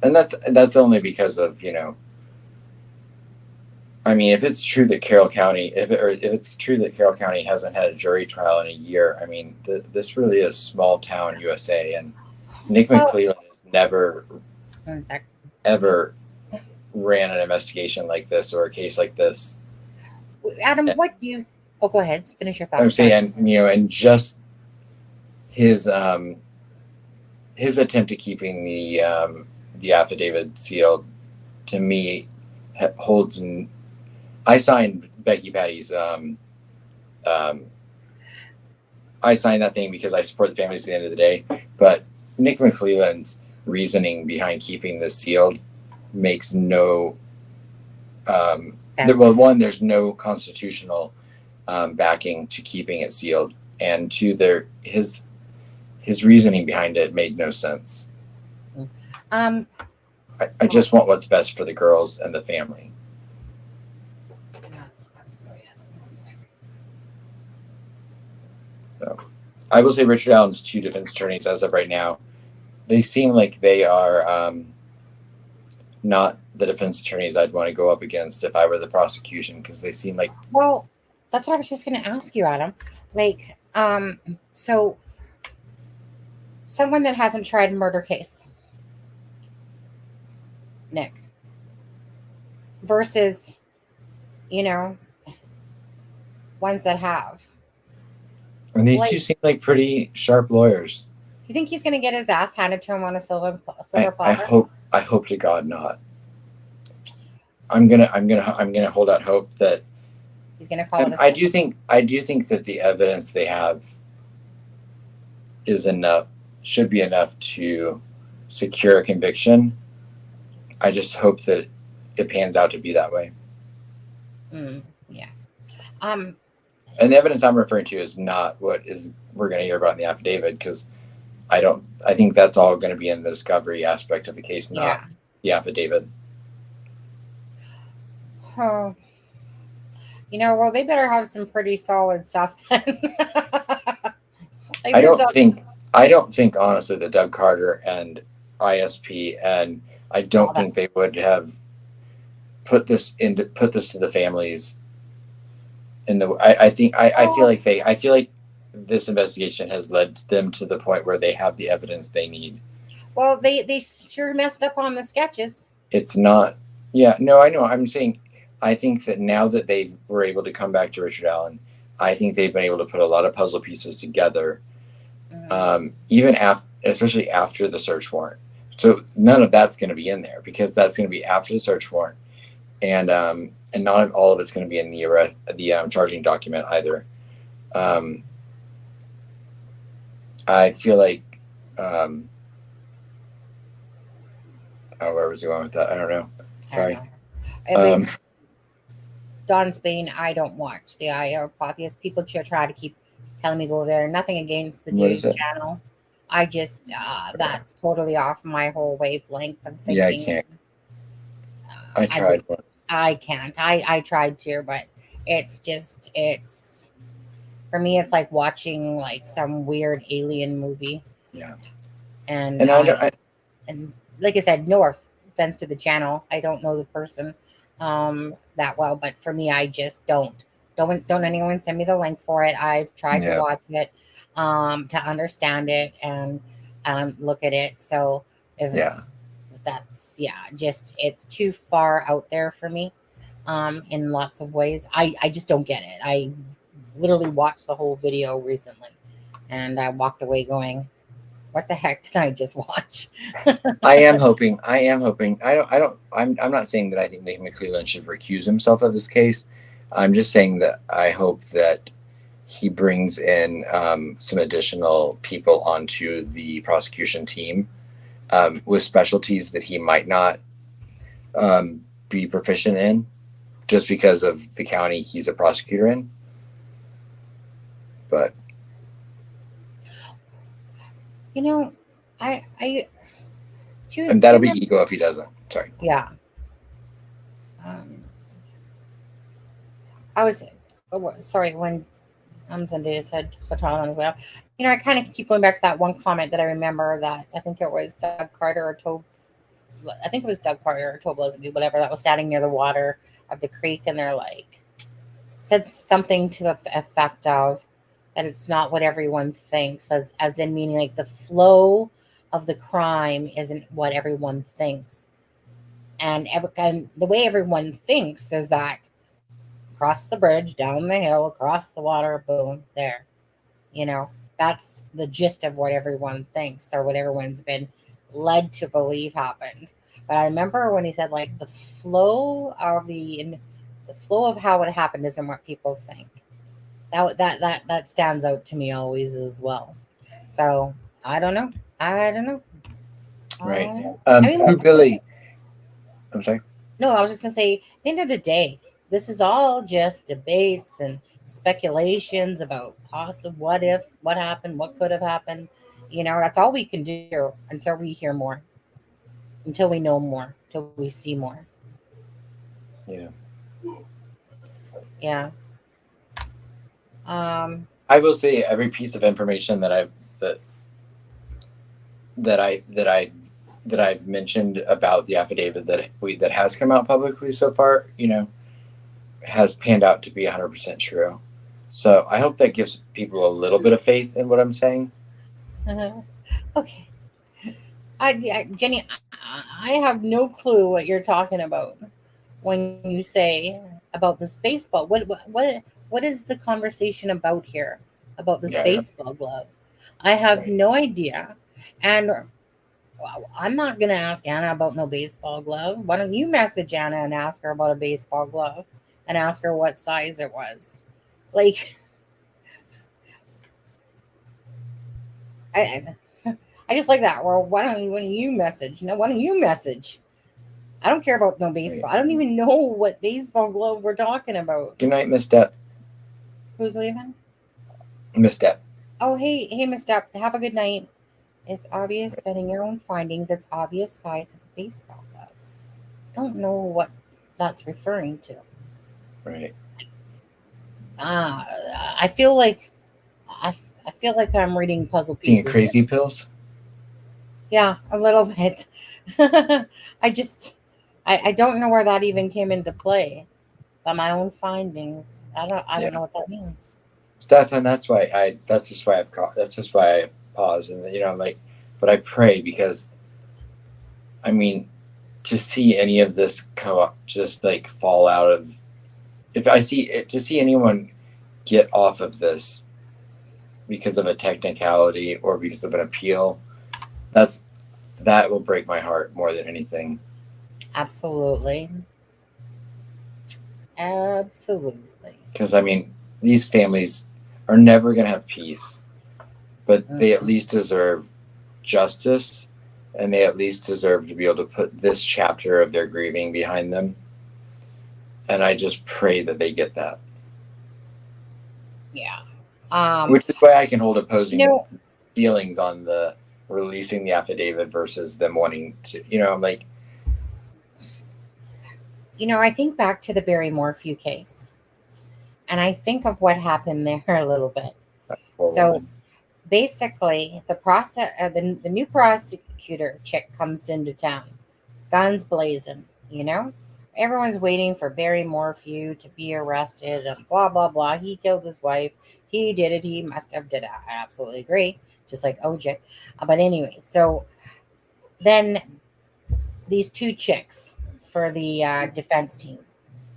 and that's only because of I mean, if it's true that Carroll County, if it's true that Carroll County hasn't had a jury trial in a year, I mean, this really is small town USA, and Nick McClellan has never, ever ran an investigation like this or a case like this. Adam, what do you? Oh, go ahead. Finish your thought. I'm saying, and just his attempt at keeping the affidavit sealed, to me, holds. I signed Becky Patty's. I signed that thing because I support the families at the end of the day. But Nick McClellan's reasoning behind keeping this sealed makes no. Well, one, there's no constitutional backing to keeping it sealed, and two, his reasoning behind it made no sense. I just want what's best for the girls and the family. So, I will say Richard Allen's two defense attorneys, as of right now, they seem like they are not the defense attorneys I'd want to go up against if I were the prosecution, because they seem like. Well, that's what I was just going to ask you, Adam. Like, so someone that hasn't tried a murder case, Nick, versus, ones that have. And these two seem like pretty sharp lawyers. Do you think he's going to get his ass handed to him on a silver platter? I hope to God not. I'm gonna hold out hope that he's gonna call it. I do think that the evidence they have is enough, should be enough to secure a conviction. I just hope that it pans out to be that way. Yeah. And the evidence I'm referring to is not what we're going to hear about in the affidavit, because I think that's all going to be in the discovery aspect of the case, not the affidavit. Oh, well, they better have some pretty solid stuff then. I don't think honestly that Doug Carter and ISP, and I don't think they would have put this to the families. I feel like this investigation has led them to the point where they have the evidence they need. Well, they sure messed up on the sketches. It's not. Yeah, no, I know. I'm saying, I think that now that they were able to come back to Richard Allen, I think they've been able to put a lot of puzzle pieces together, especially after the search warrant. So none of that's going to be in there, because that's going to be after the search warrant, and not all of it's going to be in the charging document either. I feel like, where was he going with that? I don't know. Sorry. Don Spain, I don't watch the IO podcast. People try to keep telling me go there. Nothing against the news channel. I just that's totally off my whole wavelength of thinking. Yeah, I can't. I tried once. I can't. I tried to, but it's for me, it's like watching like some weird alien movie. Yeah. And like I said, no offense to the channel, I don't know the person that well, but for me, I just don't anyone send me the link for it. I've tried to watch it to understand it and look at it. So if that's just it's too far out there for me in lots of ways. I just don't get it. I literally watched the whole video recently and I walked away going, what the heck did I just watch? I am hoping. I'm not saying that I think Nathan McClelland should recuse himself of this case. I'm just saying that I hope that he brings in some additional people onto the prosecution team with specialties that he might not be proficient in, just because of the county he's a prosecutor in. But I and that'll be ego if he doesn't. Sorry. Yeah. I was sorry when Sunday said such on as well. I kind of keep going back to that one comment that I remember that I think it was Doug Carter or Tobe. I think it was Doug Carter or Tobe Leslie, whatever, that was standing near the water of the creek, and they're like said something to the effect of that it's not what everyone thinks, as in meaning like the flow of the crime isn't what everyone thinks, and the way everyone thinks is that cross the bridge, down the hill, across the water, boom, there. That's the gist of what everyone thinks, or what everyone's been led to believe happened. But I remember when he said like the flow of how it happened isn't what people think. That stands out to me always as well. So I don't know. Right. Who Billy? I'm sorry. No, I was just gonna say, at the end of the day, this is all just debates and speculations about what if, what happened, what could have happened. That's all we can do until we hear more, until we know more, until we see more. Yeah. Yeah. I will say every piece of information that I've mentioned about the affidavit that has come out publicly so far, has panned out to be 100% true. So I hope that gives people a little bit of faith in what I'm saying. Okay. Jenny, I have no clue what you're talking about when you say about this baseball. What is the conversation about here about this baseball glove? I have no idea. And I'm not going to ask Anna about no baseball glove. Why don't you message Anna and ask her about a baseball glove and ask her what size it was? Like, I just like that. Well, why don't you message? Why don't you message? I don't care about no baseball. I don't even know what baseball glove we're talking about. Good night, Miss Depp. Who's leaving? Miss Depp. Oh, hey, Miss Depp. Have a good night. It's obvious that in your own findings, it's obvious size of a baseball glove. I don't know what that's referring to. Right. I feel like I'm reading puzzle pieces. Seeing crazy pills? Yeah, a little bit. I don't know where that even came into play. By my own findings, I don't know what that means. Stefan, that's just why I pause, and I'm like, but I pray, because I mean, to see any of this just like fall out of, to see anyone get off of this because of a technicality or because of an appeal, that will break my heart more than anything. Absolutely. Because these families are never going to have peace, but they at least deserve justice, and they at least deserve to be able to put this chapter of their grieving behind them. And I just pray that they get that. Yeah. Which is why I can hold opposing feelings on the releasing the affidavit versus them wanting to, I'm like. I think back to the Barry Morphew case, and I think of what happened there a little bit. So basically, the new prosecutor chick comes into town, guns blazing, Everyone's waiting for Barry Morphew to be arrested and blah, blah, blah. He killed his wife. He did it. He must have did it. I absolutely agree. Just like OJ. But anyway, so then these two chicks for the defense team,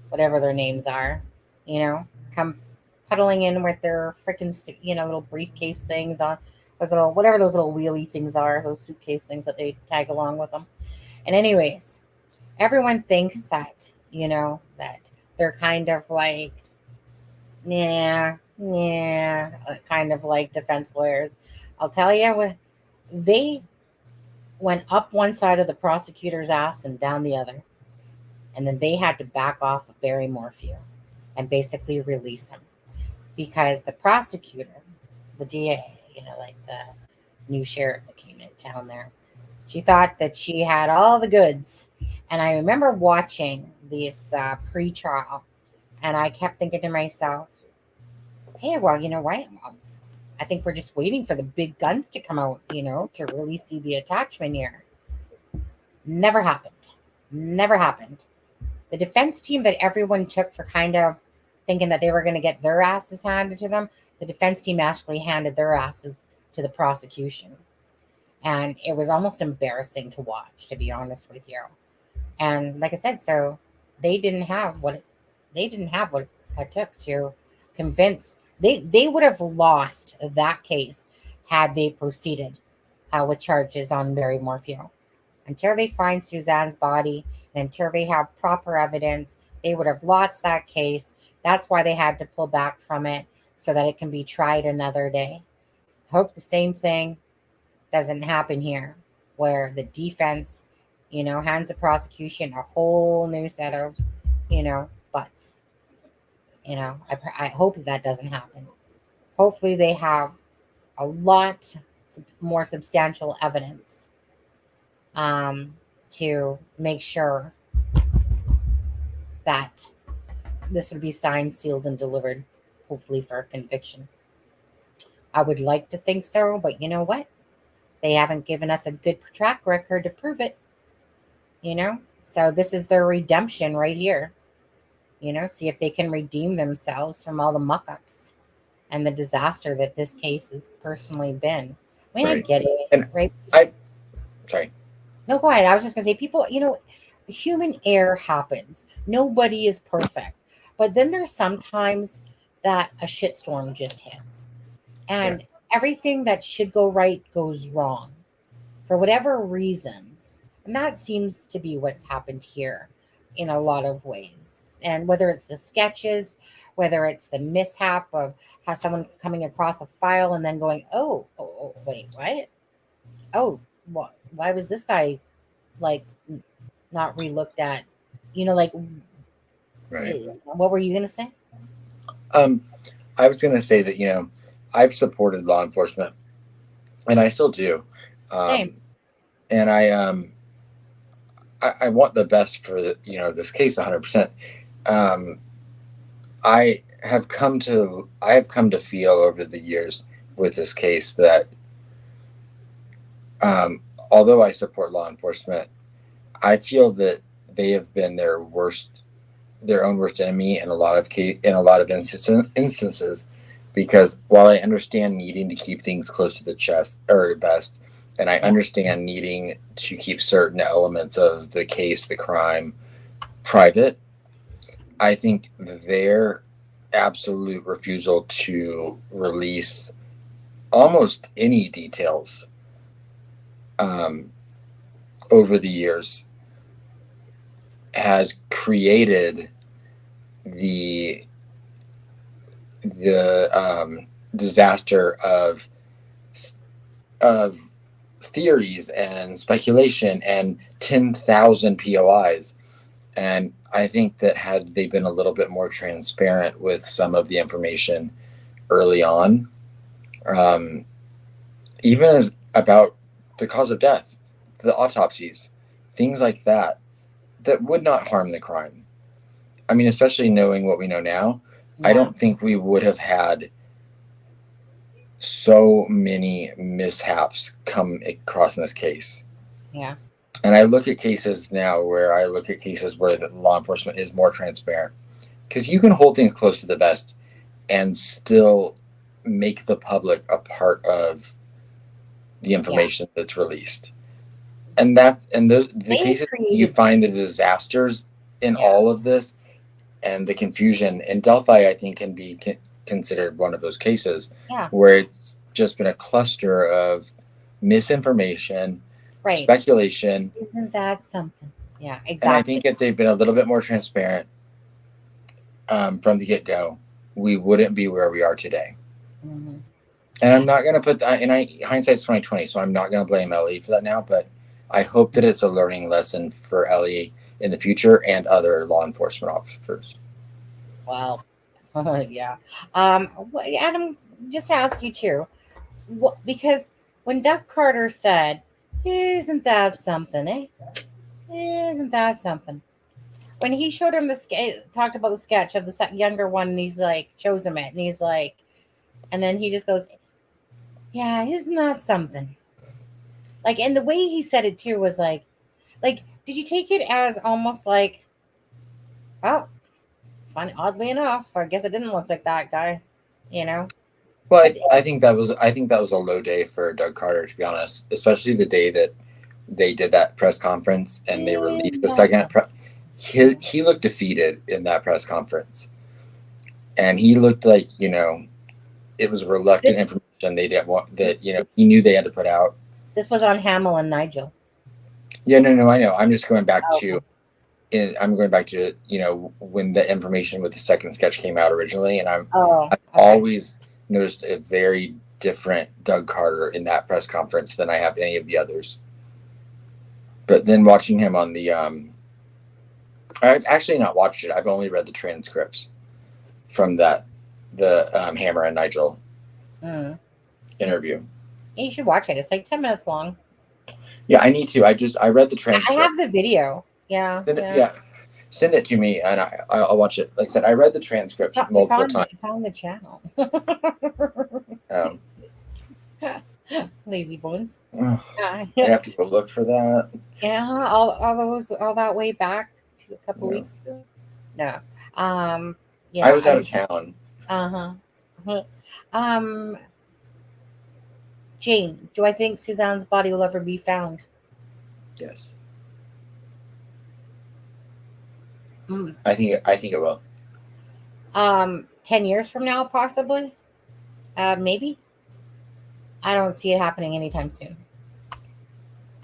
whatever their names are, come puddling in with their freaking, little briefcase things on. those little, whatever those little wheelie things are, those suitcase things that they tag along with them. And anyways, everyone thinks that, that they're kind of like, yeah, kind of like defense lawyers. I'll tell you, they went up one side of the prosecutor's ass and down the other. And then they had to back off of Barry Morphew and basically release him because the prosecutor, the DA, like the new sheriff that came into town there, she thought that she had all the goods. And I remember watching this pre-trial, and I kept thinking to myself, okay, well, you know what? I think we're just waiting for the big guns to come out, to really see the attachment here. Never happened. Never happened. The defense team that everyone took for kind of thinking that they were going to get their asses handed to them, the defense team actually handed their asses to the prosecution. And it was almost embarrassing to watch, to be honest with you. And like I said, so they didn't have what it took to convince. They would have lost that case had they proceeded with charges on Barry Morphew. Until they find Suzanne's body and until they have proper evidence, they would have lost that case. That's why they had to pull back from it so that it can be tried another day. Hope the same thing doesn't happen here, where the defense, hands the prosecution a whole new set of, butts. I hope that doesn't happen. Hopefully they have a lot more substantial evidence to make sure that this would be signed, sealed, and delivered, hopefully for a conviction. I would like to think so, but you know what? They haven't given us a good track record to prove it, So this is their redemption right here. See if they can redeem themselves from all the muck-ups and the disaster that this case has personally been. I mean, right. I get it, and right? Sorry. No, go ahead. I was just going to say, people, human error happens. Nobody is perfect. But then there's sometimes that a shitstorm just hits. And everything that should go right goes wrong for whatever reasons. And that seems to be what's happened here in a lot of ways. And whether it's the sketches, whether it's the mishap of how someone coming across a file and then going, oh wait, what? Oh, what? Why was this guy not relooked at? Right. What were you going to say? I was going to say that, I've supported law enforcement and I still do. Same. And I want the best for this case 100%. I have come to feel over the years with this case that although I support law enforcement, I feel that they have been their own worst enemy in a lot of instances. Because while I understand needing to keep things close to the chest or vest, and I understand needing to keep certain elements of the case, the crime, private, I think their absolute refusal to release almost any details over the years has created the disaster of theories and speculation and 10,000 POIs. And I think that had they been a little bit more transparent with some of the information early on, even as about the cause of death, the autopsies, things like that would not harm the crime. I mean, especially knowing what we know now, I don't think we would have had so many mishaps come across in this case. Yeah. And I look at cases now where the law enforcement is more transparent, because you can hold things close to the vest and still make the public a part of the information that's released. And the cases you find the disasters in all of this and the confusion, and Delphi, I think, can be considered one of those cases where it's just been a cluster of misinformation, Right. speculation. Isn't that something? Yeah, exactly. And I think if they'd been a little bit more transparent from the get-go, we wouldn't be where we are today. Mm-hmm. And I'm not going to put that, and hindsight's 2020, so I'm not going to blame Ellie for that now, but I hope that it's a learning lesson for Ellie in the future and other law enforcement officers. Wow. Yeah. Adam, just to ask you too, because when Doug Carter said, "Isn't that something, eh? Isn't that something?" When he showed him talked about the sketch of the younger one, and he's like, shows him it, and he's like, and then he just goes, "Yeah, isn't that something?" Like, and the way he said it too was like, did you take it as almost like, oh, fun? Oddly enough, I guess it didn't look like that guy, you know? Well, I think that was a low day for Doug Carter, to be honest, especially the day that they did that press conference and they released the second. He looked defeated in that press conference, and he looked like, it was reluctant information they didn't want, that he knew they had to put out. This was on Hamill and Nigel. Yeah, no, I know. I'm just going back to. I'm going back to when the information with the second sketch came out originally, and I've always noticed a very different Doug Carter in that press conference than I have any of the others. But then watching him on the I've actually not watched it. I've only read the transcripts from the Hammer and Nigel interview. Yeah, you should watch it. It's like 10 minutes long. Yeah, I need to. I read the transcript. I have the video. Yeah. Send it to me, and I'll watch it. Like I said, I read the transcript multiple times. It's on the channel. Lazy bones. I have to go look for that. Yeah, all that way back to a couple weeks ago. No. Yeah. I was out of town. Jane, do I think Suzanne's body will ever be found? Yes. I think it will. 10 years from now, possibly. Maybe. I don't see it happening anytime soon.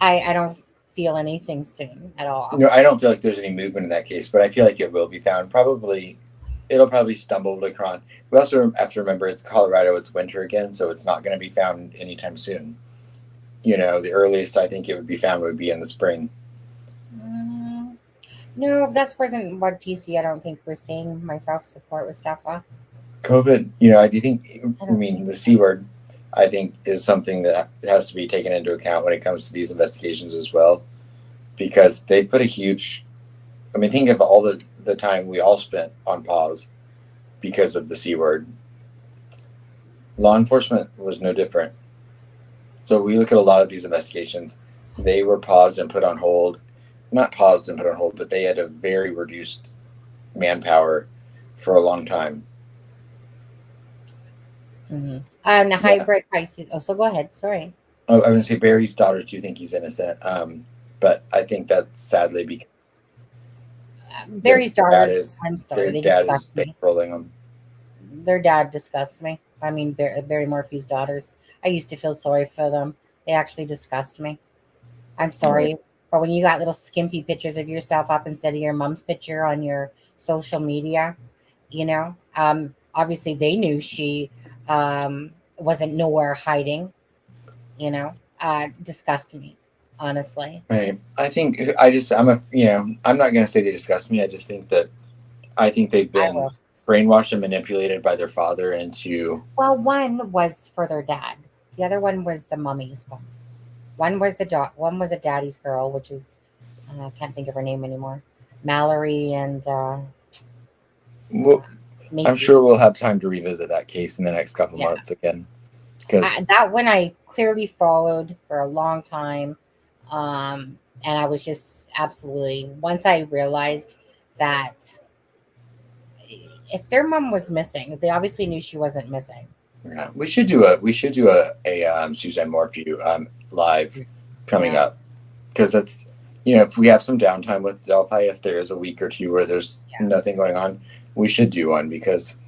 I don't feel anything soon at all. No, I don't feel like there's any movement in that case, but I feel like it will be found. It'll probably stumble across. We also have to remember it's Colorado, it's winter again, so it's not going to be found anytime soon. The earliest I think it would be found would be in the spring. No, that's wasn't what DC. I don't think we're seeing myself support with Stefla. COVID, I do think, the C word, I think, is something that has to be taken into account when it comes to these investigations as well. Because they put a huge, think of all the time we all spent on pause because of the C word. Law enforcement was no different. So we look at a lot of these investigations, they were paused and put on hold. Not paused and put on hold, but they had a very reduced manpower for a long time. Mm-hmm. And the hybrid crisis. Oh, so go ahead. Sorry. Oh, I was going to say Barry's daughters do think he's innocent, but I think that's sadly because Barry's daughters. I'm sorry. Their dad is bankrolling them. Their dad disgusts me. Barry Morphew's daughters. I used to feel sorry for them. They actually disgust me. I'm sorry. Right. But when you got little skimpy pictures of yourself up instead of your mom's picture on your social media, obviously they knew she wasn't nowhere hiding, disgust me, honestly. Right. I think I'm not going to say they disgust me. I just think they've been brainwashed and manipulated by their father into. Well, one was for their dad. The other one was the mummy's one. One was a daddy's girl, which is I can't think of her name anymore. Mallory and I'm sure we'll have time to revisit that case in the next couple months again. Because that one I clearly followed for a long time, and I was just absolutely once I realized that if their mom was missing, they obviously knew she wasn't missing. Yeah, we should do a Suzanne Morphew live coming up, because that's if we have some downtime with Delphi, if there is a week or two where there's nothing going on, we should do one because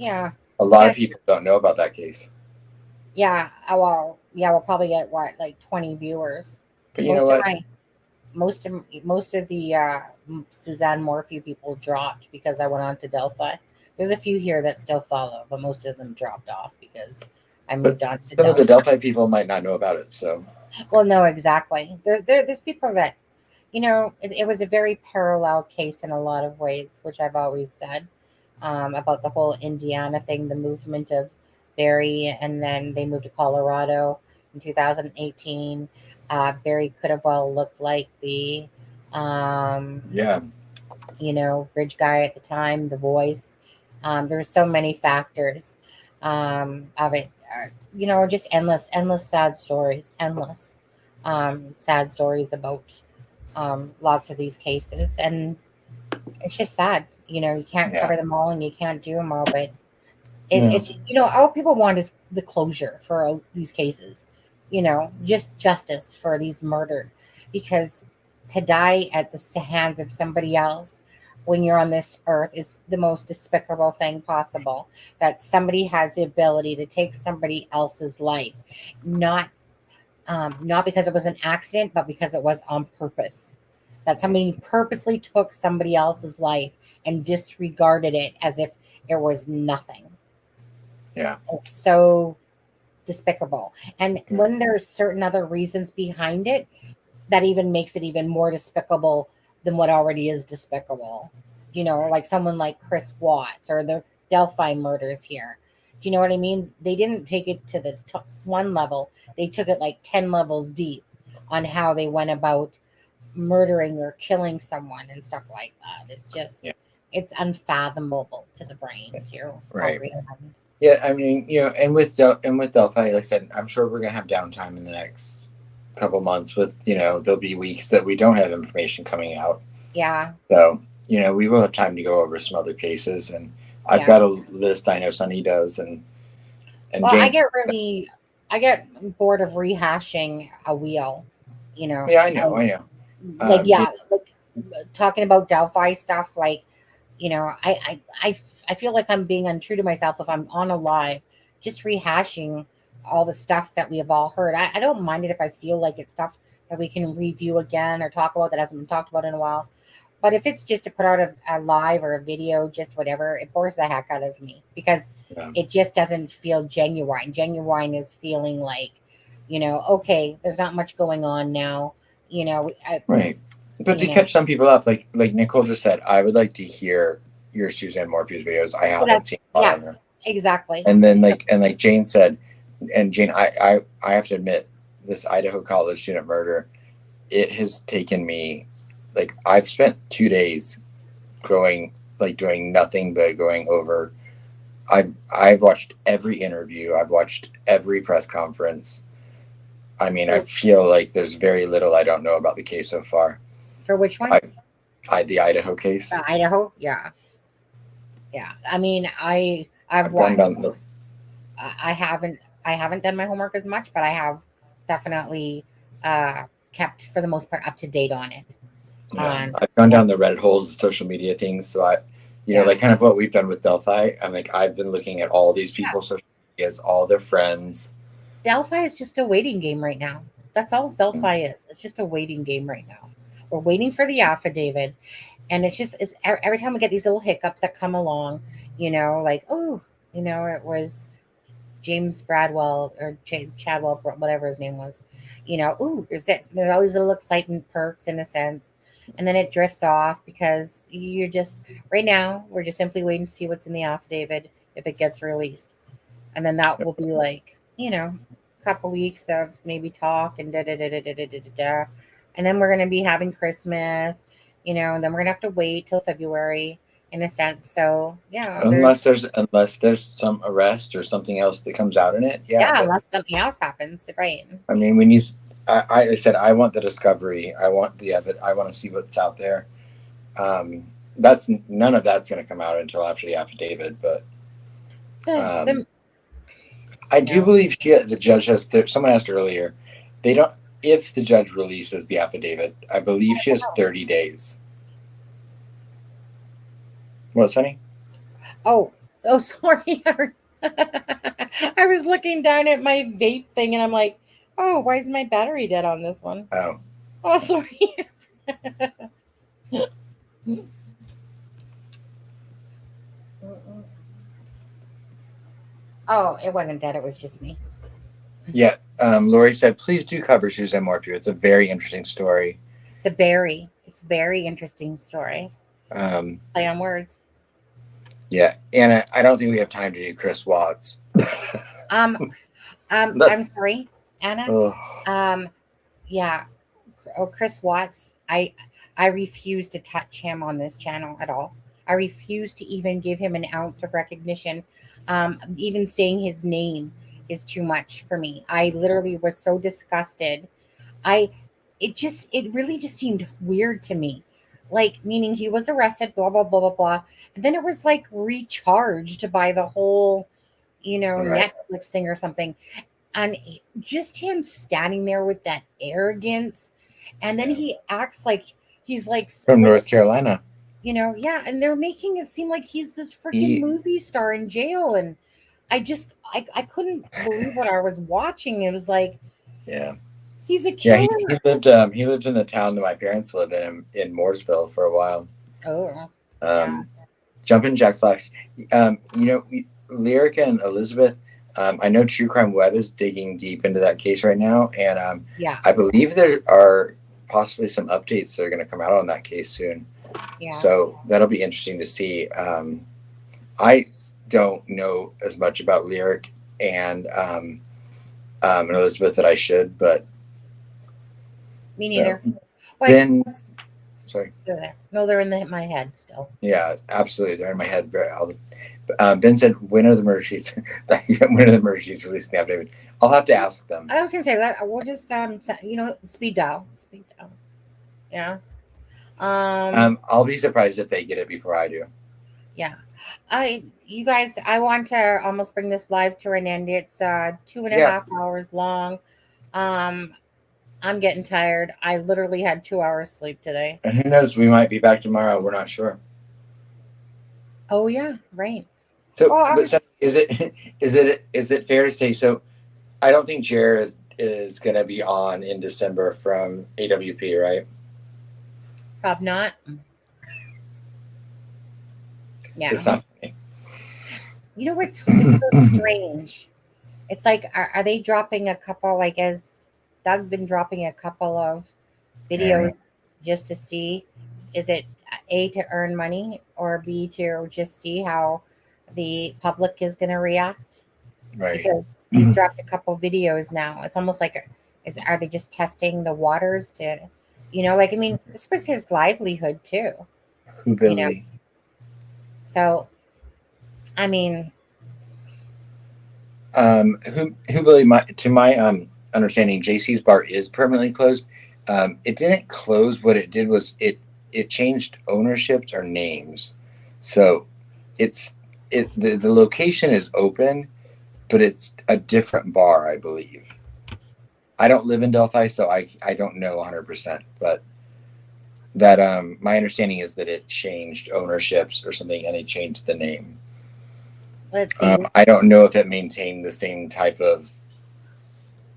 a lot of people don't know about that case. Yeah. Well, yeah, we'll probably get what, like 20 viewers. But you know Most of what? my most of the Suzanne Morphew people dropped because I went on to Delphi. There's a few here that still follow, but most of them dropped off because I But moved on to some of the Delphi. Delphi people might not know about it. So Well, no, exactly. There's people that, it was a very parallel case in a lot of ways, which I've always said about the whole Indiana thing, the movement of Barry, and then they moved to Colorado in 2018. Barry could have well looked like the, um, yeah, bridge guy at the time, the voice. There were so many factors of it. Just endless sad stories, endless sad stories about lots of these cases, and it's just sad. You can't yeah, cover them all, and you can't do them all, but no, it's all people want is the closure for these cases. Just justice for these murdered, because to die at the hands of somebody else when you're on this earth is the most despicable thing possible. That somebody has the ability to take somebody else's life, not not because it was an accident, but because it was on purpose. That somebody purposely took somebody else's life and disregarded it as if it was nothing. yeah, It's so despicable. And yeah, when there's certain other reasons behind it, that even makes it even more despicable than what already is despicable. Like someone like Chris Watts or the Delphi murders here. Do you know what I mean? They didn't take it to the top one level. They took it like 10 levels deep on how they went about murdering or killing someone and stuff like that. It's just, yeah, it's unfathomable to the brain to right. comprehend. Yeah, I mean, and with Delphi, like I said, I'm sure we're gonna have downtime in the next couple months. With there'll be weeks that we don't have information coming out. Yeah, So we will have time to go over some other cases, and I've yeah. got a list. I know Sunny does, and Well, Jane. I get bored of rehashing a wheel, you know, Yeah, I know, and I know. yeah, Jane, like talking about Delphi stuff, like, I feel like I'm being untrue to myself if I'm on a live, just rehashing all the stuff that we have all heard. I don't mind it if I feel like it's stuff that we can review again or talk about that hasn't been talked about in a while. But if it's just to put out a live or a video, just whatever, it bores the heck out of me because yeah, it just doesn't feel genuine. Genuine is feeling like, okay, there's not much going on now. right. But You to know, catch some people up, like Nicole just said, I would like to hear your Suzanne Morphews videos. I well, haven't that's, seen a lot yeah, on her. exactly. And then like Jane said, and Jane, I have to admit, this Idaho college student murder, it has taken me, like, I've spent 2 days going, like, doing nothing but going over. I've watched every interview. I've watched every press conference. I mean, I For feel like there's very little I don't know about the case so far. for which one? I the Idaho case. Idaho. Yeah, yeah. I mean, I've I've gone watched. down the I haven't done my homework as much, but I have definitely uh, kept for the most part up to date on it. yeah. On I've gone what? down the Reddit holes, social media things. So Yeah, like kind of what we've done with Delphi. I'm like I've been looking at all these yeah. people's social medias, all their friends. Delphi is just a waiting game right now. That's all Delphi is. It's just a waiting game right now. We're waiting for the affidavit, and it's every time we get these little hiccups that come along, like, oh, it was James Bradwell or Chadwell, whatever his name was. Ooh, there's all these little excitement perks in a sense, and then it drifts off because you're just right now we're just simply waiting to see what's in the affidavit if it gets released, and then that will be like a couple weeks of maybe talk and da da da da da da da da, and then we're gonna be having Christmas, and then we're gonna have to wait till February in a sense. So yeah, Unless there's some arrest or something else that comes out in it. Yeah, but unless something else happens, right? I mean, we need. I said I want the discovery. I want the evidence. I want to see what's out there. That's none of that's going to come out until after the affidavit. But The I you do know believe the judge has. Someone asked earlier. They don't. If the judge releases the affidavit, I believe she has 30 days. What, Sonny? oh, sorry. I was looking down at my vape thing and I'm like, oh, why is my battery dead on this one? Oh, Oh, sorry. Oh, it wasn't dead. It was just me. yeah. Lori said, please do cover Suzanne Morphew. It's a very interesting story. It's a very interesting story. Play on words. Yeah, and I don't think we have time to do Chris Watts. I'm sorry, Anna. Oh. Yeah. Oh, Chris Watts. I refuse to touch him on this channel at all. I refuse to even give him an ounce of recognition. Even saying his name is too much for me. I literally was so disgusted. It really just seemed weird to me. Like, meaning he was arrested, blah, blah, blah, blah, blah. And then it was like recharged by the whole, Right. Netflix thing or something. And just him standing there with that arrogance. And then he acts like he's like From North Carolina. Yeah. And they're making it seem like he's this freaking movie star in jail. And I couldn't believe what I was watching. It was like, yeah. He's a killer. Yeah, he lived in the town that my parents lived in Mooresville for a while. Oh. Jumpin' Jack Flash. Lyric and Elizabeth, I know True Crime Web is digging deep into that case right now, and I believe there are possibly some updates that are going to come out on that case soon. Yeah. So that'll be interesting to see. I don't know as much about Lyric and Elizabeth that I should, but me neither. Ben, sorry. No, they're in my head still. Yeah, absolutely, they're in my head. Ben said, "When are the murder sheets? When are the murder sheets releasing the affidavit?" I'll have to ask them. I was gonna say that we'll just speed dial. Yeah. I'll be surprised if they get it before I do. Yeah. You guys, I want to almost bring this live to an end. It's 2.5 hours long. I'm getting tired. I literally had 2 hours sleep today. And who knows? We might be back tomorrow. We're not sure. Oh yeah, right. So, is it fair to say? So, I don't think Jared is going to be on in December from AWP, right? Probably not. Yeah. It's not funny. You know what's so strange? It's like, are they dropping a couple? Like, has Doug been dropping a couple of videos just to see? Is it A, to earn money, or B, to just see how the public is going to react? Right. Because he's dropped a couple videos now. It's almost like, are they just testing the waters to, this was his livelihood too. Who Billy? So, I mean, who Billy? To my understanding, JC's bar is permanently closed. It didn't close. What it did was it changed ownerships or names. So the location is open, but it's a different bar, I believe. I don't live in Delphi, so I don't know 100%, but that my understanding is that it changed ownerships or something, and they changed the name. Let's see. I don't know if it maintained the same type of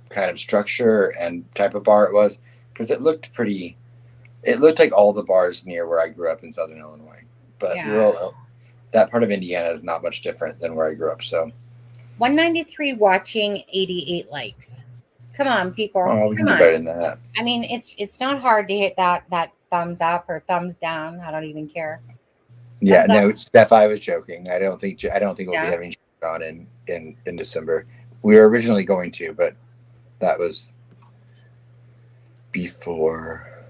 kind of structure and type of bar it was, because it looked like all the bars near where I grew up in Southern Illinois, but that part of Indiana is not much different than where I grew up. So 193 watching, 88 likes. Come on, people. Oh, we can do better than that. I mean, it's not hard to hit that thumbs up or thumbs down. I don't even care. Yeah, no, Steph, I was joking. I don't think we'll be having on in December. We were originally going to, but that was before.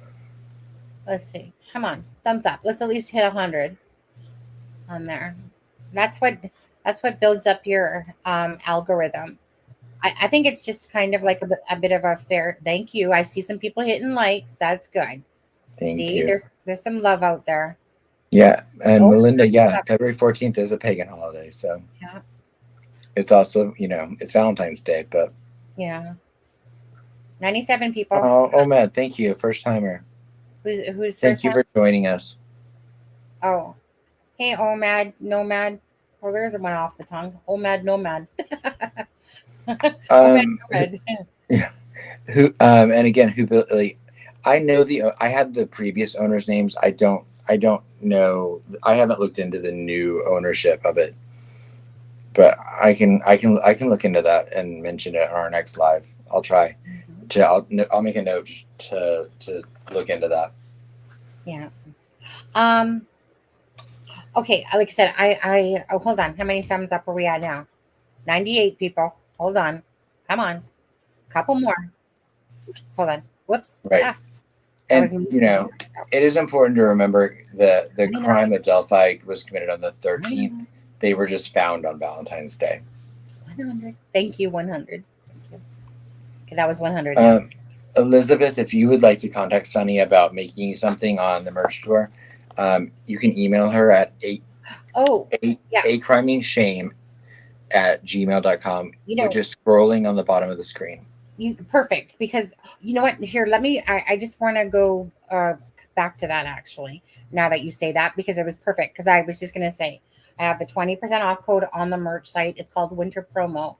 Let's see. Come on, thumbs up. Let's at least hit 100 on there. That's what builds up your algorithm. I think it's just kind of like a bit of a fair thank you. I see some people hitting likes. That's good. Thank you. There's some love out there. Yeah, and Melinda, February 14th is a pagan holiday, so it's also, it's Valentine's Day, but 97 people. Oh, Omad, thank you, first timer. Who's thank you for joining us. Oh, hey, Omad, Nomad, Well, there's one off the tongue. Omad Nomad. Omad Um, Nomad. who and again, who built? Like, I know I have the previous owners' names. I don't know. I haven't looked into the new ownership of it, but I can look into that and mention it on our next live. I'll try to. I'll make a note to look into that. Yeah. Okay, like I said, oh, hold on. How many thumbs up are we at now? 98 people. Hold on. Come on. Couple more. Hold on. Whoops. Right. And it is important to remember that the crime of Delphi was committed on the 13th. They were just found on Valentine's Day. 100. Thank you, 100. Thank you. Okay, that was 100. Elizabeth, if you would like to contact Sunny about making something on the merch store, you can email her at acrimingshame@gmail.com, which is scrolling on the bottom of the screen. Perfect, because you know what? Here, I just want to go back to that actually. Now that you say that, because it was perfect. Because I was just gonna say, I have the 20% off code on the merch site. It's called Winter Promo.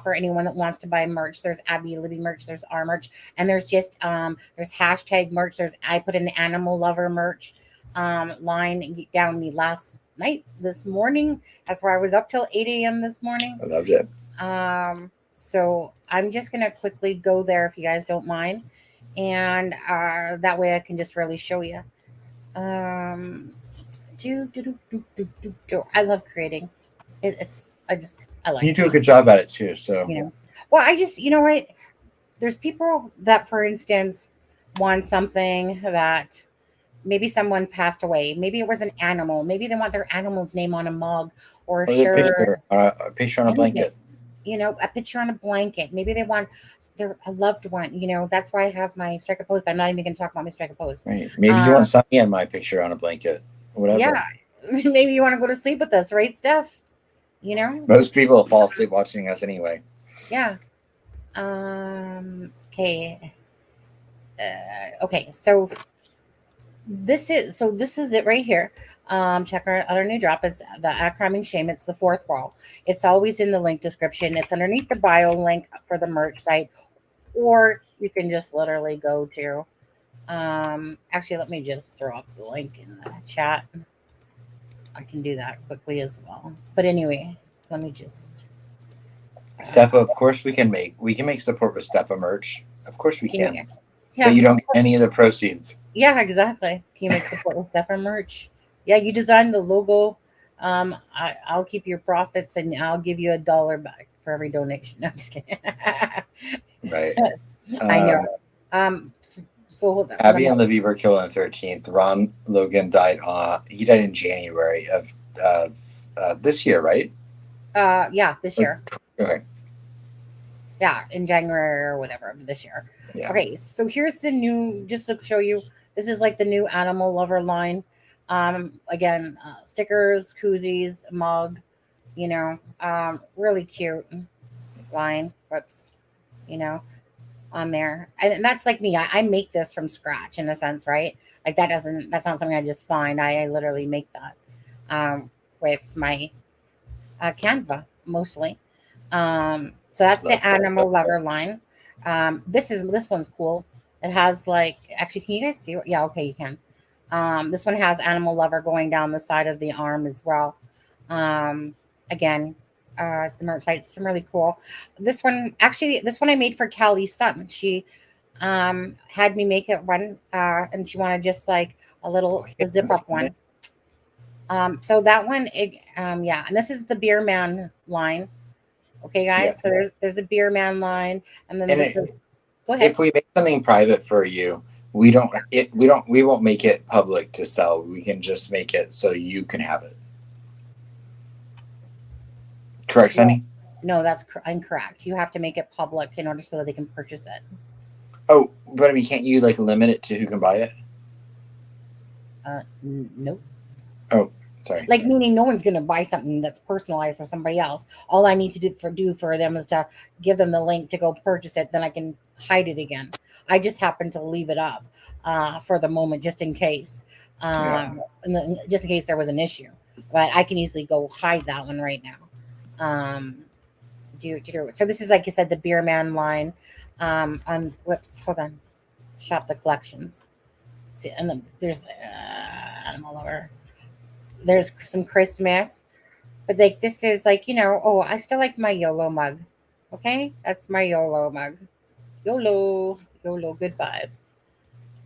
For anyone that wants to buy merch, there's Abby Libby merch, there's our merch, and there's just there's hashtag merch. I put an animal lover merch line down me this morning. That's where I was up till 8 a.m. this morning. I loved it. So I'm just gonna quickly go there if you guys don't mind, and that way I can just really show you. I love creating. I like. You do a good job at it too. So well, what? There's people that, for instance, want something that maybe someone passed away. Maybe it was an animal. Maybe they want their animal's name on a mug or a shirt. A picture on a blanket. A picture on a blanket. Maybe they want a loved one. That's why I have my strike a pose, but I'm not even going to talk about my strike a pose. Right. Maybe you want Sunny and my picture on a blanket. Whatever. Yeah. Maybe you want to go to sleep with us, right, Steph? Most people fall asleep watching us anyway. Yeah. Okay. Okay. So this is it right here. Check our new drop. It's the At Crime and Shame. It's the fourth wall. It's always in the link description. It's underneath the bio link for the merch site, or you can just literally go to. Actually, let me just throw up the link in the chat. I can do that quickly as well. But anyway, let me just. Stepha, of course we can make support with Stepha merch. Of course we can. Yeah. But you don't get any of the proceeds. Yeah, exactly. Can you make support with Stepha merch? Yeah, you designed the logo. I'll keep your profits and I'll give you $1 back for every donation. No, I'm just kidding. Right. I know. So hold on. Abby and Libby were killed on the 13th. Logan died in January of this year, right? Yeah, this year. Okay. Yeah, in January or whatever of this year. Yeah. Okay, so here's the new, just to show you, this is like the new animal lover line. Again, stickers, koozies, mug, really cute line. Whoops, on there. And that's like me. I make this from scratch in a sense, right? Like that's not something I just find. I literally make that with my Canva mostly. So that's the animal lover line. This one's cool. It has actually, can you guys see? Yeah, okay, you can. This one has animal lover going down the side of the arm as well. Again, the merch site, some really cool. This one I made for Callie's son. She had me make it one, and she wanted just like a little zip up one. So that one, yeah, and this is the Beer Man line. Okay, guys. Yeah. So there's a Beer Man line, and then go ahead. If we make something private for you, we won't make it public to sell. We can just make it so you can have it. Correct, Sunny? No, that's incorrect. You have to make it public in order so that they can purchase it. Oh, but I mean, can't you limit it to who can buy it? Nope. Oh, sorry. Meaning no one's going to buy something that's personalized for somebody else. All I need to do for them is to give them the link to go purchase it. Then I can hide it again. I just happen to leave it up for the moment, just in case. And then, just in case there was an issue. but I can easily go hide that one right now. So this is, like I said, the Beer Man line. On whoops, hold on. Shop the collections. See, and then there's animal lover. There's some Christmas, but like this is like Oh, I still like my YOLO mug. Okay, that's my YOLO mug. YOLO, YOLO, good vibes.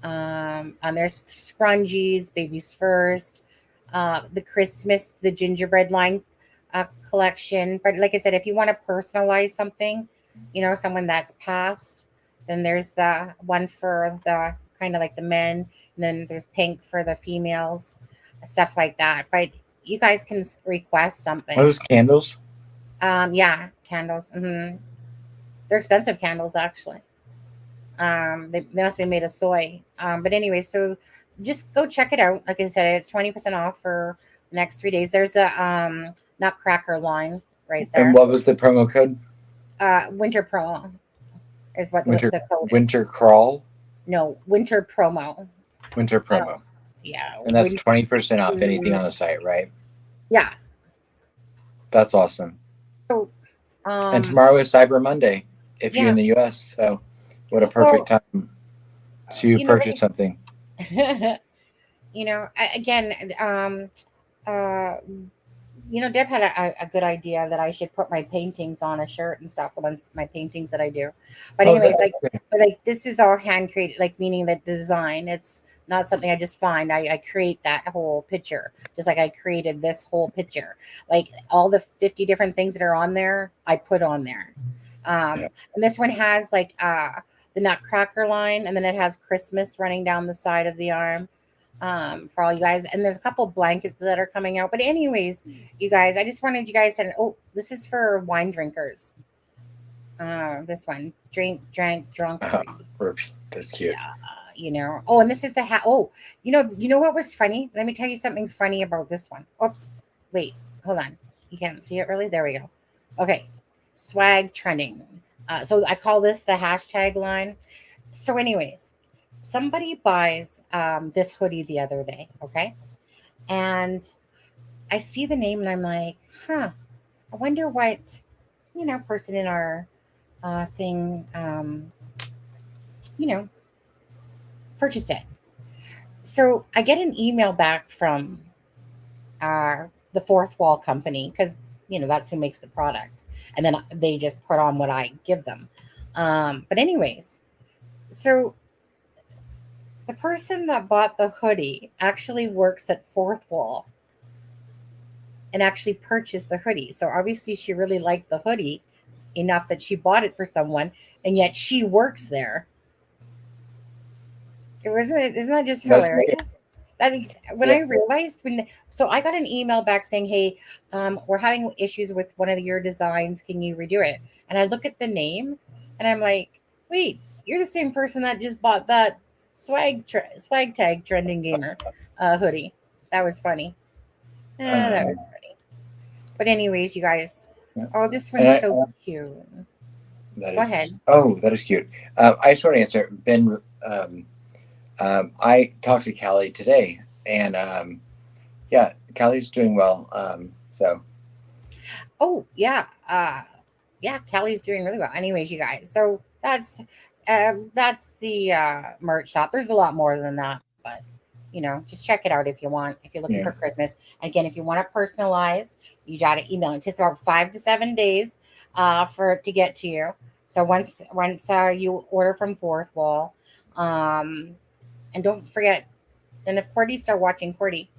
And there's scrunchies, babies first, the gingerbread line collection. But like I said, if you want to personalize something, someone that's passed, then there's the one for the kind of like the men, and then there's pink for the females, stuff like that. But you guys can request something. Are those candles? Yeah, candles. They're expensive candles, actually. They must be made of soy. But anyway, so just go check it out. Like I said, it's 20% off for the next 3 days. There's a Nutcracker line right there. And what was the promo code? Winter promo is what Winter the code is. Winter crawl. No, winter promo. Winter promo. Yeah, and that's 20% off anything on the site, right? Yeah. That's awesome. So, and tomorrow is Cyber Monday if you're in the U.S. So, what a perfect time to purchase something. Deb had a good idea that I should put my paintings on a shirt and stuff. My paintings that I do. But anyways, this is all hand created, like meaning that design. It's not something I just find. I create that whole picture, just like I created this whole picture. Like all the 50 different things that are on there, I put on there. And this one has like the Nutcracker line, and then it has Christmas running down the side of the arm. For all you guys, and there's a couple blankets that are coming out. But anyways, you guys, I just wanted you guys to this is for wine drinkers. This one, drunk. That's cute. And this is the hat. You know what was funny? Let me tell you something funny about this one. Oops, wait, hold on. You can't see it really. There we go. Okay, swag trending. So I call this the hashtag line. So anyways, somebody buys this hoodie the other day, okay? And I see the name and I'm like, I wonder what, person in our thing, purchased it. So I get an email back from the Fourth Wall company because, that's who makes the product. And then they just put on what I give them. But anyways, so the person that bought the hoodie actually works at Fourth Wall and actually purchased the hoodie. So obviously she really liked the hoodie enough that she bought it for someone, and yet she works there. Isn't that just hilarious? I realized so I got an email back saying, hey, we're having issues with one of your designs. Can you redo it? And I look at the name and I'm like, wait, you're the same person that just bought that swag tag trending gamer hoodie. That was funny. That was funny. But anyways, you guys, this one's so cute. Go ahead. Oh, that is cute. I just want to answer Ben. I talked to Callie today, and Callie's doing well. Callie's doing really well. Anyways, you guys, so that's the merch shop. There's a lot more than that, but just check it out if you want. If you're looking for Christmas, again, if you want it personalized, you got to email. It takes about 5 to 7 days for it to get to you. So once you order from Fourth Wall, and don't forget, and if Cordy's still watching, Cordy,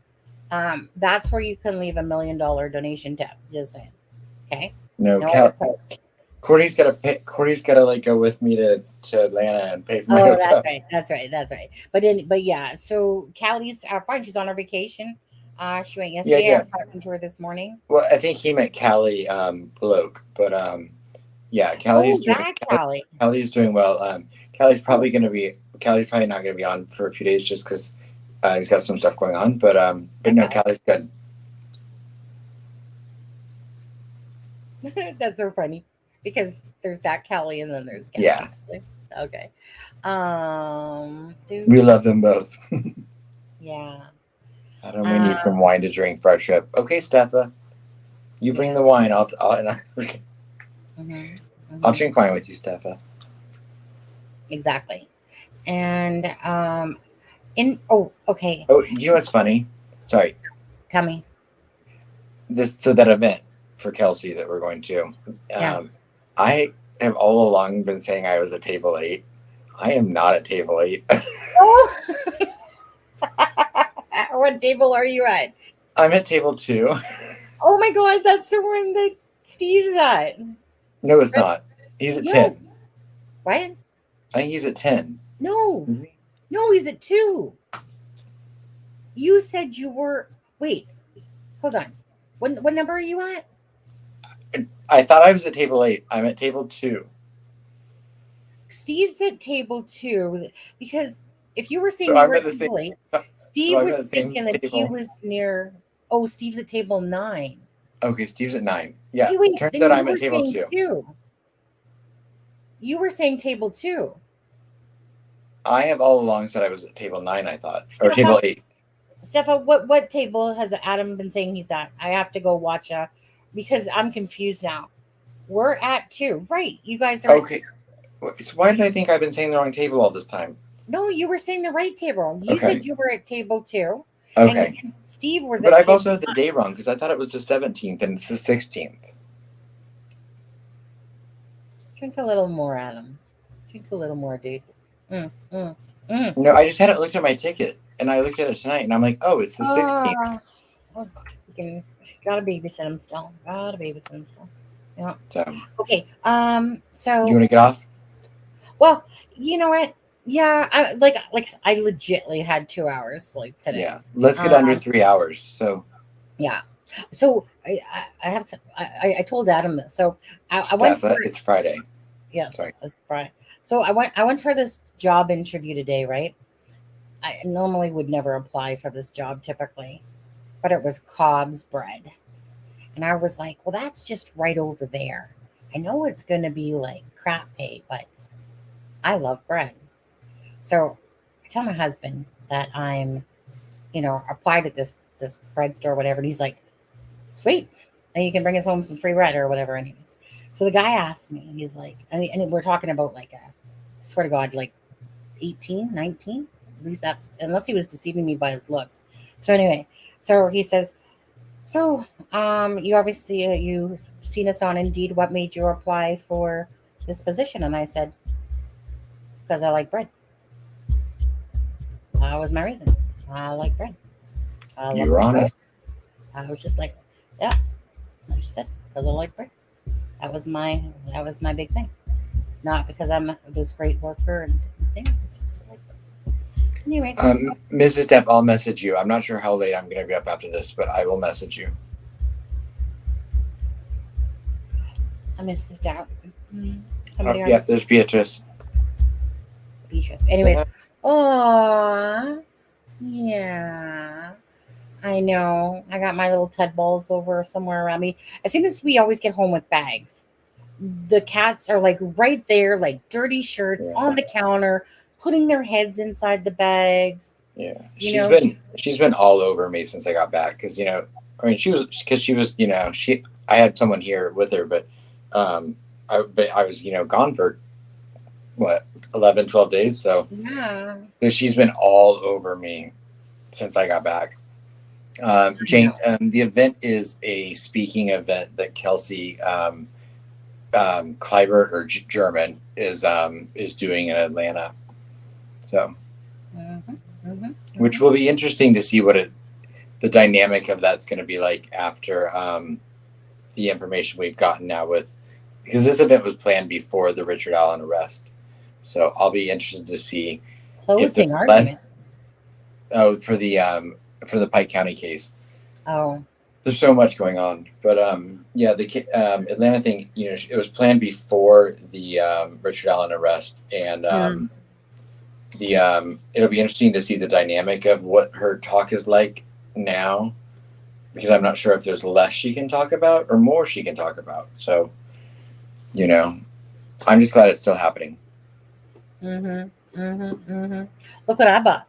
that's where you can leave $1 million donation tip. Just saying, okay? No Cordy's gotta like go with me to Atlanta and pay for my hotel. That's right. But yeah, so Callie's fine. She's on her vacation. She went yesterday. Yeah. I'm talking to her this morning. Well, I think he meant Callie Bloke, but Callie's Callie's doing well. Callie's probably not going to be on for a few days just because he's got some stuff going on. But no, Callie's good. That's so funny because there's that Callie and then there's Callie. Yeah. Okay. We love them both. Yeah. Adam, we need some wine to drink for our trip. Okay, Steffa, you bring the wine. I'll drink wine with you, Steffa. Exactly. And okay. Oh, you know what's funny? Sorry. Tell me. That event for Kelsey that we're going to. I have all along been saying I was at table 8. I am not at table 8. Oh. What table are you at? I'm at table 2. Oh my God, that's the one that Steve's at. No, it's not. He's at 10. What? I think he's at 10. No, he's at 2. You said you were. Wait, hold on. What number are you at? I thought I was at table 8. I'm at table 2. Steve's at table 2 because if you were saying So you I'm were at the at table same. 8, Steve I'm was at the same thinking that he table. was near. Oh, Steve's at table 9. Okay, Steve's at 9. Yeah, Hey, wait, turns then out you I'm were at table saying 2. You were saying table 2. I have all along said I was at table 9, I thought. Or table 8. Steffa, what table has Adam been saying he's at? I have to go watch because I'm confused now. We're at 2. Right. You guys are Okay. So why did I think I've been saying the wrong table all this time? No, you were saying the right table. You said you were at table 2. Okay. And Steve was But at I've table also had the day wrong because I thought it was the 17th and it's the 16th. Drink a little more, Adam. Drink a little more, dude. No, I just hadn't looked at my ticket. And I looked at it tonight and I'm like, oh, it's the 16th. Gotta babysit him still. Yeah. So, okay. So you want to get off? Well, you know what? Yeah, I legitly had 2 hours sleep today. Yeah, let's get under 3 hours. So yeah. So I have to. I told Adam this. So I went. It's Friday. Yes, sorry. It's Friday. So I went for this job interview today. Right. I normally would never apply for this job typically, but it was Cobb's bread, and I was like, well, that's just right over there. I know it's going to be like crap pay, but I love bread. So I tell my husband that I'm, applied at this bread store or whatever. And he's like, sweet. And you can bring us home some free bread or whatever. Anyways. So the guy asked me, he's like, and we're talking about I swear to God, like 18, 19. At least that's, unless he was deceiving me by his looks. So anyway, so he says, so you obviously, you've seen us on Indeed. What made you apply for this position? And I said, because I like bread. That was my reason. I like bread. You were honest. I was just like, yeah. I just said, because I like bread. That was my big thing. Not because I'm this great worker and things. Anyways. Mrs. Depp, I'll message you. I'm not sure how late I'm going to be up after this, but I will message you. Mrs. Depp. Yeah, there's Beatrice. Anyways. Oh, yeah. I know. I got my little Ted balls over somewhere around me. As soon as we always get home with bags, the cats are like right there, like dirty shirts on the counter, putting their heads inside the bags. Yeah, she's been all over me since I got back because I had someone here with her, but I was gone for what 11, 12 days, so she's been all over me since I got back. Jane, the event is a speaking event that Kelsey Kleibert or German is doing in Atlanta. So, which will be interesting to see what the dynamic of that's going to be like after the information we've gotten now because this event was planned before the Richard Allen arrest. So I'll be interested to see closing arguments. For the Pike County case. Oh, there's so much going on, but the Atlanta thing, it was planned before the Richard Allen arrest, and it'll be interesting to see the dynamic of what her talk is like now, because I'm not sure if there's less she can talk about or more she can talk about. So, I'm just glad it's still happening. Look what I bought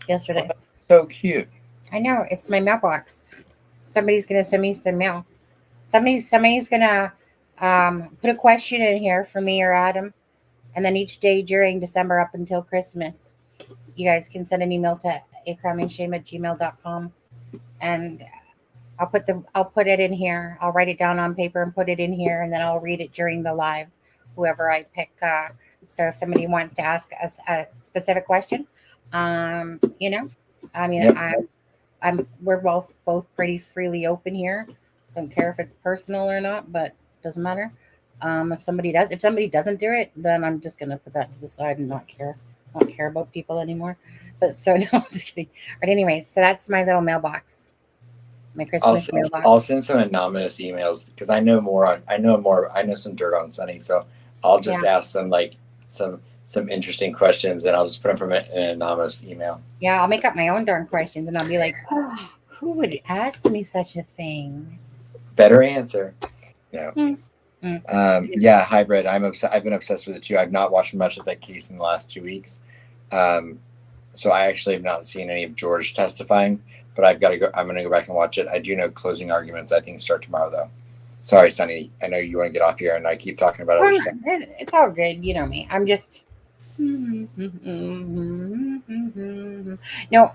yesterday. so cute. I know, it's my mailbox. Somebody's gonna send me some mail. Somebody's gonna put a question in here for me or Adam, and then each day during December up until Christmas, you guys can send an email to acrimingshame@gmail.com, and I'll put it in here. I'll write it down on paper and put it in here, and then I'll read it during the live, whoever I pick. So if somebody wants to ask us a specific question, you know, I mean, Yep. we're both pretty freely open here. Don't care if it's personal or not, but doesn't matter. If somebody doesn't do it, then I'm just gonna put that to the side and not care about people anymore. But so no, I'm just kidding. But anyways, so that's my little mailbox. My Christmas mailbox. I'll send some anonymous emails because I know some dirt on Sunny, so I'll just ask them like some interesting questions, and I'll just put them from an anonymous email. Yeah, I'll make up my own darn questions, and I'll be like, oh, who would ask me such a thing? Better answer. No. Yeah, hybrid. I've been obsessed with it too. I've not watched much of that case in the last 2 weeks, so I actually have not seen any of George testifying. But I've got to go. I'm going to go back and watch it. I do know closing arguments, I think, start tomorrow, though. Sorry, Sunny. I know you want to get off here, and I keep talking about other stuff. It's all good. You know me. I'm just. No,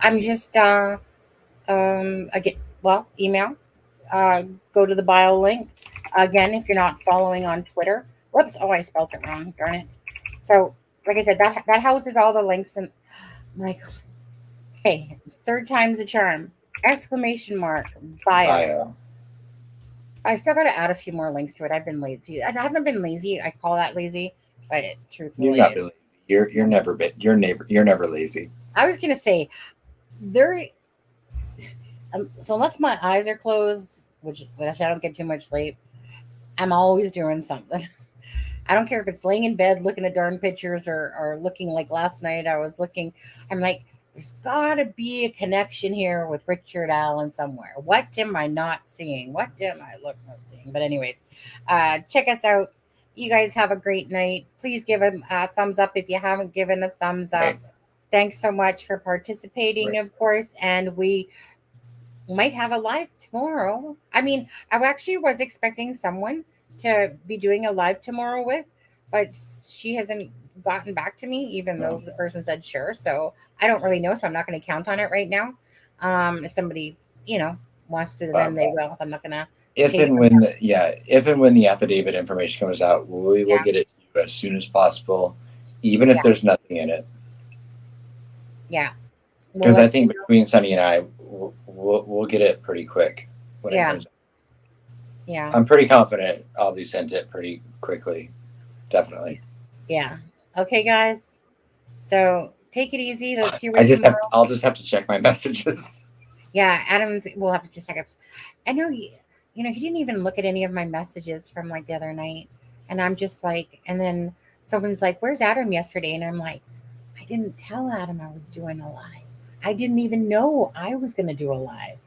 I'm just. Again, well, email. Go to the bio link. Again, if you're not following on Twitter. Whoops! Oh, I spelled it wrong. Darn it. So, like I said, that houses all the links and like. Hey, third time's a charm. Exclamation mark. Bio. I still got to add a few more links to it. I've been lazy. I haven't been lazy. I call that lazy, but truthfully, you're not lazy. You're never lazy. I was gonna say there. So unless my eyes are closed, which I don't get too much sleep, I'm always doing something. I don't care if it's laying in bed looking at darn pictures or looking like last night. I'm like. There's got to be a connection here with Richard Allen somewhere. What am I not seeing? What am I not seeing? But anyways, check us out. You guys have a great night. Please give a thumbs up if you haven't given a thumbs up. Right. Thanks so much for participating, of course. And we might have a live tomorrow. I mean, I actually was expecting someone to be doing a live tomorrow with, but she hasn't gotten back to me, even though the person said sure. So I don't really know, so I'm not going to count on it right now. If somebody, wants to, then they will. I'm not going to. If and when the affidavit information comes out, we will get it to you as soon as possible, even if there's nothing in it. Yeah. Because I think between Sunny and I, we'll get it pretty quick when it comes out. Yeah. I'm pretty confident I'll be sent it pretty quickly. Definitely. Yeah. Okay, guys. So take it easy. Let's see. I'll just have to check my messages. Yeah, Adam will have to just check up. I know he didn't even look at any of my messages from like the other night, and I'm just like, and then someone's like, "Where's Adam yesterday?" And I'm like, I didn't tell Adam I was doing a live. I didn't even know I was going to do a live.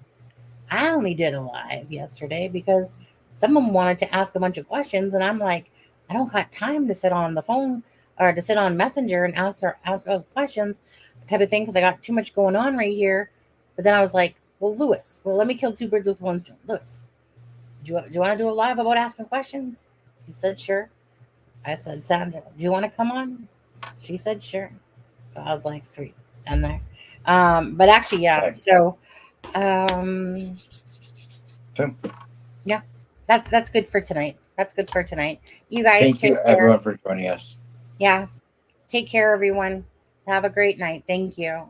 I only did a live yesterday because someone wanted to ask a bunch of questions, and I'm like, I don't got time to sit on the phone or to sit on Messenger and ask those questions type of thing because I got too much going on right here. But then I was like, well, Lewis, let me kill two birds with one stone. Lewis, do you want to do a live about asking questions? He said, sure. I said, Sandra, do you want to come on? She said, sure. So I was like, sweet. And there. But actually, yeah. So, yeah, that's good for tonight. That's good for tonight. You guys thank you everyone for joining us. Yeah. Take care, everyone. Have a great night. Thank you.